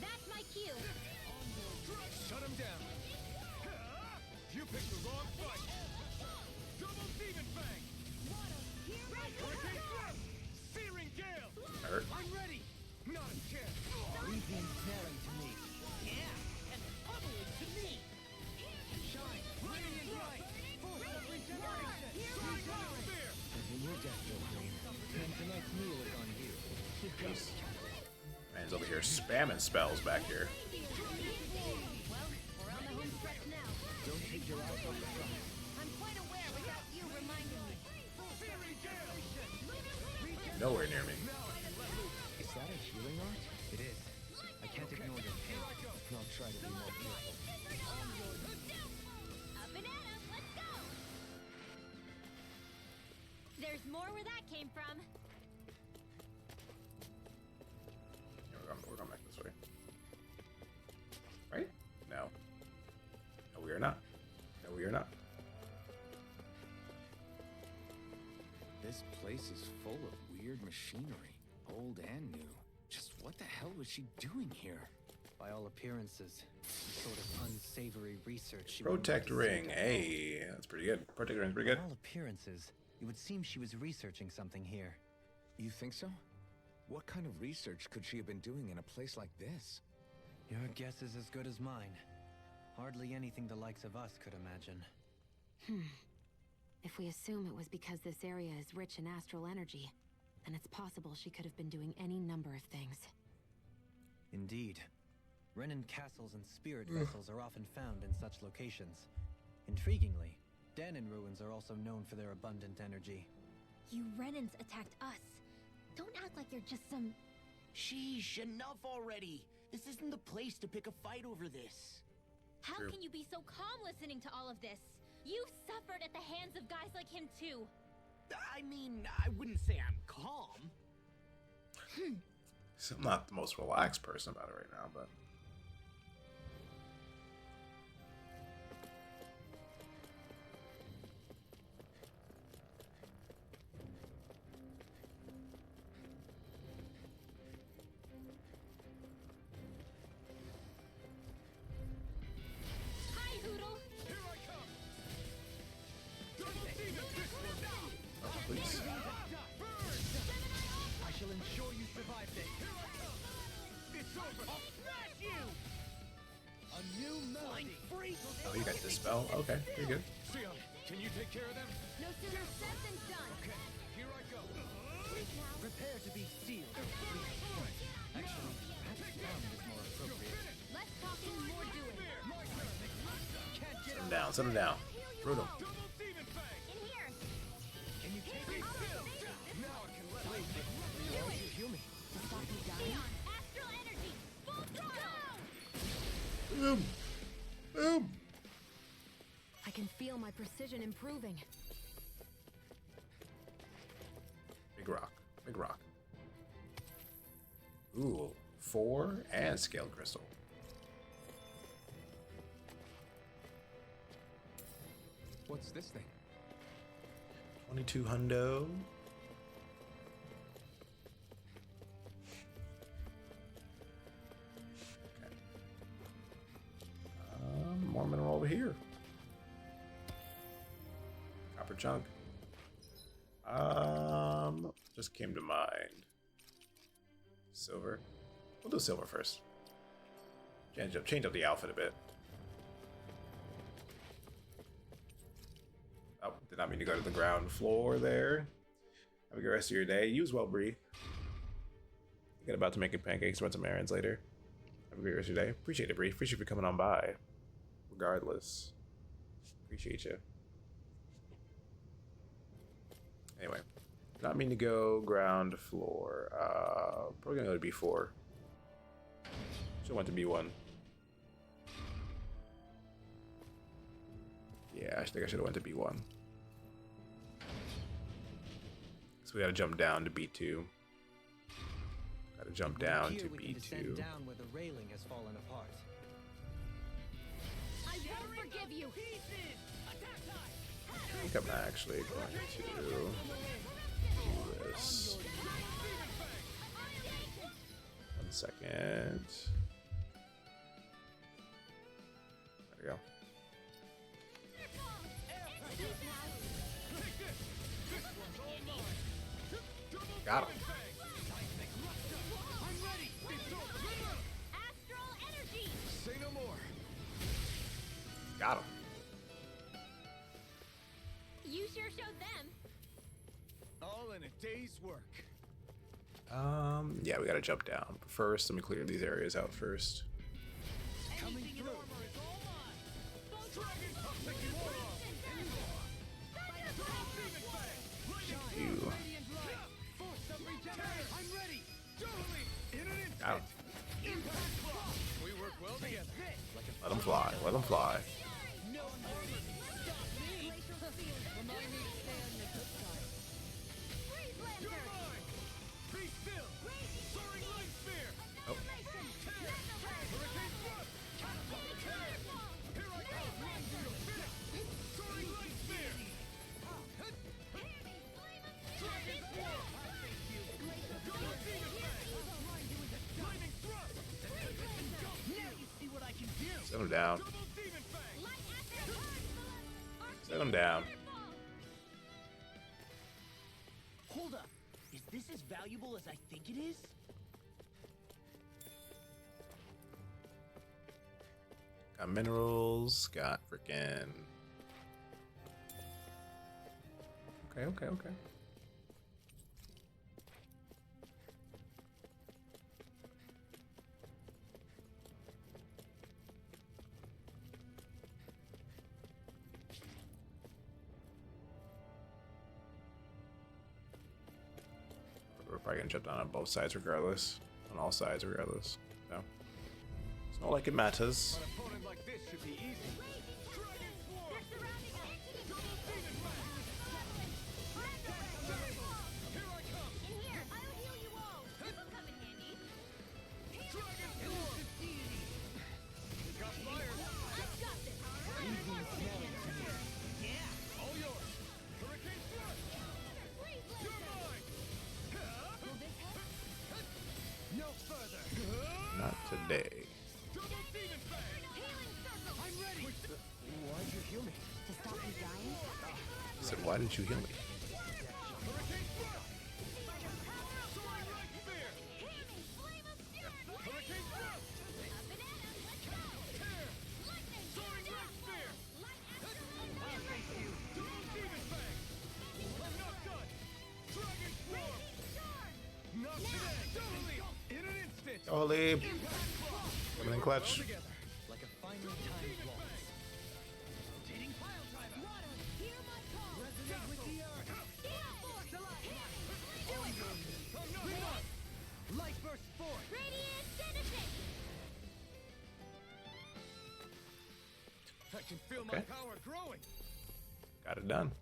That's my cue. Shut him down! You picked the wrong fight! Double Demon Fang! Hurricane Thrust! Searing Gale! Hurt. I'm ready! Not a chance! Leave the ensnaring to me. Yeah! And pummeling to me! Shine! Radiant Light! Force of Regeneration! Soaring Spear! In your death, Wolverine. And tonight's meal is on you. Man's over here spamming spells back here. We're on the home stretch now. Don't take your eyes off the front. I'm quite aware without you reminding me. Searing Gale! Nowhere near me. Is that a healing art? It is. I can't ignore your pain. I'll try to be more careful. Up and at 'em. Let's go. There's more where that came from. Yeah, we're going back this way. Right? No. No, we are not. No, we are not. This place is full of weird machinery, old and new. Just what the hell was she doing here? By all appearances, some sort of unsavory research she Protect wanted to ring. see done. Hey, that's pretty good. Protect ring's pretty good. By all appearances, it would seem she was researching something here. You think so? What kind of research could she have been doing in a place like this? Your guess is as good as mine. Hardly anything the likes of us could imagine. If we assume it was because this area is rich in astral energy, then it's possible she could have been doing any number of things. Indeed. Renin castles and spirit vessels are often found in such locations. Intriguingly, Danon ruins are also known for their abundant energy. You Renans attacked us. Don't act like you're just some... Sheesh, enough already. This isn't the place to pick a fight over this. How True. can you be so calm listening to all of this? You've suffered at the hands of guys like him too. I mean, I wouldn't say I'm calm. So I'm not the most relaxed person about it right now, but Hi, Hoodle. Here I come! Double demon fist one down! please. I shall ensure you survive this. Here I come! It's over! I'll smash you! A new melody. Oh, you got dispel. Okay, you're good. Sion, can you take care of them? No sooner said than done. Okay, here I go. Prepare to be sealed. Actually, perhaps bound is more appropriate. Less talking, more doing. Set him down. Set him down. Root him. Double demon fang! In here. Can you take me? Now I can let You heal me. Stop me dying? Sion, astral energy. Full throttle. Boom. Boom. I can feel my precision improving. Big rock. Big rock. Ooh, 4 and scaled crystal. What's this thing? 22 hundo. Okay. More mineral over here. Copper chunk. Just came to mind. Silver. We'll do silver first. Change up the outfit a bit. Oh, did not mean to go to the ground floor there. Have a good rest of your day. You as well, Bree. Get about to making pancakes, run some errands later. Have a great rest of your day. Appreciate it, Bree. Appreciate you for coming on by. Regardless. Appreciate you. Anyway. Did not mean to go ground floor. Probably gonna go to B4. Should went to B1. Yeah, I think I should have went to B1. So we gotta jump down to B2. Gotta jump down Here to we can descend B2. down where the railing has fallen apart. I won't forgive you. I think I'm actually going to do this. 1 second. There we go. Got him. Astral energy. Say no more. Got him. You sure showed them. All in a day's work. Yeah, we gotta jump down. But first, let me clear these areas out first. Coming through. Dragon, I'll take you all on. Double demon fang! You. Force some regeneration. I'm ready. Totally. In an instant. Got him. Impact block. We work well together. Let them fly. Let them fly. No armor can stop me. Remind me to stay on your good side. You're mine. Be still. Soaring light spear. Oh. Hurricane thrust. Here I come. Soaring light spear. Dragon claw. Double demon fang. Lightning thrust. him down. Set him down. Hold up. Is this as valuable as I think it is? Got minerals, got freaking. Okay. We're probably gonna jump down on both sides regardless. On all sides regardless. So it's not like it matters. An opponent like this should be easy. Not today. Why'd you heal me? To stop you dying? I said, why didn't you heal me? Holy. Coming in clutch. Like a finely timed waltz. Rotating pile driver. Resonate with the earth. Light burst forth. I can feel my Okay. power growing. Got it done.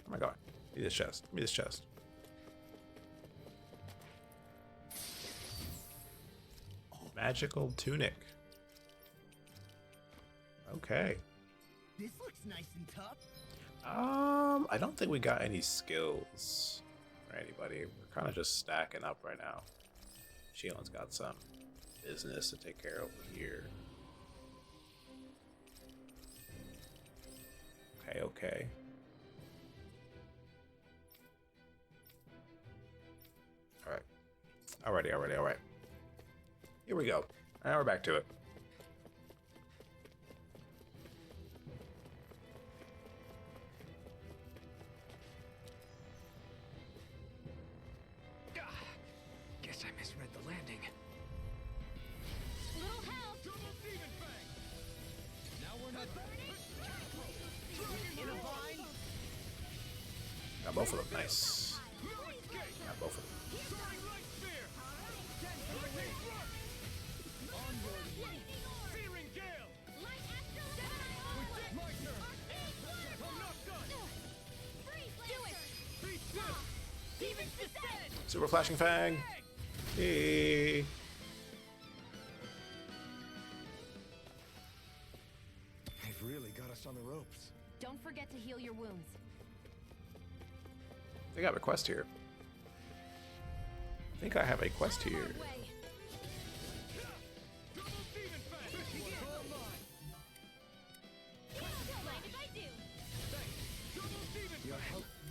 Oh my god. Give me this chest. Give me this chest. Magical tunic. Okay. This looks nice and tough. I don't think we got any skills for anybody. We're kind of just stacking up right now. Shaylin's got some business to take care of over here. Okay. Alright. Here we go. Now we're back to it. Guess I misread the landing. Little help. Now we're not. Got both of them. Nice. Got both of them. Super flashing fang. Hey. They've really got us on the ropes. Don't forget to heal your wounds. They got a quest here. I think I have a quest here.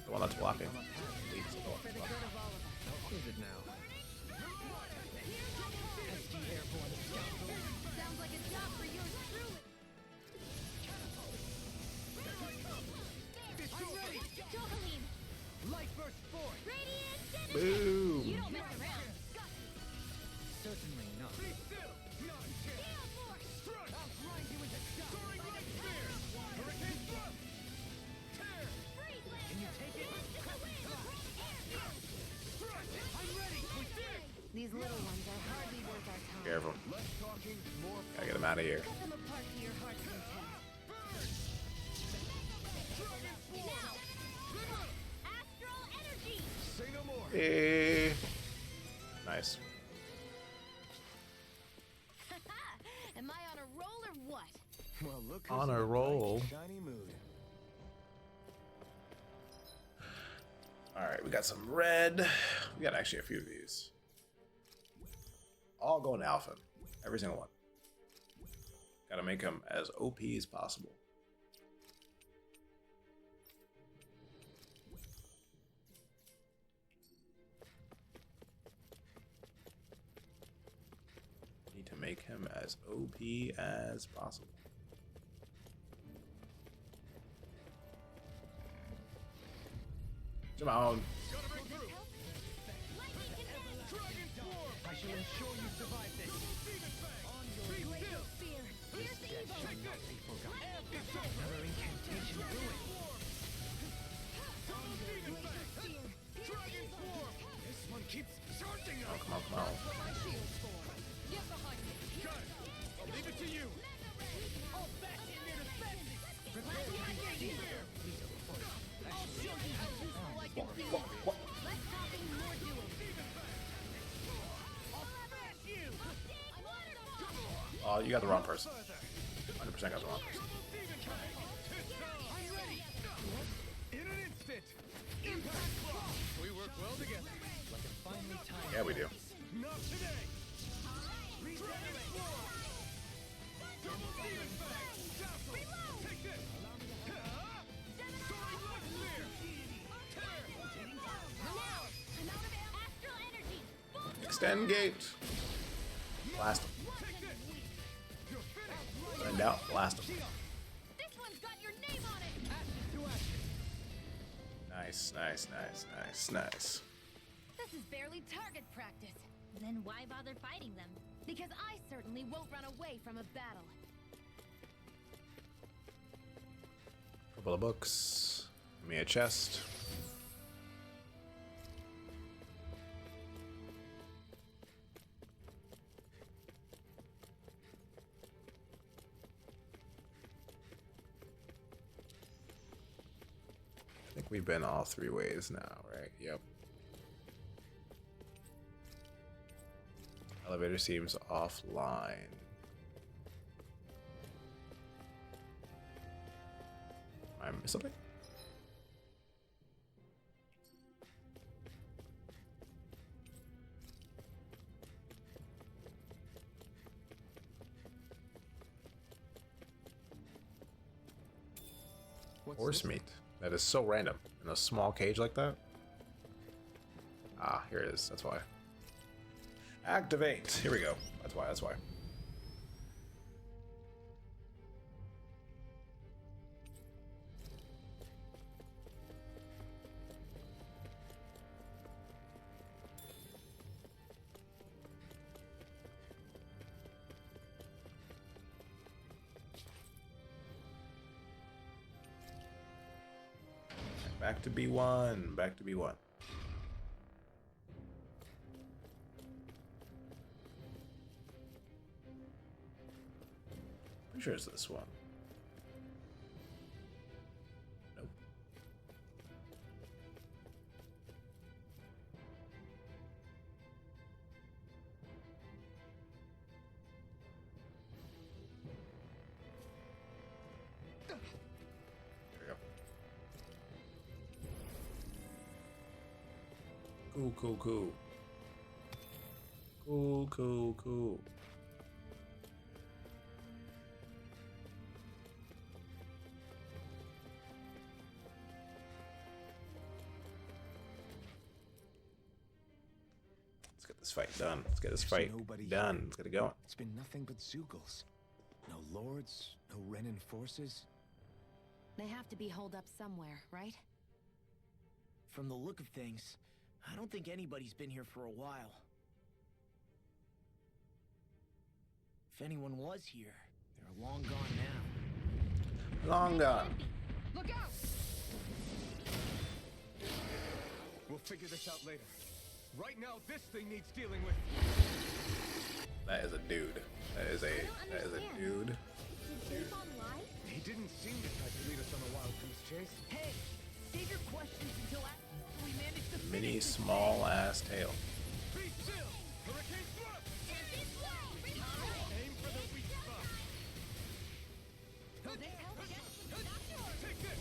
The one that's blocking. Is it now? Sounds like a job for yours truly. Johalim, Light burst forth. radiant Boom. You don't mess around. Certainly not. These little ones are hardly worth our time. Careful. Less talking, more. Gotta get him out of here. Cut them apart to your heart's content. Now, astral energy. Say no more. Hey. Nice. Am I on a roll or what? Well, look who's On in a a roll. bright, shiny mood. Alright, we got some red. We got actually a few of these. All going alpha. Every single one. Gotta make him as OP as possible. Need to make him as OP as possible. Come on. I shall ensure you survive this. This death shall not be forgotten. Another incantation ruined. This one keeps charging Oh, us. come on, come on. Get behind me. Got it. I'll leave it to you. All back in their defenses! Prepare to be feared. I'll show you how useful I can be! Let's talk more duels. I'll smash you! Oh, you got the wrong person. 100% got the wrong person. I'm ready! In an instant. Impact block. We work well together. Like a finely timed. Yeah, we do. Not today. Dragon Sword. Double demon fang. Dazzle. Take this. Soaring light spear. Tear. Astral energy! Extend gate. Blast him. Take this. You're finished. Send out. Blast him. This one's got your name on it! Ashes to ashes. Nice, nice, nice, nice, nice. This is barely target practice. Then why bother fighting them? Because I certainly won't run away from a battle. Couple of books. Give me a chest. I think we've been all three ways now, right? Yep. Elevator seems offline. Am I missing something? Horse meat. That is so random. In a small cage like that? Ah, here it is. That's why. Activate. Here we go. That's why, that's why. Back to B1. Back to B1. Pretty sure it's this one. Nope. There we go. Cool, cool, cool. Cool, cool, cool. Let's get this fight done. Let's get this There's fight nobody done. here. Let's get it going. It's been nothing but Zeugles. No lords, no Renin forces. They have to be holed up somewhere, right? From the look of things, I don't think anybody's been here for a while. If anyone was here, they're long gone now. Long gone. Look out! We'll figure this out later. Right now, this thing needs dealing with. That is a dude. That is a dude. Did Davon lie? He didn't seem to try to lead us on a wild goose chase. Hey, save your questions until after we manage to Mini finish this small ass tail. Be still! Hurricane thrust! Aim for the weak spot. Take this!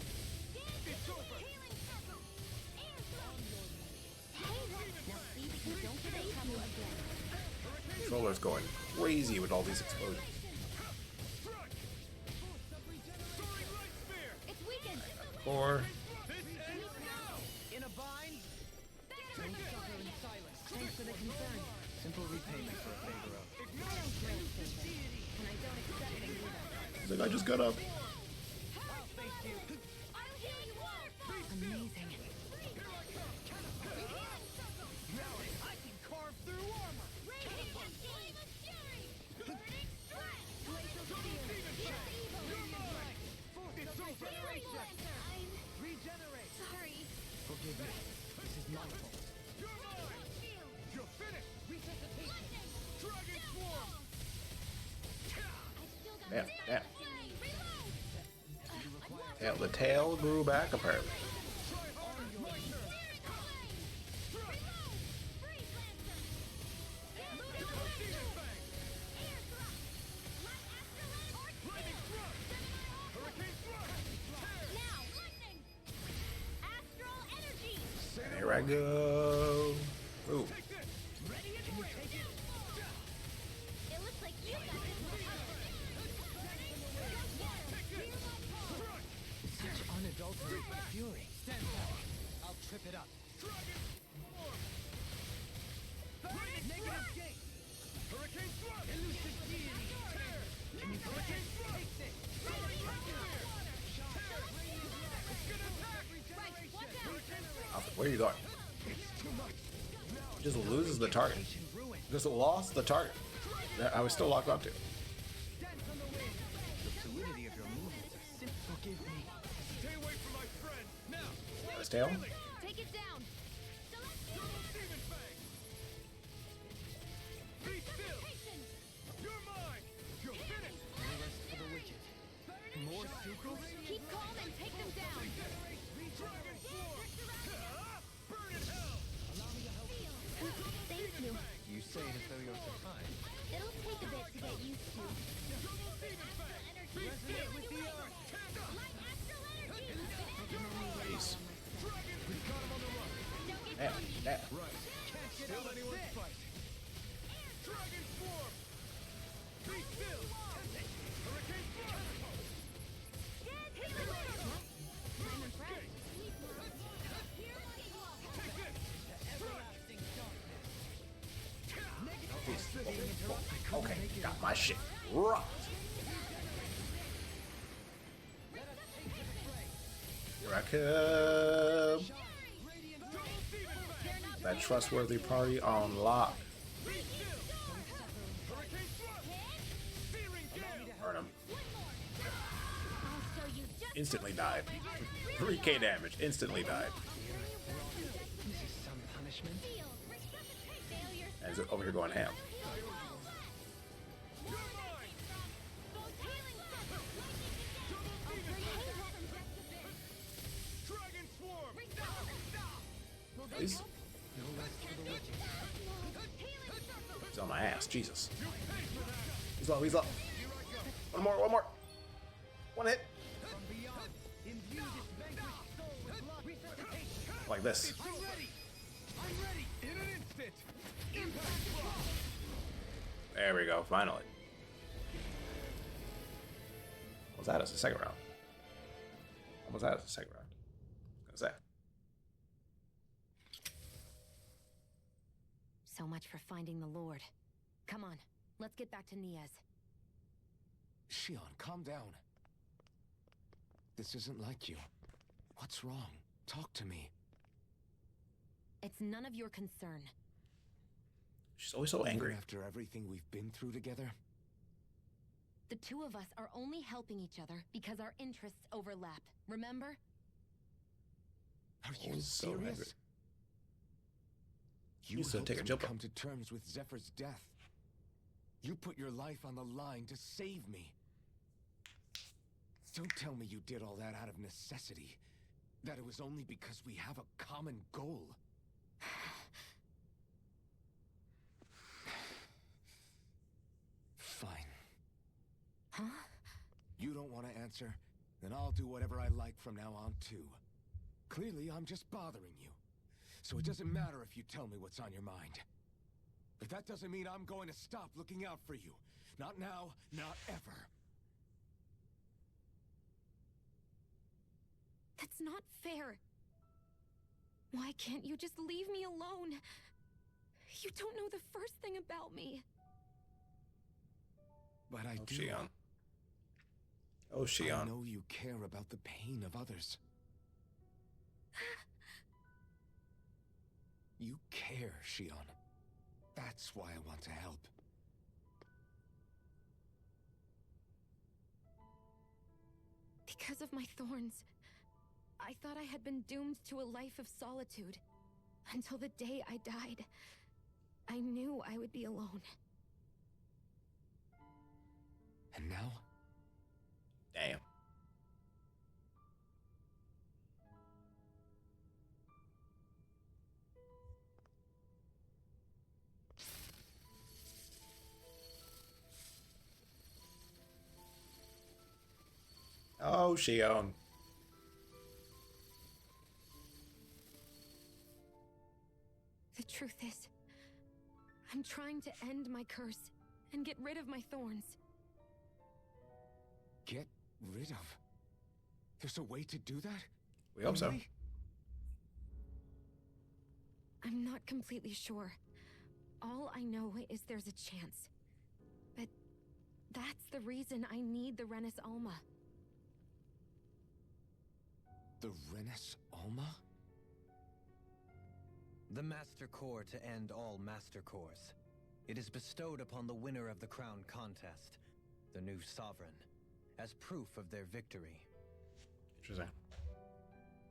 It's over! Now see that you don't get in trouble again. Controller's going crazy with all these explosions. Strike! Or In a bind? Don't suffer in silence. Thanks for the concern. Simple repayment for a favor of. I don't grant favors, and I don't accept them either. he's like, I just got up. I'll face you. I'll heal you all! Amazing. Now I can carve through armor. Raging Flame of Fury! Burning Strike! Glacial Spear! It's evil! Force of Fury regeneration. Lancer! I'm Regenerate. sorry. Forgive me. This is my fault. Shield! You're finished! Resuscitation. Lightning! Dragon Swarm! I've still got Damn, zero damn. flame! Reload! Yeah, the tail grew back apparently. And here I go. Ooh. Such unadulterated fury. Stand back. I'll trip it up. Negative gate. Hurricane Thrust! Elusive deity. Can you take it? Take this. Where are you going? Just loses the target. Just lost the target. I was still locked onto. Dance on the wind. The fluidity of your movements are simple. Forgive me. Stay away from my friend! Now! His tail? Take it down. Demon Fang! Be still! You're mine! You're finished! No rest for the wicked. More sequels? Keep calm and take them down. Dragon Swarm! Burn in hell! Thank you. You say it as though you're surprised. It'll take a bit to get used to. Resonate with the earth. Jeez. We've got him on the run. Damn, damn. Right. Can't get Still out of anyone's this. fight! Dragon Swarm! Be still! Hurricane Thrust! I'm impressed. Take this! Everlasting darkness. Okay, got my shit rocked. Here I come. That trustworthy party on lock. Burn him. Instantly died. 3k damage. Instantly died. This is some punishment. And he's over here going ham. Dragon Swarm! He's, No rest for the wicked. he's on my ass. Jesus. He's low. He's low. One more. One more. One hit. From beyond, imbue this vanquished soul with love. Resuscitation. Like this. I'm ready! I'm ready! In an instant! Impact Block! There we go. Finally. What was that as a second round? What was that as a second round? What was that? So much for finding the Lord. Come on, let's get back to Niaz. Shion, calm down. This isn't like you. What's wrong? Talk to me. It's none of your concern. She's always so angry. Even after everything we've been through together? The two of us are only helping each other because our interests overlap. Remember? Are you Always so angry. serious? You Used to helped take a me jump. come to terms with Zephyr's death. You put your life on the line to save me. Don't tell me you did all that out of necessity. That it was only because we have a common goal. Fine. Huh? You don't want to answer? Then I'll do whatever I like from now on, too. Clearly, I'm just bothering you. So it doesn't matter if you tell me what's on your mind. But that doesn't mean I'm going to stop looking out for you. Not now, not ever. That's not fair. Why can't you just leave me alone? You don't know the first thing about me. But I Oh, do. Shion. Oh, I Shion. know you care about the pain of others. You care, Shion. That's why I want to help. Because of my thorns, I thought I had been doomed to a life of solitude. Until the day I died, I knew I would be alone. And now? Damn. Oh, Shion. The truth is, I'm trying to end my curse and get rid of my thorns. Get rid of? There's a way to do that? We hope so. Really? I'm not completely sure. All I know is there's a chance. But that's the reason I need the Renis Alma. The Renis Alma? The Master Core to end all Master Cores. It is bestowed upon the winner of the crown contest, the new sovereign, as proof of their victory. Interesting.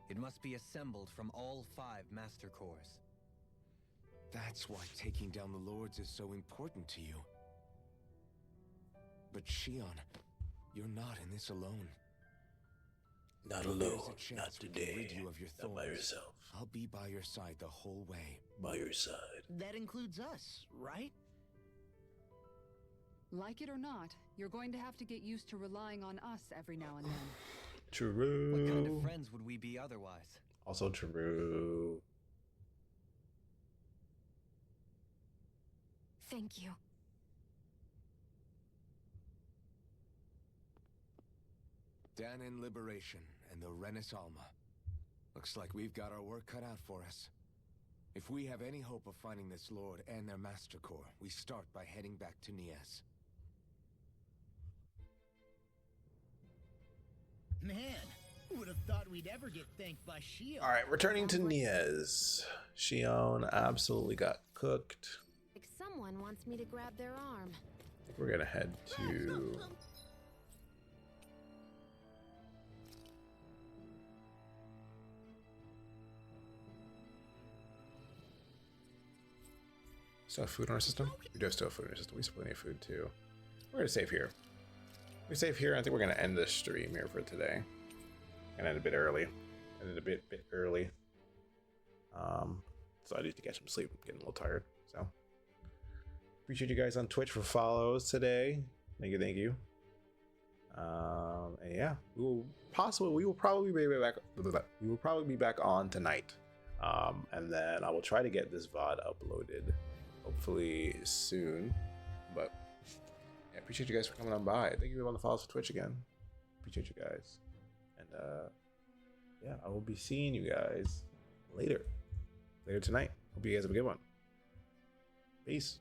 It must be assembled from all 5 Master Cores. That's why taking down the Lords is so important to you. But Shion, you're not in this alone. Not There's alone. a chance Not we can today. rid you of your Not by thorns. yourself. I'll be by your side the whole way. By your side. That includes us, right? Like it or not, you're going to have to get used to relying on us every now and then. True. What kind of friends would we be otherwise? Also true. Thank you. Danon Liberation and the Renis Alma. Looks like we've got our work cut out for us. If we have any hope of finding this Lord and their Master Core, we start by heading back to Nies. Man, who would have thought we'd ever get thanked by Shion? All right, returning to Nies. Shion absolutely got cooked. Like someone wants me to grab their arm. I think we're gonna head to. Still have food in our system? We do have still have food in our system. We still have plenty of food too. We're gonna save here. We save here. I think we're gonna end this stream here for today. Gonna end a bit early. Ended a bit early. So I need to get some sleep. I'm getting a little tired. So appreciate you guys on Twitch for follows today. Thank you, thank you. And yeah, we will probably be back. We will probably be back on tonight. And then I will try to get this VOD uploaded hopefully soon. But yeah, appreciate you guys for coming on by. Thank you for the follows for Twitch again. Appreciate you guys. And yeah, I will be seeing you guys later tonight. Hope you guys have a good one. Peace.